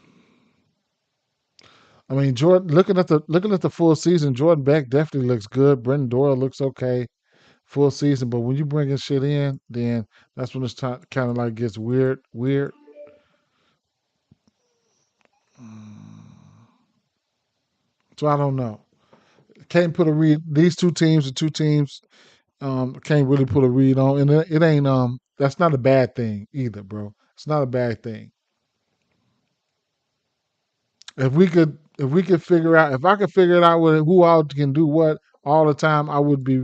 I mean, Jordan. Looking at the full season, Jordan Beck definitely looks good. Brendan Doyle looks okay full season, but when you bringing shit in, then that's when it's kind of like gets weird. Weird. So I don't know. Can't put a read. These two teams, the two teams, can't really put a read on, and it ain't. That's not a bad thing either, bro. It's not a bad thing. If we could figure out, if I could figure it out with who all can do what all the time, I would be.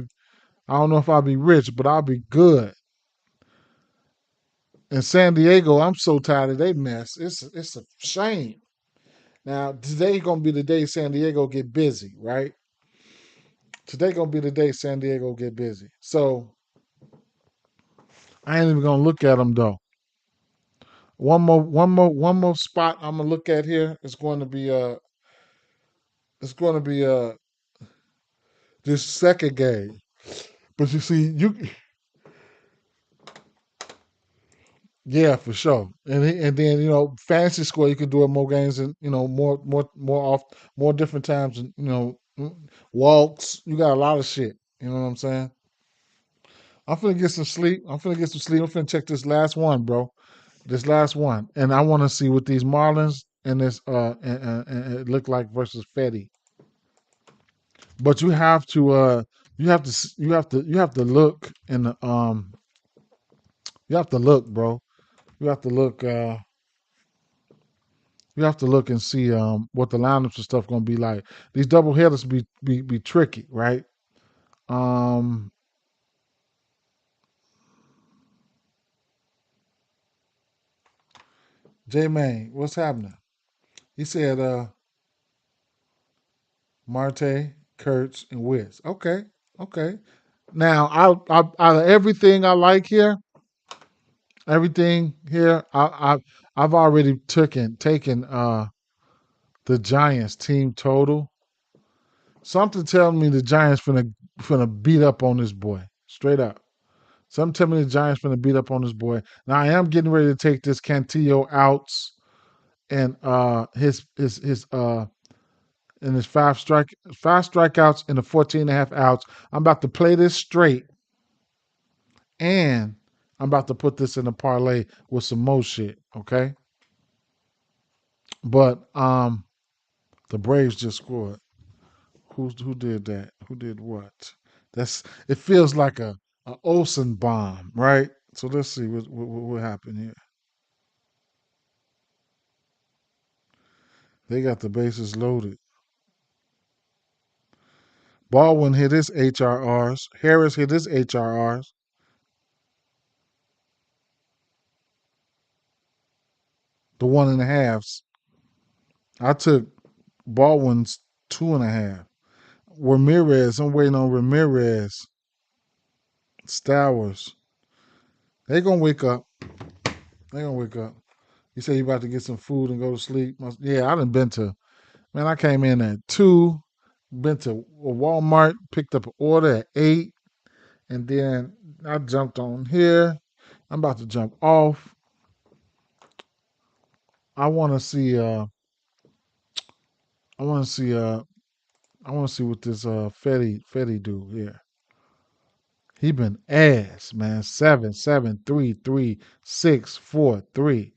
I don't know if I'll be rich, but I'll be good. In San Diego, I'm so tired of they mess. It's a shame. Now today gonna be the day San Diego get busy, right? Today gonna be the day San Diego get busy. So I ain't even gonna look at them though. One more spot I'm gonna look at here is going to be this second game. But you see, yeah, for sure. And then fantasy score you could do it more games and more off more different times and walks. You got a lot of shit. You know what I'm saying? I'm finna get some sleep. I'm finna check this last one, bro. This last one, and I want to see what these Marlins and this and it look like versus Fetty. But you have to look in the you have to look, bro. You have to look you have to look and see what the lineups and stuff gonna be like. These double headers be tricky, right? Um J Main, what's happening? He said Marte, Kurtz, and Wiz. Okay, okay. Now out of everything I like here, everything here, I've already taken the Giants team total. Something telling me the Giants finna beat up on this boy. Straight up. Something telling me the Giants finna beat up on this boy. Now I am getting ready to take this Cantillo outs and his five strikeouts and the 14 and a half outs. I'm about to play this straight and I'm about to put this in a parlay with some more shit. Okay. But the Braves just scored. Who did that? Who did what? It feels like a Olsen bomb, right? So let's see what happened here. They got the bases loaded. Baldwin hit his HRRs. Harris hit his HRRs. The 1.5s. I took Baldwin's 2.5. Ramirez. I'm waiting on Ramirez. Stowers. They gonna wake up. They gonna wake up. You say you about to get some food and go to sleep. Yeah, I done been to. Man, I came in at 2. Been to Walmart, picked up an order at 8, and then I jumped on here. I'm about to jump off. I want to see. I want to see I want to see what this Fetty do here. He been ass, man. 7, 7, 3, 3, 6, 4, 3.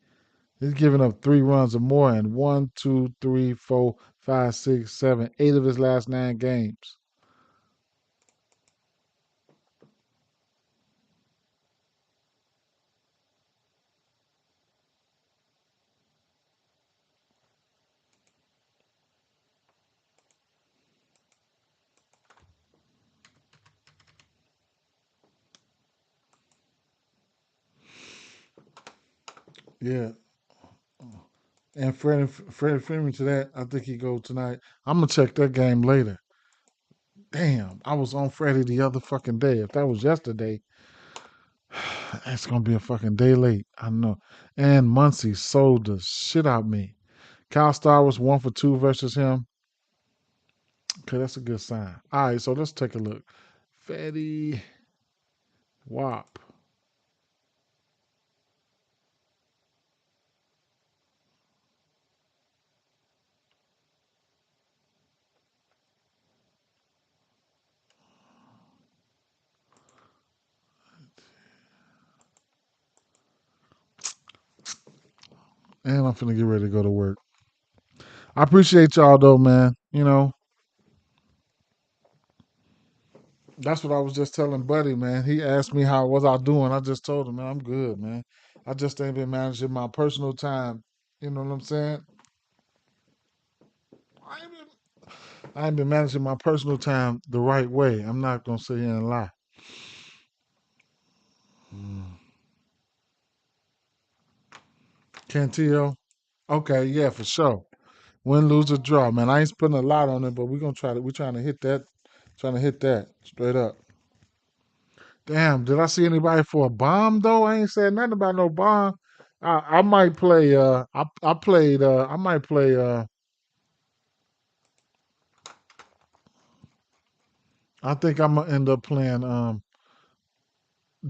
He's giving up 3 runs or more in 1, 2, 3, 4, 5, 6, 7, 8 of his last 9 games. Yeah. And Freddie Freeman to that, I think he go tonight. I'm gonna check that game later. Damn, I was on Freddie the other fucking day. If that was yesterday, it's gonna be a fucking day late. I know. And Muncie sold the shit out me. Kyle Starr was 1 for 2 versus him. Okay, that's a good sign. All right, so let's take a look. Fetty Wap. And I'm finna get ready to go to work. I appreciate y'all though, man. That's what I was just telling Buddy, man. He asked me how was I doing. I just told him, man, I'm good, man. I just ain't been managing my personal time. You know what I'm saying? I ain't I ain't been managing my personal time the right way. I'm not gonna sit here and lie. Mm. Cantillo? Okay, yeah, for sure. Win, lose, or draw, man. I ain't putting a lot on it, but we're gonna try to. We're trying to hit that. Trying to hit that straight up. Damn, did I see anybody for a bomb though? I ain't said nothing about no bomb. I might play. I played. I might play. I think I'm gonna end up playing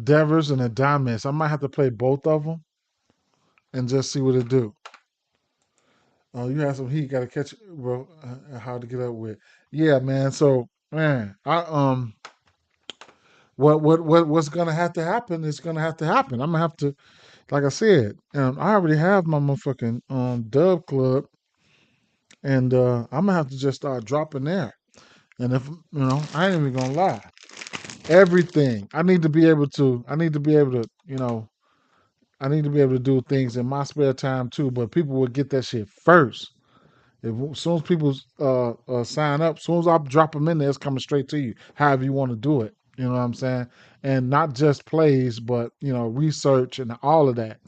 Devers and Adames. I might have to play both of them and just see what it do. Oh, you have some heat. Got to catch, bro. How to get up with? Yeah, man. So, man, what's gonna have to happen is gonna have to happen. I'm gonna have to, like I said, I already have my motherfucking Dove Club, and I'm gonna have to just start dropping there. And if I ain't even gonna lie, everything I need to be able to. I need to be able to, I need to be able to do things in my spare time too. But people will get that shit first. As soon as people sign up, as soon as I drop them in there, it's coming straight to you. However you want to do it, you know what I'm saying? And not just plays, but research and all of that.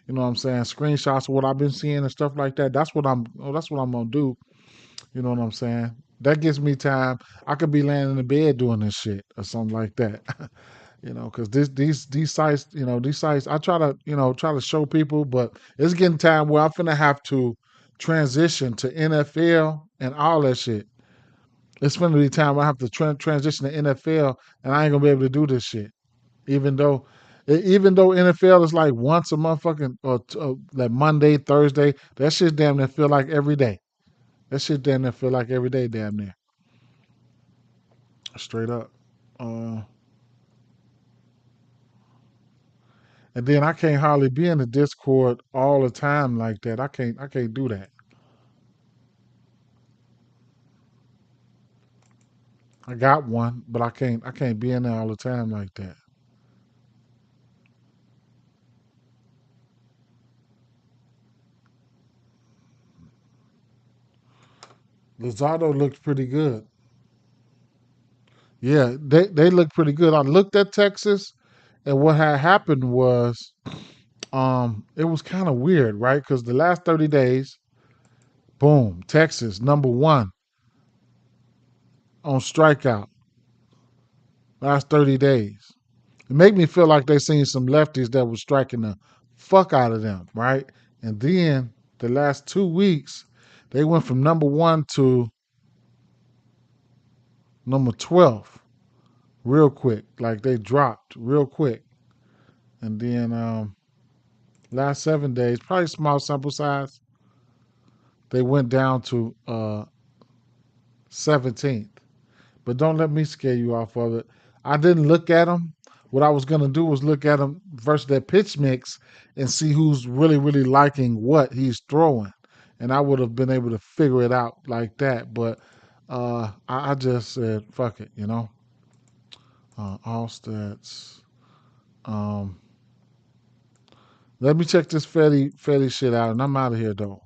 You know what I'm saying? Screenshots of what I've been seeing and stuff like that. That's what I'm. That's what I'm gonna do. You know what I'm saying? That gives me time. I could be laying in the bed doing this shit or something like that. Because these sites, these sites, I try to try to show people, but it's getting time where I'm finna have to transition to NFL and all that shit. It's finna be time where I have to transition to NFL, and I ain't gonna be able to do this shit. Even though, even though NFL is like once a motherfucking or like Monday, Thursday, that shit damn near feel like every day. That shit damn near feel like every day, damn near, straight up. Uh, and then I can't hardly be in the Discord all the time like that. I can't do that. I got one, but I can't be in there all the time like that. Lozado looked pretty good. Yeah, they looked pretty good. I looked at Texas, and what had happened was, it was kind of weird, right? Because the last 30 days, boom, Texas #1 on strikeout. Last 30 days. It made me feel like they seen some lefties that was striking the fuck out of them, right? And then the last 2 weeks, they went from #1 to #12 real quick. Like they dropped real quick. And then last 7 days, probably small sample size, they went down to 17th. But don't let me scare you off of it. I didn't look at them. What I was gonna do was look at them versus their pitch mix and see who's really, really liking what he's throwing, and I would have been able to figure it out like that. But I just said, fuck it, you know. All stats. Um, Let me check this Fetty shit out, and I'm out of here though.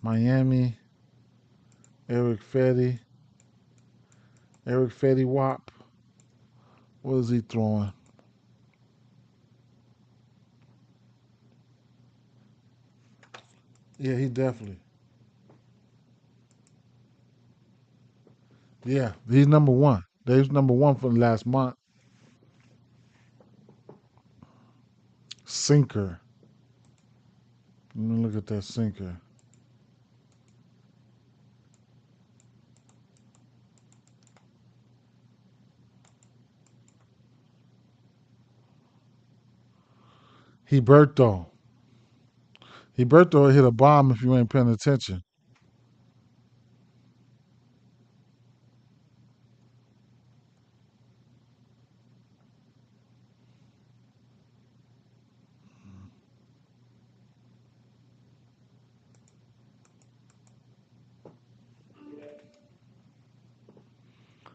Miami, Eric Fetty, Eric Fetty Wap. What is he throwing? Yeah, he definitely. Yeah, he's number one. Dave's number one for the last month. Sinker. Let me look at that sinker. Heberto. Heberto hit a bomb if you ain't paying attention.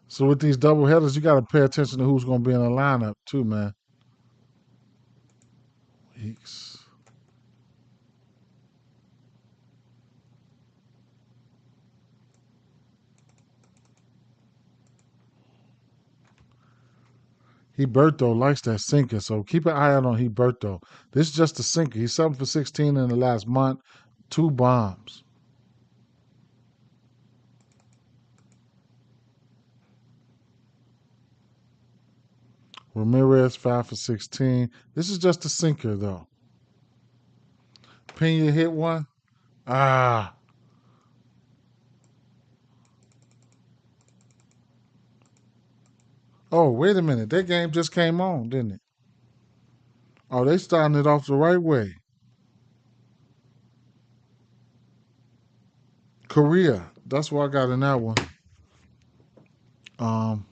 So with these double headers, you got to pay attention to who's going to be in the lineup too, man. Heeks. Heberto likes that sinker, so keep an eye out on Heberto. This is just a sinker. He's 7 for 16 in the last month, 2 bombs. Ramirez 5 for 16. This is just a sinker though. Pena hit one. Ah. Oh, wait a minute. That game just came on, didn't it? Oh, they starting it off the right way. Korea. That's what I got in that one. Um,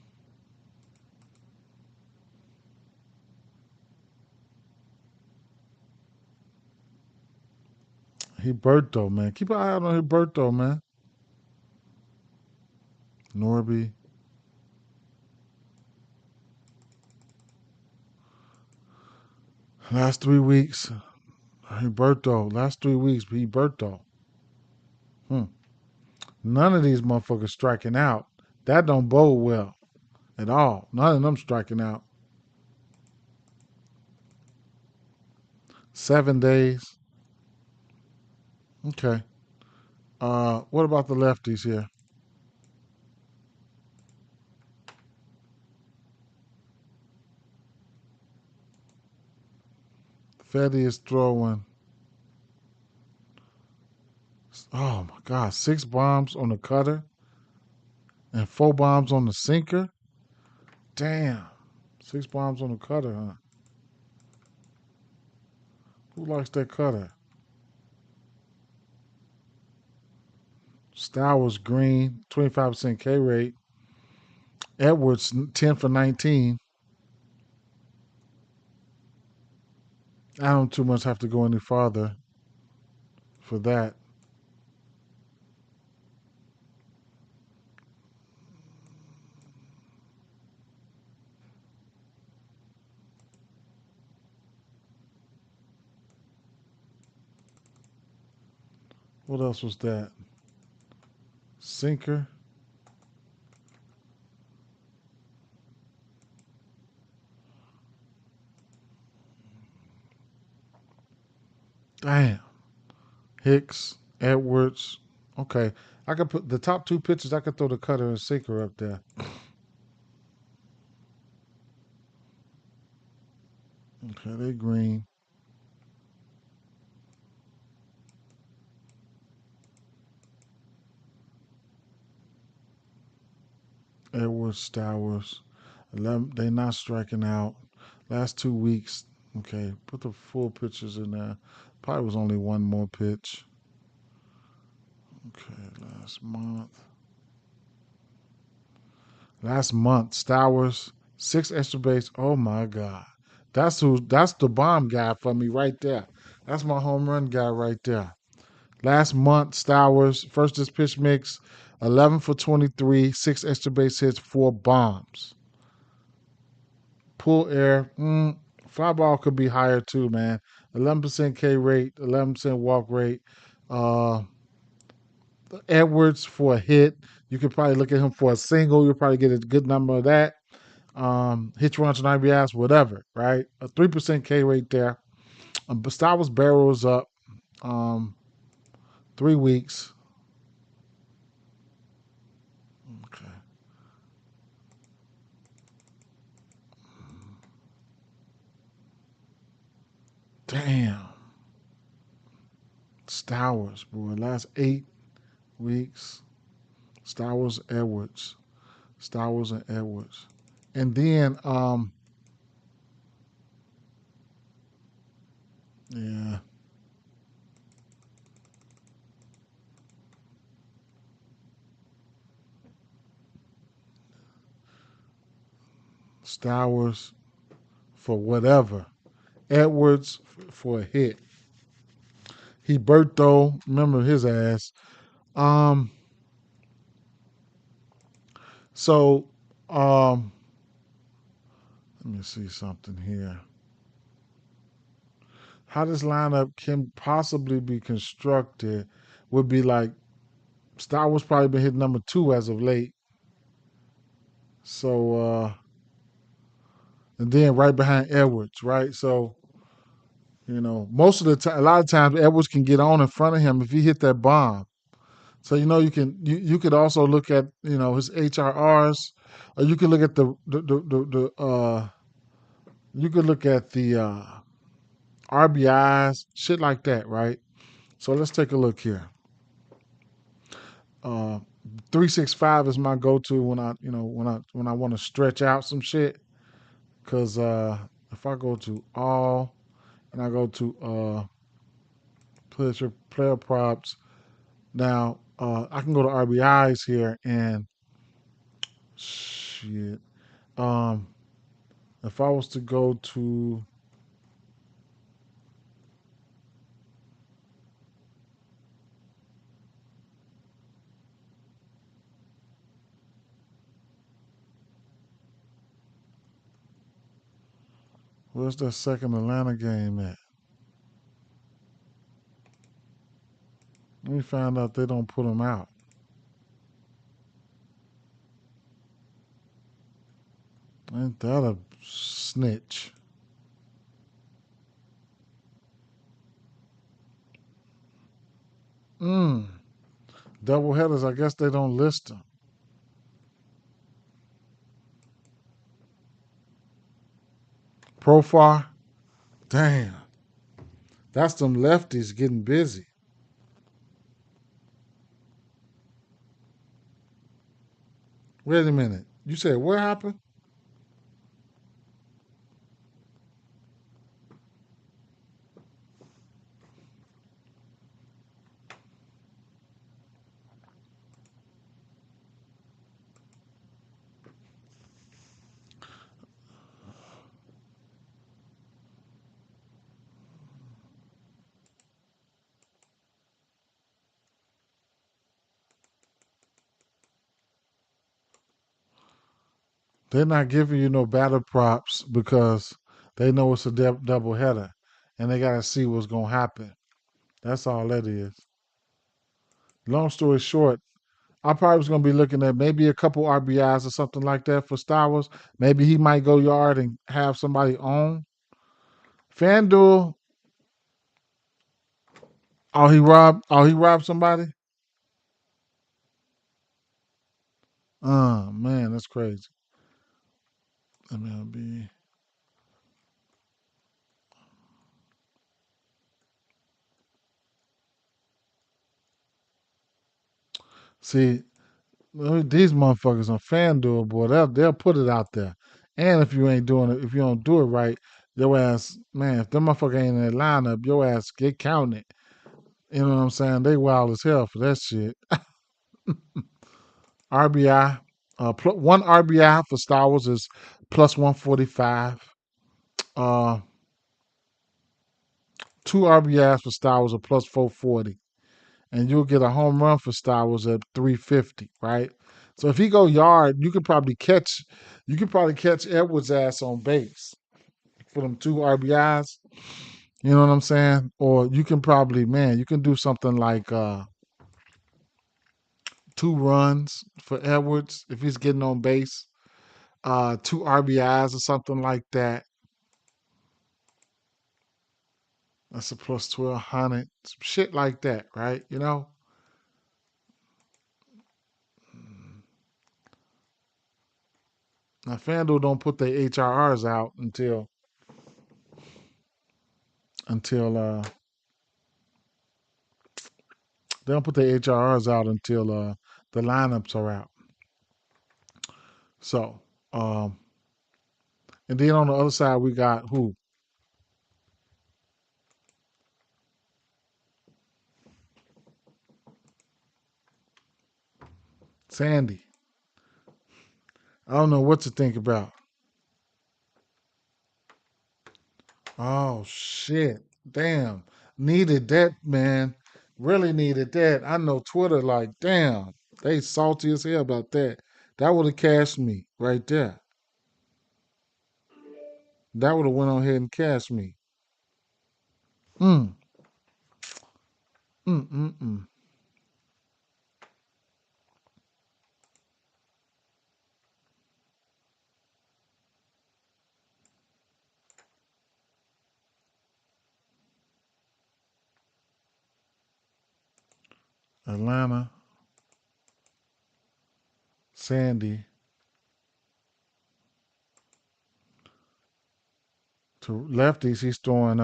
Heberto, man. Keep an eye out on Heberto, man. Norby. Last 3 weeks. Heberto. Last 3 weeks, Heberto. Hmm. None of these motherfuckers striking out. That don't bode well at all. None of them striking out. 7 days. Okay. What about the lefties here? Fetty is throwing. Oh my God, 6 bombs on the cutter and 4 bombs on the sinker. Damn, 6 bombs on the cutter, huh? Who likes that cutter? Stowers green, 25% K rate. Edwards 10 for 19. I don't too much have to go any farther for that. What else was that? Sinker. Damn. Hicks, Edwards. Okay. I could put the top 2 pitches, I could throw the cutter and sinker up there. Okay, they green. Edwards, Stowers. 11, they not striking out. Last 2 weeks. Okay, put the full pitches in there. Probably was only one more pitch. Okay, last month. Last month, Stowers, 6 extra base. Oh my God. That's the bomb guy for me right there. That's my home run guy right there. Last month, Stowers, first this pitch mix, 11 for 23, 6 extra base hits, 4 bombs. Pull air, fly ball could be higher too, man. 11% K rate, 11% walk rate. Uh, Edwards for a hit. You could probably look at him for a single. You'll probably get a good number of that. Hit runs on IBS, whatever, right? A 3% K rate there. Gustavus barrels up 3 weeks. Okay. Damn. Stowers, boy. Last 8 weeks. Stowers, Edwards. Stowers and Edwards. And then, yeah. Stowers for whatever. Edwards for a hit. Heberto, remember his ass. Um, so let me see something here. How this lineup can possibly be constructed would be like Star Wars probably been hit number 2 as of late. So and then right behind Edwards, right? So, most of the time, a lot of times Edwards can get on in front of him if he hit that bomb. So you could also look at his HRRs, or you could look at the you could look at the RBIs, shit like that, right? So let's take a look here. 365 is my go-to when I want to stretch out some shit. Cause if I go to all and I go to player props, now I can go to RBIs here and shit. Um, if I was to go to where's that second Atlanta game at? Let me find out they don't put them out. Ain't that a snitch? Mm. Double headers, I guess they don't list them. Profile, damn. That's them lefties getting busy. Wait a minute. You said what happened? They're not giving you no battle props because they know it's a double header, and they gotta see what's gonna happen. That's all that is. Long story short, I probably was gonna be looking at maybe a couple RBIs or something like that for Stowers. Maybe he might go yard and have somebody on. FanDuel, he robbed somebody? Man, that's crazy. MLB. See, these motherfuckers on FanDuel, boy, they'll put it out there. And if you ain't doing it, if you don't do it right, your ass, man, if them motherfucker ain't in that lineup, your ass get counted. You know what I'm saying? They wild as hell for that shit. RBI. One RBI for Stowers is plus 145. Uh, two RBIs for Stowers are plus 440. And you'll get a home run for Stowers at 350, right? So if he go yard, you could probably catch Edwards' ass on base for them two RBIs. You know what I'm saying? Or you can probably, man, you can do something like 2 runs for Edwards if he's getting on base, two RBIs or something like that. That's a plus 1200, some shit like that, right? You know. Now FanDuel don't put their HRRs out until they don't put their HRRs out until the lineups are out. So, um, and then on the other side we got who? Sandy. I don't know what to think about. Oh shit. Damn. Needed that, man. Really needed that. I know Twitter like, damn, they salty as hell about that. That would have cashed me right there. That would have went on ahead and cashed me. Mm. Mm mm mm. Atlanta, Sandy. To lefties, he's throwing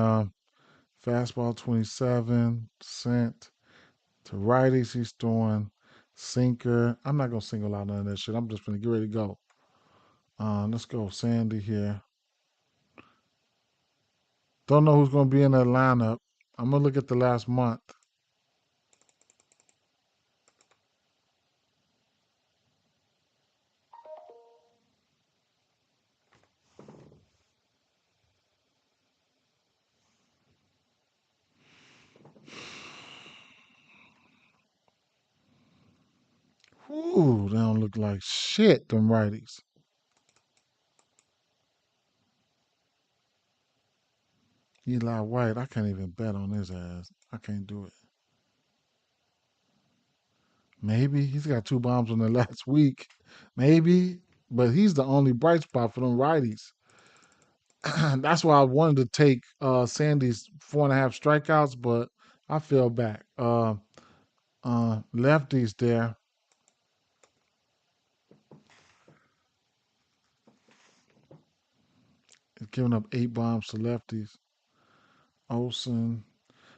fastball 27 cent. To righties, he's throwing sinker. I'm not gonna single out none of that shit. I'm just gonna get ready to go. Let's go, Sandy here. Don't know who's gonna be in that lineup. I'm gonna look at the last month. Ooh, they don't look like shit, them righties. Eli White, I can't even bet on his ass. I can't do it. Maybe he's got 2 bombs in the last week. Maybe, but he's the only bright spot for them righties. That's why I wanted to take Sandy's 4.5 strikeouts, but I fell back. Lefties there, giving up 8 bombs to lefties. Olsen.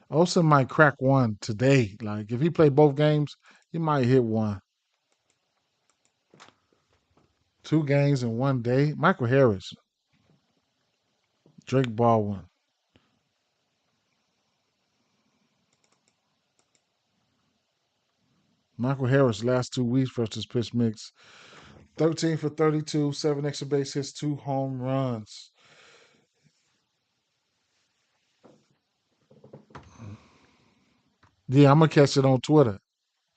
Olsen might crack one today. Like if he played both games, he might hit one. 2 games in one day. Michael Harris, Drake Baldwin. Michael Harris last 2 weeks versus pitch mix. 13 for 32, 7 extra base hits, 2 home runs. Yeah, I'm gonna catch it on Twitter.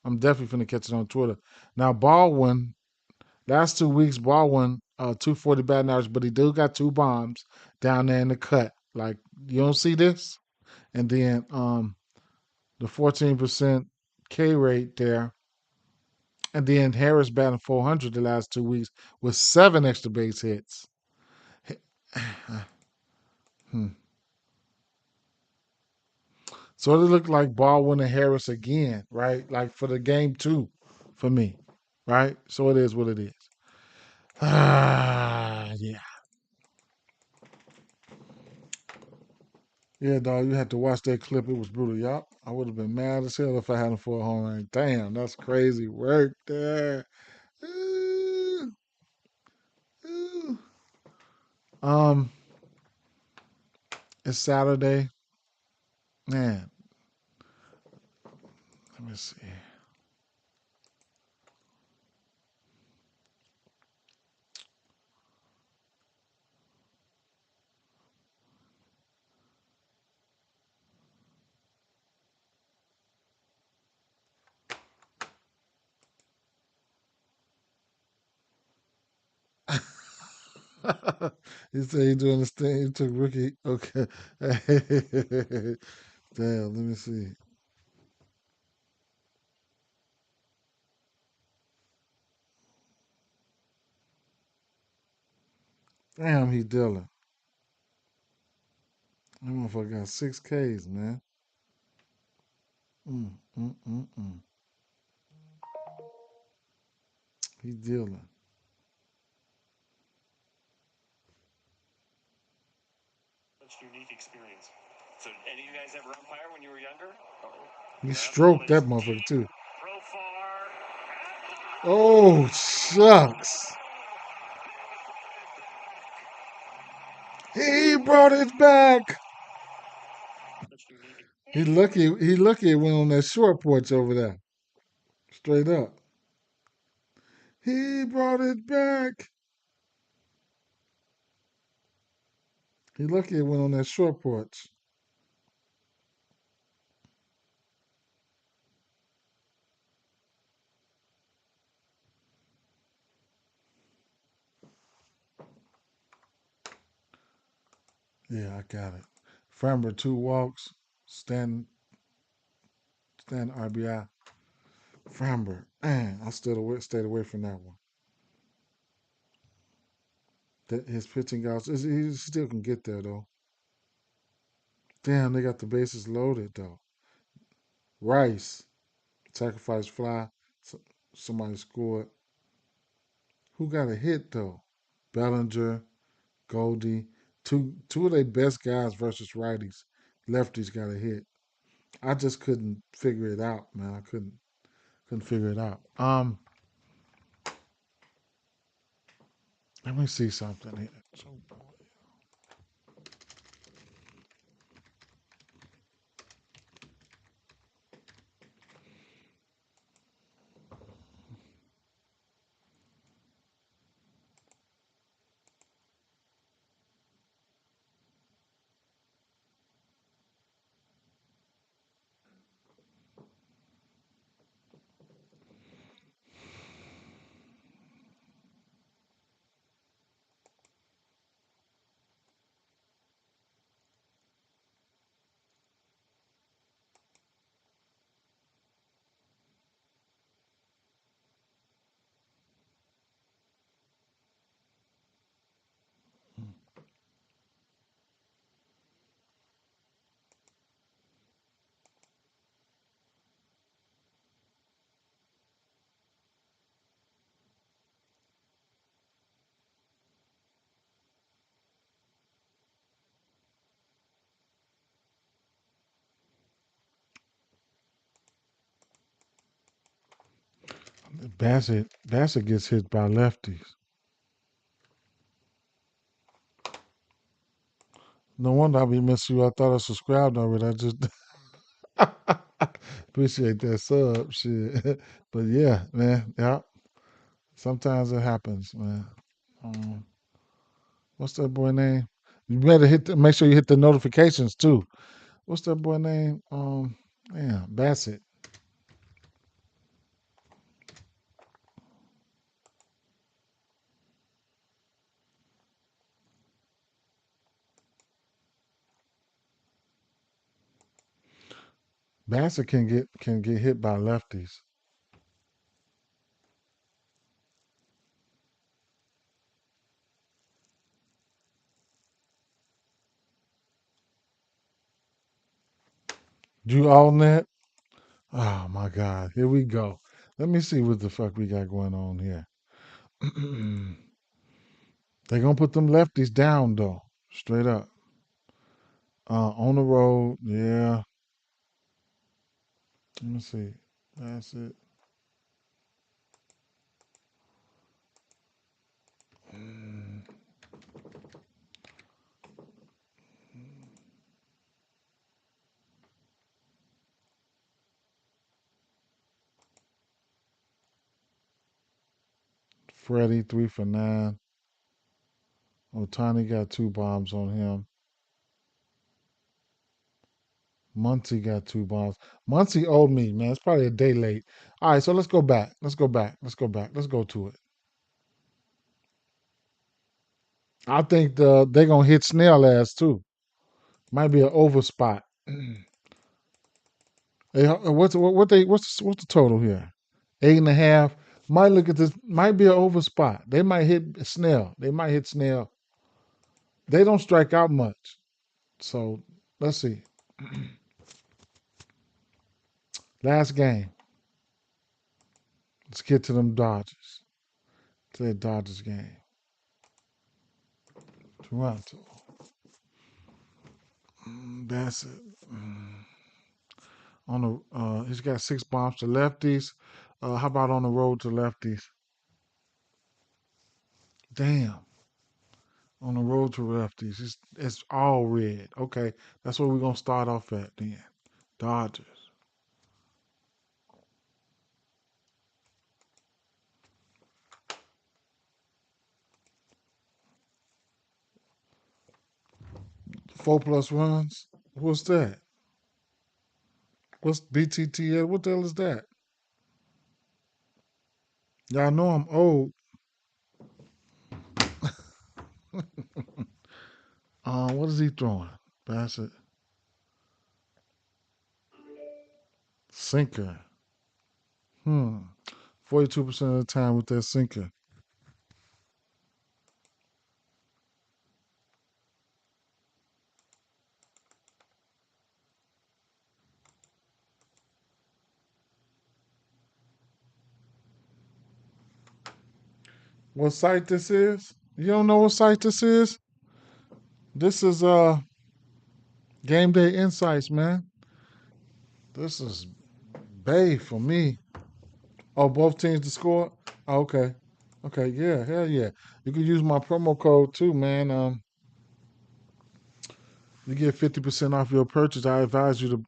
I'm definitely gonna catch it on Twitter. Now Baldwin, last 2 weeks, Baldwin, 240 batting average, but he do got 2 bombs down there in the cut. Like you don't see this, and then the 14% K rate there, and then Harris batting 400 the last 2 weeks with 7 extra base hits. Hmm. So it looked like Baldwin and Harris again, right? Like for the game 2 for me, right? So it is what it is. Yeah. Yeah, dog, you had to watch that clip. It was brutal. Yup. I would have been mad as hell if I hadn't for a home run. Damn, that's crazy work there. Ooh, ooh. Um, it's Saturday. Man, let me see. He said he doing this thing. He took rookie. Okay. Damn, let me see. Damn, he dealing. That motherfucker got 6 Ks, man. Mm, mm, mm, mm. He dealing. He stroked that motherfucker too. Oh, shucks. He brought it back. He lucky. He lucky it went on that short porch over there. Straight up. He brought it back. He lucky it went on that short porch. Yeah, I got it. Framber 2 walks. Stand RBI. Framber. Man, I stayed away from that one. That his pitching guys, he still can get there though. Damn, they got the bases loaded though. Rice, sacrifice fly. Somebody scored. Who got a hit though? Bellinger, Goldie. Two of their best guys versus righties. Lefties got a hit. I just couldn't figure it out, man. I couldn't figure it out. Let me see something here. So, Bassett gets hit by lefties. No wonder I be missing you. I thought I subscribed already. I just appreciate that sub shit. But yeah, man. Yeah. Sometimes it happens, man. Um, what's that boy name? You better make sure you hit the notifications too. What's that boy name? Yeah, Bassett. Bassett can get hit by lefties. You all that? Oh my God. Here we go. Let me see what the fuck we got going on here. They gonna put them lefties down though. Straight up. On the road, yeah. Let me see. That's it. Mm, Freddie 3 for 9. Otani got 2 bombs on him. Muncy got 2 bombs. Muncy owed me, man. It's probably a day late. All right, so let's go back. Let's go back. Let's go back. Let's go to it. I think they're gonna hit Snell ass too. Might be an over spot. Hey, what's the total here? 8.5. Might look at this. Might be an over spot. They might hit Snell. They might hit Snell. They don't strike out much. So let's see. Last game. Let's get to them Dodgers. To that Dodgers game. Toronto. That's it. On the he's got 6 bombs to lefties. How about on the road to lefties? Damn. On the road to lefties. It's all red. Okay. That's where we're gonna start off at then. Dodgers. 4+ runs. What's that? What's BTTL? What the hell is that? Y'all know I'm old. What is he throwing? Bassett. Sinker. 42% of the time with that sinker. What site this is? You don't know what site this is? This is Game Day Insights, man. This is Bay for me. Oh, both teams to score? Oh, okay. Okay, yeah, hell yeah. You can use my promo code too, man. You get 50% off your purchase. I advise you to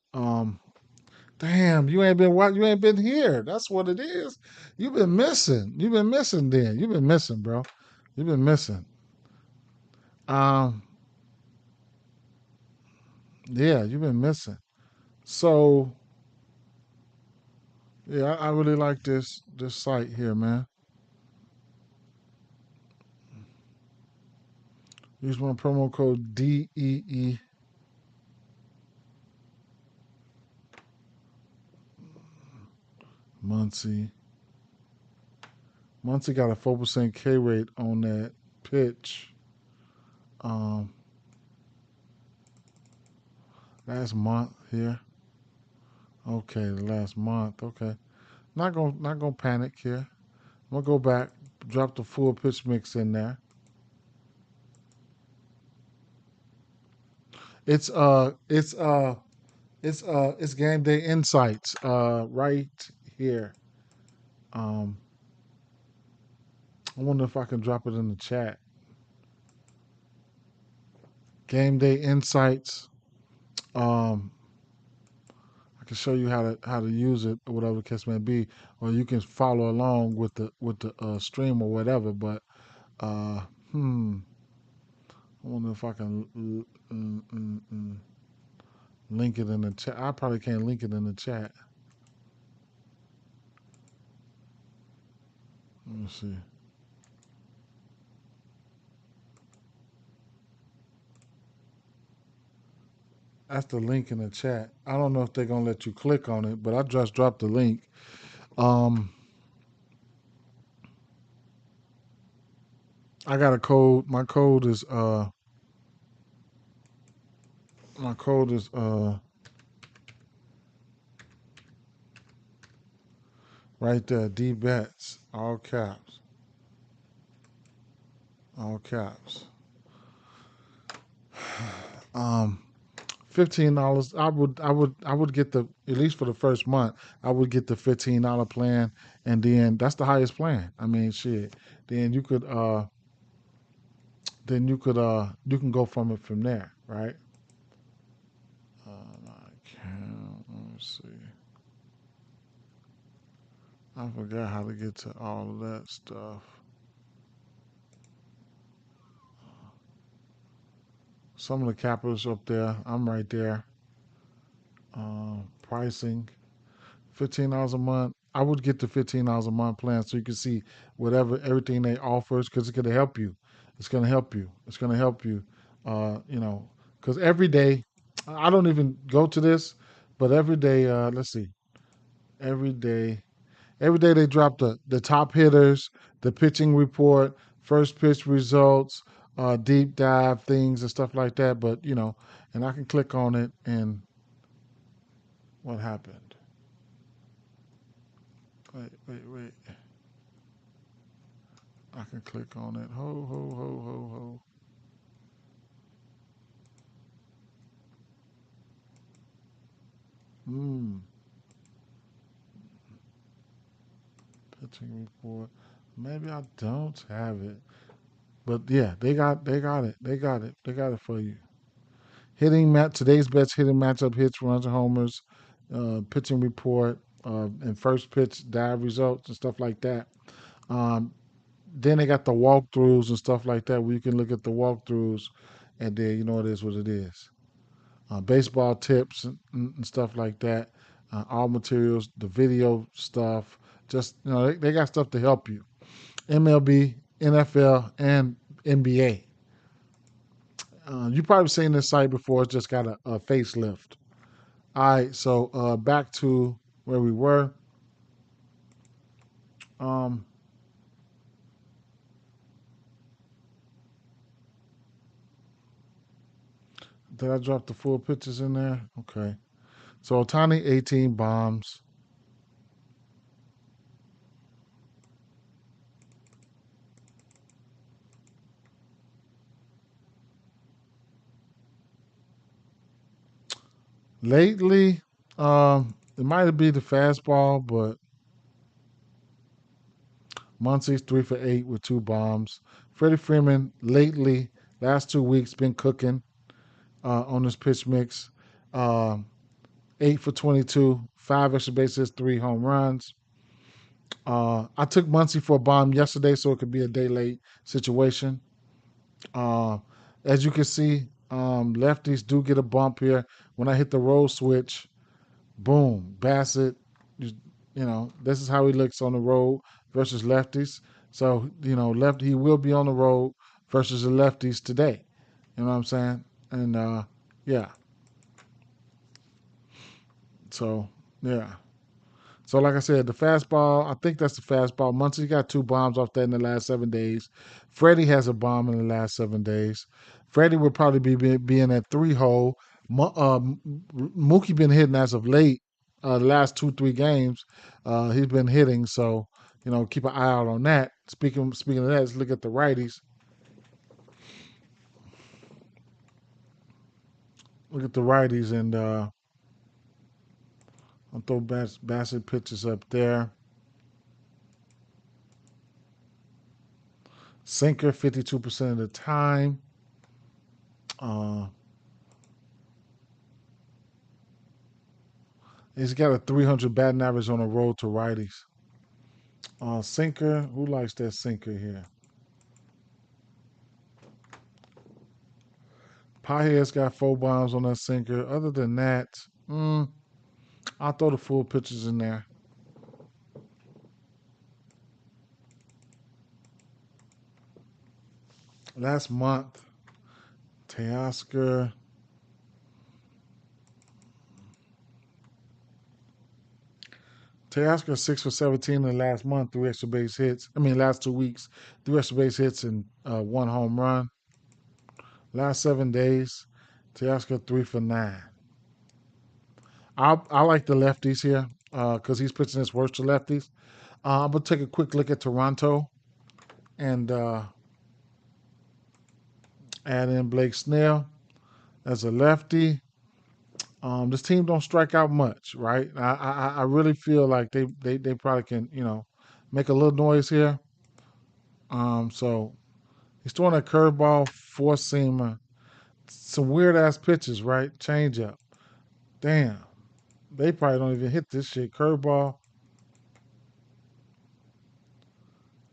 damn, you ain't been here. That's what it is. You've been missing. You've been missing then. You've been missing, bro. You've been missing. Um, yeah, you've been missing. So yeah, I really like this site here, man. Use my promo code DEE. Muncie. Muncie got a 4% K rate on that pitch. Um, last month here. Okay, the last month. Okay, not gonna panic here. I'm gonna go back, drop the full pitch mix in there. It's it's game day insights right here. Um, I wonder if I can drop it in the chat. Game day insights. Um, I can show you how to use it or whatever the case may be, or you can follow along with the stream or whatever. But uh, hmm, I wonder if I can link it in the chat. I probably can't link it in the chat. Let me see. That's the link in the chat. I don't know if they're gonna let you click on it, but I just dropped the link. Um, I got a code. My code is right there. Dee Bets, all caps. Um, $15. I would get the at least for the first month. I would get the $15 plan, and then that's the highest plan. I mean, shit. Then you can go from it from there, right? My account. Let me see. I forgot how to get to all of that stuff. Some of the capitals up there. I'm right there. Pricing. $15 a month. I would get the $15 a month plan so you can see whatever everything they offers because it could help you. It's gonna help you. It's gonna help you. You know, because every day, I don't even go to this, but every day, let's see, every day, every day they drop the top hitters, the pitching report, first pitch results, deep dive things and stuff like that. But you know, and I can click on it, and what happened? Wait. I can click on it. Ho. Hmm. Pitching report. Maybe I don't have it. But yeah, they got it for you. Today's best hitting matchup hits, runs and homers, pitching report, and first pitch dive results and stuff like that. Um, then they got the walkthroughs and stuff like that where you can look at the walkthroughs and then you know it is what it is. Baseball tips and stuff like that. All materials, the video stuff. Just you know, they got stuff to help you. MLB, NFL, and NBA. You probably seen this site before. It's just got a facelift. All right, so back to where we were. Um, did I drop the full pictures in there? Okay. So Otani 18 bombs. Lately, it might be the fastball, but Muncie's 3 for 8 with 2 bombs. Freddie Freeman lately, last 2 weeks, been cooking on this pitch mix. Um, 8 for 22, 5 extra bases, 3 home runs. I took Muncie for a bomb yesterday, so it could be a day late situation. Uh, as you can see, lefties do get a bump here. When I hit the roll switch, boom, Bassett. You, you know, this is how he looks on the road versus lefties. So you know, he will be on the road versus the lefties today. You know what I'm saying? And yeah, so yeah. So, like I said, the fastball, I think that's the fastball. Muncie got 2 bombs off that in the last 7 days. Freddie has a bomb in the last 7 days. Freddie would probably be in that 3 hole. Mookie been hitting as of late. The last 2 3 games, he's been hitting. So, you know, keep an eye out on that. Speaking of that, let's look at the righties. Look at the righties, and I'll throw Bassett pitches up there. Sinker 52% of the time. Uh, He's got a 300 batting average on the road to righties. Sinker, who likes that sinker here? Piehead's got 4 bombs on that sinker. Other than that, I'll throw the full pitches in there. Last month, Teoscar. Teoscar 6 for 17 in the last month, 3 extra base hits. Last 2 weeks, 3 extra base hits and 1 home run. Last 7 days, Teoscar 3 for 9. I like the lefties here because he's pitching his worst to lefties. I'm gonna take a quick look at Toronto and add in Blake Snell as a lefty. This team don't strike out much, right? I really feel like they probably can make a little noise here. So he's throwing a curveball, four seamer, some weird ass pitches, right? Change up. Damn, they probably don't even hit this shit. Curveball.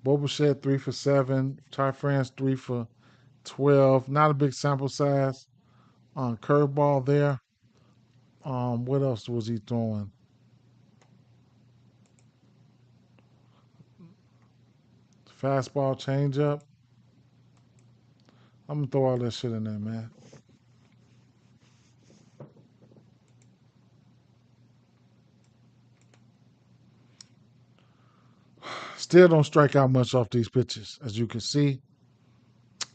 Bobachet 3 for 7. Ty France 3 for 12. Not a big sample size on curveball there. What else was he throwing? Fastball, changeup. I'm gonna throw all that shit in there, man. Still don't strike out much off these pitches, as you can see.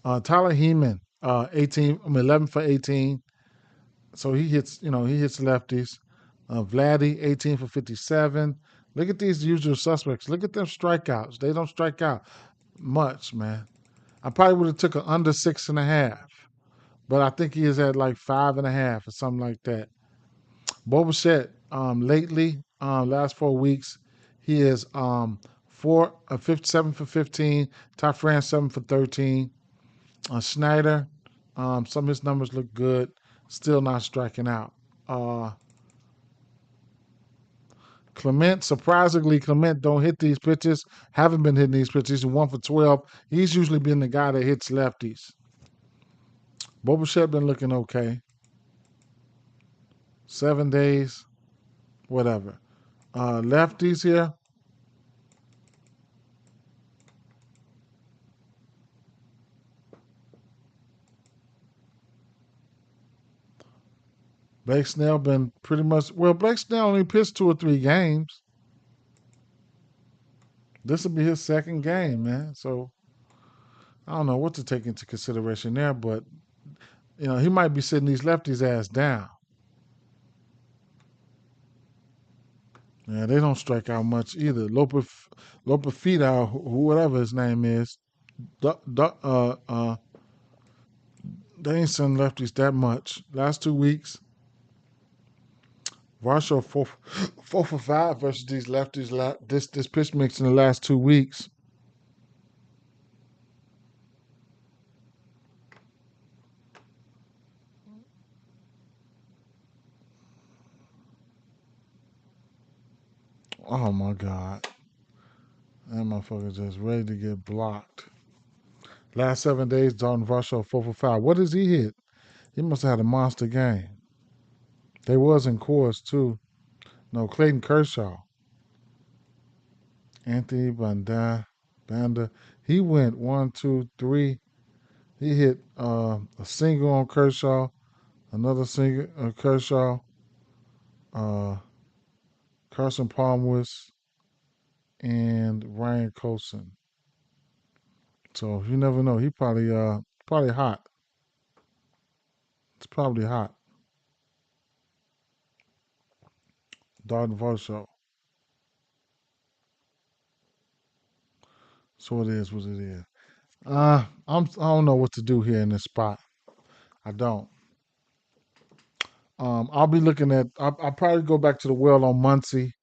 Tyler Heeman, 11 for 18. So he hits, he hits lefties. Vladdy, 18 for 57. Look at these usual suspects. Look at them strikeouts. They don't strike out much, man. I probably would have took an under 6.5, but I think he is at like 5.5 or something like that. Boba lately, last 4 weeks, he is 57 for 15. Top France 7 for 13. Schneider, some of his numbers look good. Still not striking out. Uh, surprisingly, Clement don't hit these pitches. Haven't been hitting these pitches. He's 1 for 12. He's usually been the guy that hits lefties. Boba been looking okay. 7 days, whatever. Lefties here. Blake Snell been pretty much Blake Snell only pitched 2 or 3 games. This will be his second game, man. So I don't know what to take into consideration there, but he might be sitting these lefties ass down. Yeah, they don't strike out much either. Lopefida, whatever his name is, they ain't sending lefties that much. Last 2 weeks, Varsho 4 for 5 versus these lefties. This pitch mix in the last 2 weeks. Oh my God, that motherfucker just ready to get blocked. Last 7 days, Dalton Varsho 4 for 5. What does he hit? He must have had a monster game. They was in chorus too. No, Clayton Kershaw, Anthony Banda. He went 1, 2, 3. He hit a single on Kershaw, another single on Kershaw, uh, Carson Palmwitz, and Ryan Colson. So you never know. He probably hot. It's probably hot. Dalton Varsho. So it is what it is. I don't know what to do here in this spot. I don't. I'll be looking at. I'll probably go back to the well on Muncie.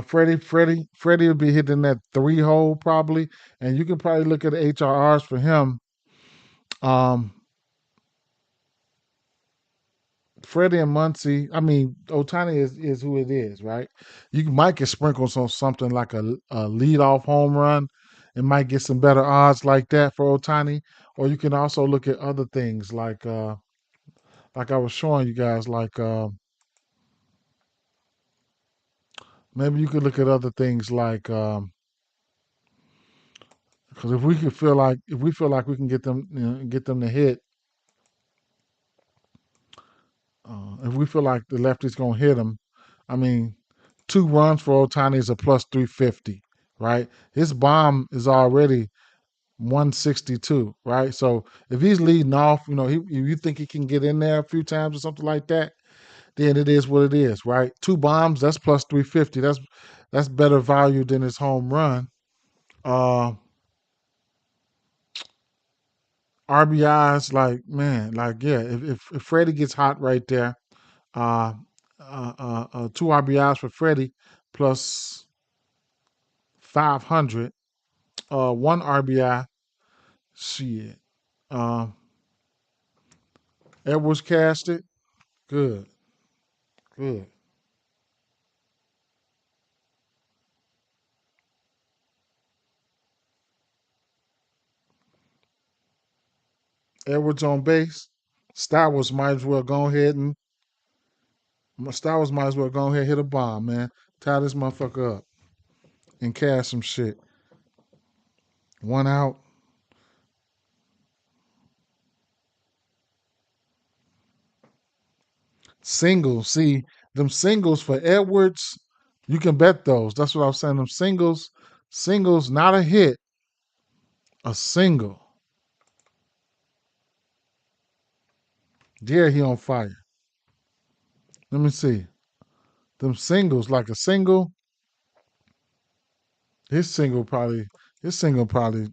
Freddie will be hitting that 3 hole probably, and you can probably look at the HRRs for him. Um, Freddie and Muncie. I mean, Otani is who it is, right? Might get sprinkles on something like a leadoff home run. It might get some better odds like that for Otani, or you can also look at other things like I was showing you guys, like maybe you could look at other things like because if we feel like we can get them get them to hit, if we feel like the lefty's gonna hit them, I mean, 2 runs for Otani is a plus 350, right? His bomb is already 162, right? So if he's leading off, if you think he can get in there a few times or something like that, then it is what it is, right? 2 bombs, that's plus 350. That's better value than his home run. Uh, RBIs, like man, like yeah, if Freddie gets hot right there, uh, 2 RBIs for Freddie plus 500, 1 RBI, shit. Um, Edwards cast it, good, good. Edwards on base. Stowers might as well go ahead and Stowers might as well go ahead and hit a bomb, man. Tie this motherfucker up and cash some shit. 1 out. Singles. See, them singles for Edwards, you can bet those. That's what I was saying. Them singles, not a hit, a single. Yeah, he on fire. Let me see. Them singles, like a single, his single probably, his single probably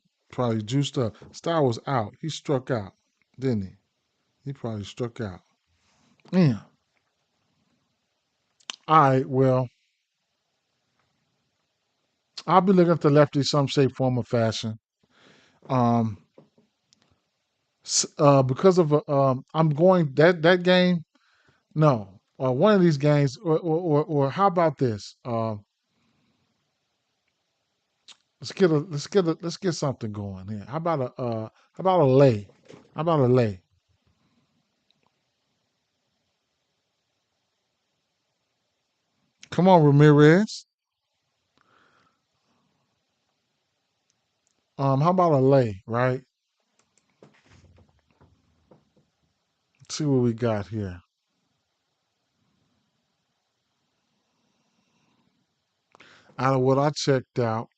juiced up. Star was out. He struck out, didn't he? He probably struck out. Yeah. All right. Well, I'll be looking at the lefty some shape, form, or fashion. Um, because of I'm going that game. No, one of these games, or how about this? Let's get something going here. How about a lay? How about a lay? Come on, Ramirez. How about a lay? Right. Let's see what we got here. Out of what I checked out,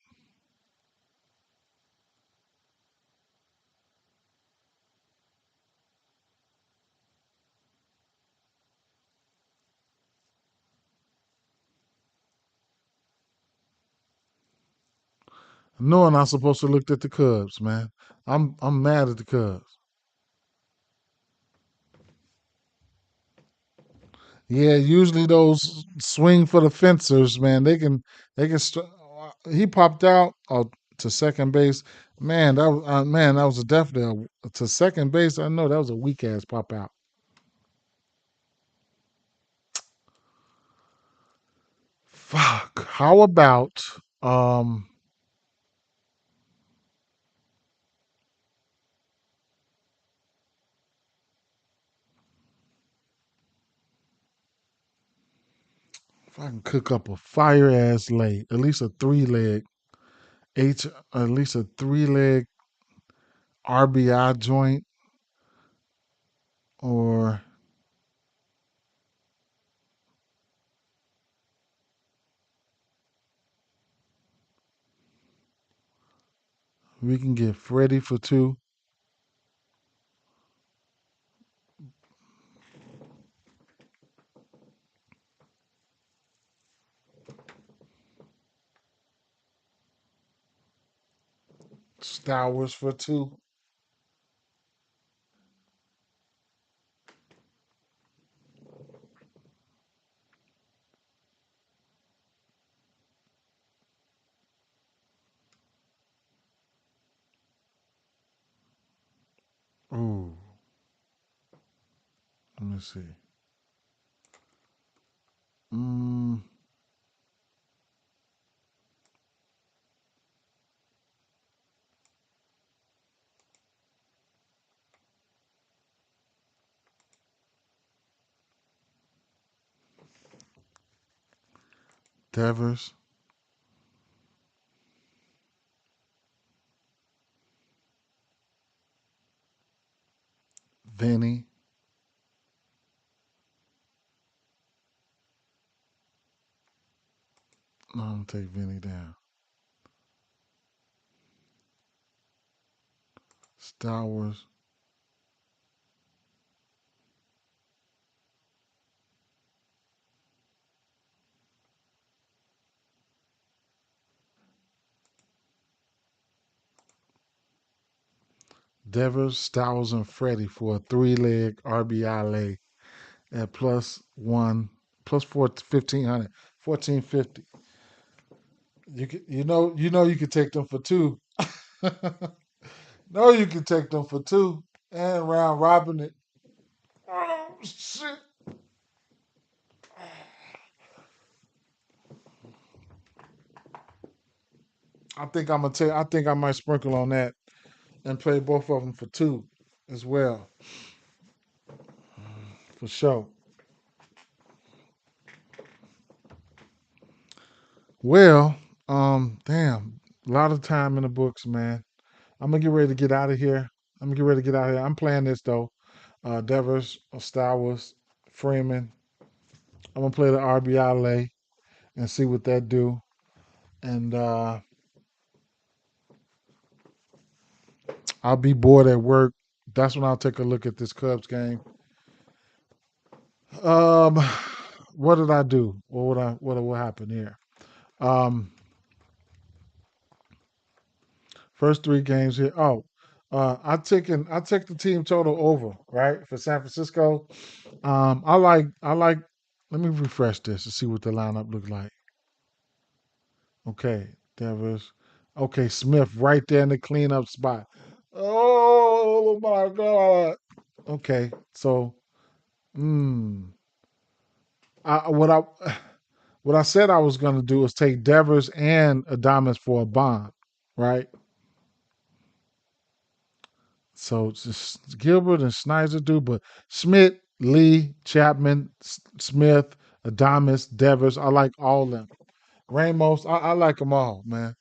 knowing I'm supposed to look at the Cubs, man. I'm mad at the Cubs. Yeah, usually those swing for the fencers, man. He popped out to second base. Man, that was a definitely to second base. I know that was a weak ass pop out. Fuck. How about um if I can cook up a fire ass leg, at least a H, at least a 3 leg RBI joint, or we can get Freddie for two. Stowers for two. Ooh, let me see. Mm, Devers, Vinny. No, I'm gonna take Vinny down. Stowers, Devers, Stowers, and Freddie for a 3 leg RBI leg at plus one, plus four, 1,500, 1,450. You can take them for two. No, you can take them for two and round robin it. Oh shit! I think I might sprinkle on that and play both of them for two as well, for sure. Well, damn, a lot of time in the books, man. I'm gonna get ready to get out of here. I'm gonna get ready to get out of here. I'm playing this though. Devers, Stowers, Freeman. I'm gonna play the RBI lay and see what that do. And I'll be bored at work. That's when I'll take a look at this Cubs game. Um, what did I do? What happened here? Um, first three games here. Oh, I take the team total over, right? For San Francisco. I like let me refresh this to see what the lineup looks like. Okay, Devers. Okay, Smith right there in the cleanup spot. Oh my God. Okay, so mm, I, what I what I said I was gonna do is take Devers and Adamas for a bond, right? So it's just Gilbert and Snyder do, but Schmidt, Lee, Chapman, Smith, Adamas, Devers, I like all of them. Ramos, I like them all, man.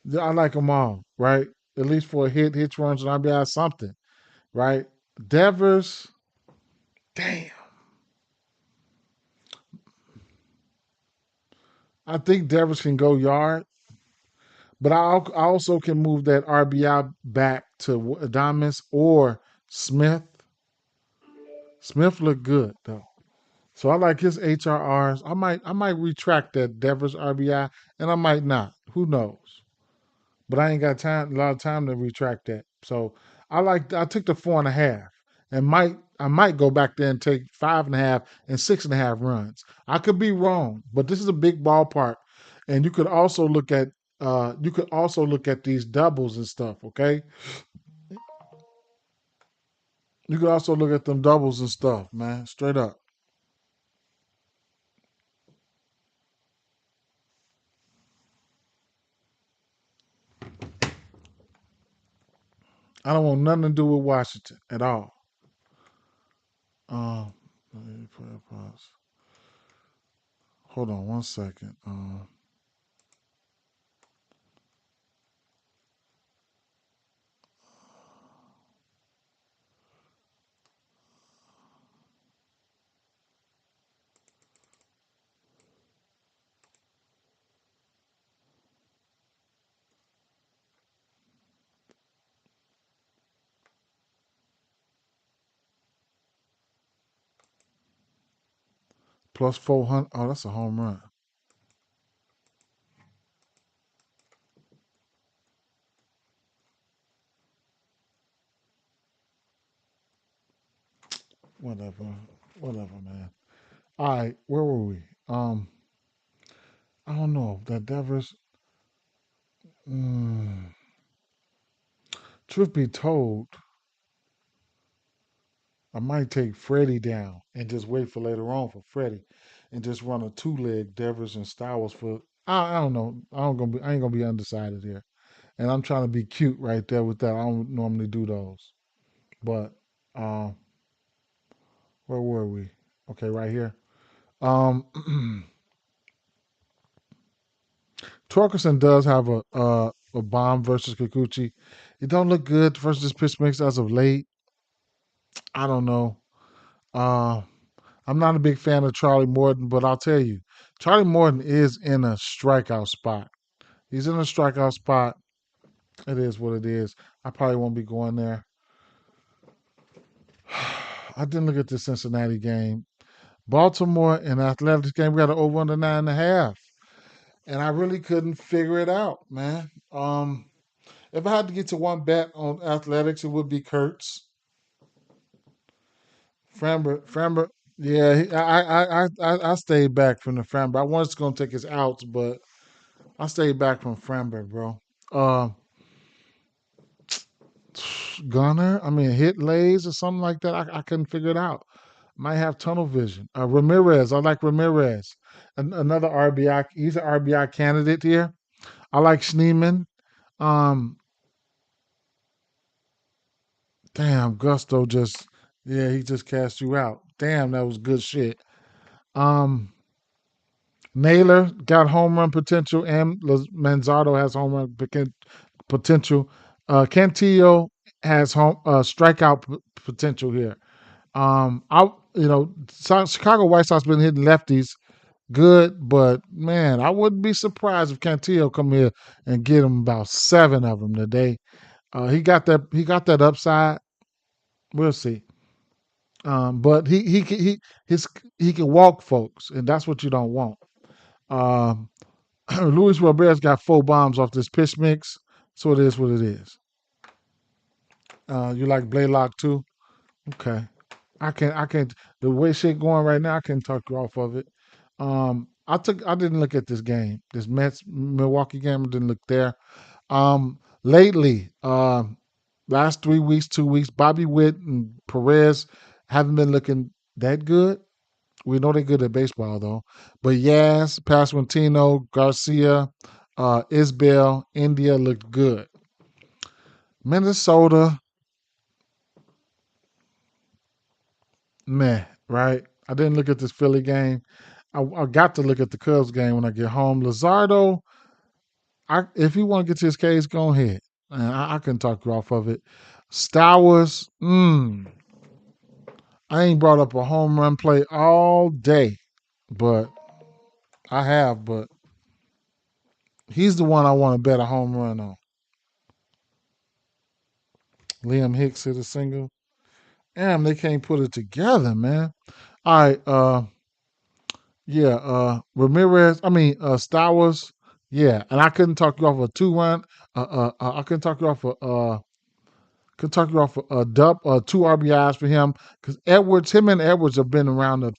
Yeah, I like them all, right? At least for a hit runs, and RBI something, right? Devers, damn. I think Devers can go yard, but I also can move that RBI back to Adamas or Smith. Smith looked good though. So I like his HRRs. I might retract that Devers RBI, and I might not. Who knows? But I ain't got time a lot of time to retract that. So I took the 4.5 and I might go back there and take 5.5 and 6.5 runs. I could be wrong, but this is a big ballpark. And you could also look at these doubles and stuff, okay? You could also look at them doubles and stuff, man. Straight up. I don't want nothing to do with Washington at all. Um, let me put a pause. Hold on one second. Plus 400. Oh, that's a home run. Whatever. Whatever, man. All right, where were we? I don't know. That Devers. Mm, truth be told, I might take Freddie down and just wait for later on for Freddie, and just run a two-leg Devers and Stowers for. I don't know. I ain't gonna be undecided here, and I'm trying to be cute right there with that. I don't normally do those, but um, where were we? Okay, right here. Um, Torkelson does have a bomb versus Kikuchi. It don't look good versus this pitch mix as of late. I don't know. Uh, I'm not a big fan of Charlie Morton, but I'll tell you, Charlie Morton is in a strikeout spot. He's in a strikeout spot. It is what it is. I probably won't be going there. I didn't look at the Cincinnati game. Baltimore and Athletics game, we got an over under 9.5. And I really couldn't figure it out, man. If I had to get to one bet on athletics, it would be Kurtz. Framber, yeah, I stayed back from the Framber. I was going to take his outs, but I stayed back from Framber, bro. Uh, Gunner, I mean, hit lays or something like that. I couldn't figure it out. Might have tunnel vision. Ramirez, I like Ramirez. Another RBI. He's an RBI candidate here. I like Schneeman. Um, damn, Gusto just, yeah, he just cast you out. Damn, that was good shit. Um, Naylor got home run potential, and Manzardo has home run potential. Cantillo has home strikeout potential here. I Chicago White Sox been hitting lefties good, but man, I wouldn't be surprised if Cantillo come here and get him about 7 of them today. He got that. He got that upside. We'll see. But his he can walk folks, and that's what you don't want. Um, Luis Roberts got 4 bombs off this pitch mix, so it is what it is. You like Blaylock too? Okay. I can't the way shit going right now, I can't talk you off of it. I didn't look at this game. This Mets Milwaukee game, I didn't look there. Lately, last 3 weeks, 2 weeks, Bobby Witt and Perez haven't been looking that good. We know they're good at baseball though. But Yaz, Pasquantino, Garcia, Isbell, India looked good. Minnesota, meh, right? I didn't look at this Philly game. I got to look at the Cubs game when I get home. Lazardo, if you want to get to his case, go ahead. I can talk you off of it. Stowers, I ain't brought up a home run play all day, but I have. But he's the one I want to bet a home run on. Liam Hicks hit a single. Damn, they can't put it together, man. All right, yeah, Stowers, yeah, and I couldn't talk you off a 2 run. I couldn't talk you off a dub, 2 RBIs for him because him and Edwards have been around the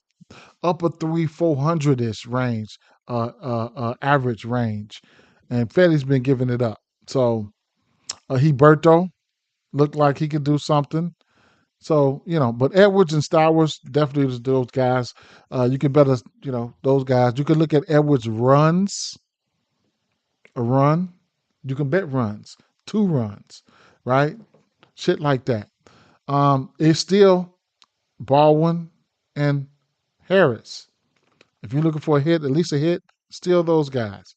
upper 300-400 ish range, average range, and Fetty's been giving it up. So Heberto looked like he could do something. So, but Edwards and Stowers definitely those guys. You can bet us, those guys. You can look at Edwards runs, a run. You can bet runs, 2 runs, right? Shit like that. It's still Baldwin and Harris. If you're looking for a hit, at least a hit, still those guys.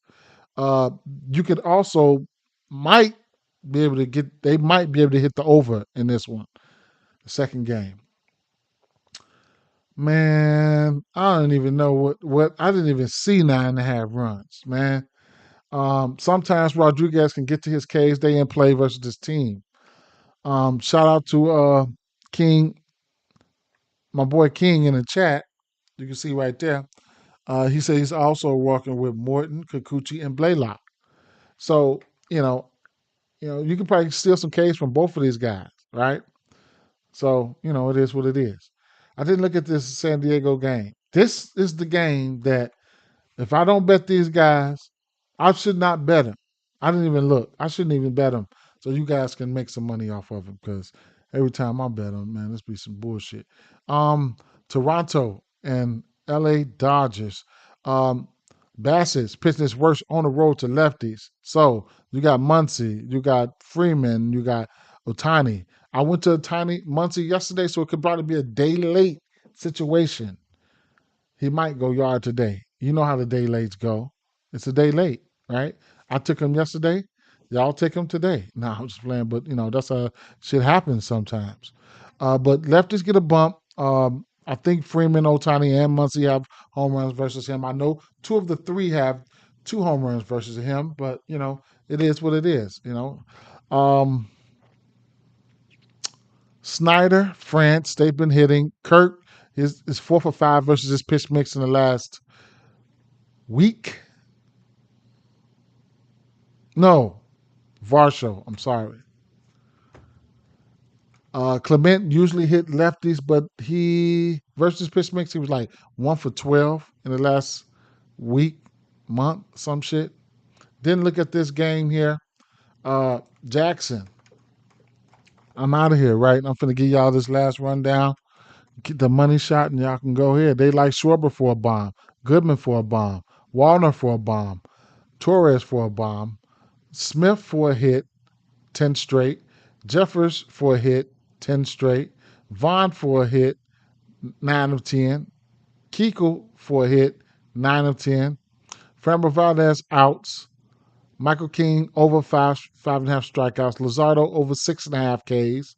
Uh, you could also might they might be able to hit the over in this one, the second game. Man, I don't even know what I didn't even see 9.5 runs, man. Sometimes Rodriguez can get to his K's. They in play versus this team. Shout out to King, my boy King in the chat. You can see right there. He said he's also working with Morton, Kikuchi, and Blaylock. So you can probably steal some K's from both of these guys, right? So it is what it is. I didn't look at this San Diego game. This is the game that if I don't bet these guys, I should not bet them. I didn't even look. I shouldn't even bet them. So you guys can make some money off of them because every time I bet them, man, this be some bullshit. Toronto and LA Dodgers. Um, Bassett's pitching his worst on the road to lefties. So you got Muncy, you got Freeman, you got Otani. I went to Muncy yesterday, so it could probably be a day late situation. He might go yard today. You know how the day lates go. It's a day late, right? I took him yesterday. Y'all take him today. No, I'm just playing, but that's how shit happens sometimes. But lefties get a bump. I think Freeman, Otani, and Muncy have home runs versus him. I know 2 of the 3 have 2 home runs versus him, but it is what it is. Um, Snyder, France, they've been hitting. Kirk is 4 for 5 versus his pitch mix in the last week. No, Varsho. I'm sorry. Clement usually hit lefties, but he versus pitch mix, he was like 1 for 12 in the last week, month, some shit. Didn't look at this game here. Jackson. I'm out of here, right? I'm finna give y'all this last rundown. Get the money shot, and y'all can go ahead. They like Schwarber for a bomb, Goodman for a bomb, Warner for a bomb, Torres for a bomb, Smith for a hit, 10 straight, Jeffers for a hit, 10 straight, Vaughn for a hit, 9 of 10, Keuchel for a hit, 9 of 10, Framber Valdez outs, Michael King over 5.5 strikeouts, Luzardo over 6.5 Ks,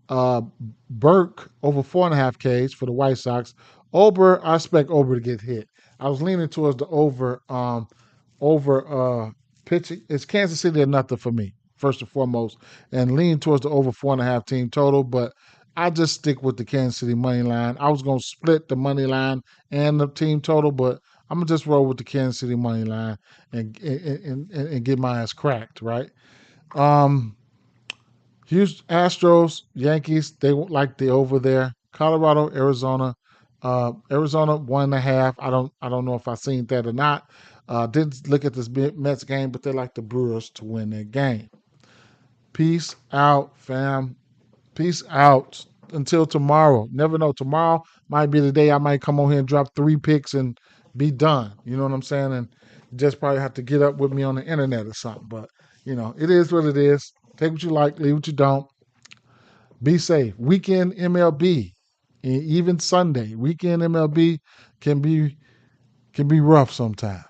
Burke over 4.5 Ks for the White Sox. Ober, I expect Ober to get hit. I was leaning towards the over pitching. It's Kansas City or nothing for me, first and foremost, and leaning towards the over 4.5 team total, but I just stick with the Kansas City money line. I was gonna split the money line and the team total, but I'm gonna just roll with the Kansas City money line and get my ass cracked, right? Um Houston Astros, Yankees, they won't like the over there. Colorado, Arizona. Arizona 1.5. I don't know if I seen that or not. Didn't look at this Mets game, but they like the Brewers to win that game. Peace out, fam. Peace out. Until tomorrow. Never know. Tomorrow might be the day I might come on here and drop 3 picks and be done. You know what I'm saying? And just probably have to get up with me on the internet or something. But it is what it is. Take what you like, leave what you don't. Be safe. Weekend MLB, even Sunday, weekend MLB can be rough sometimes.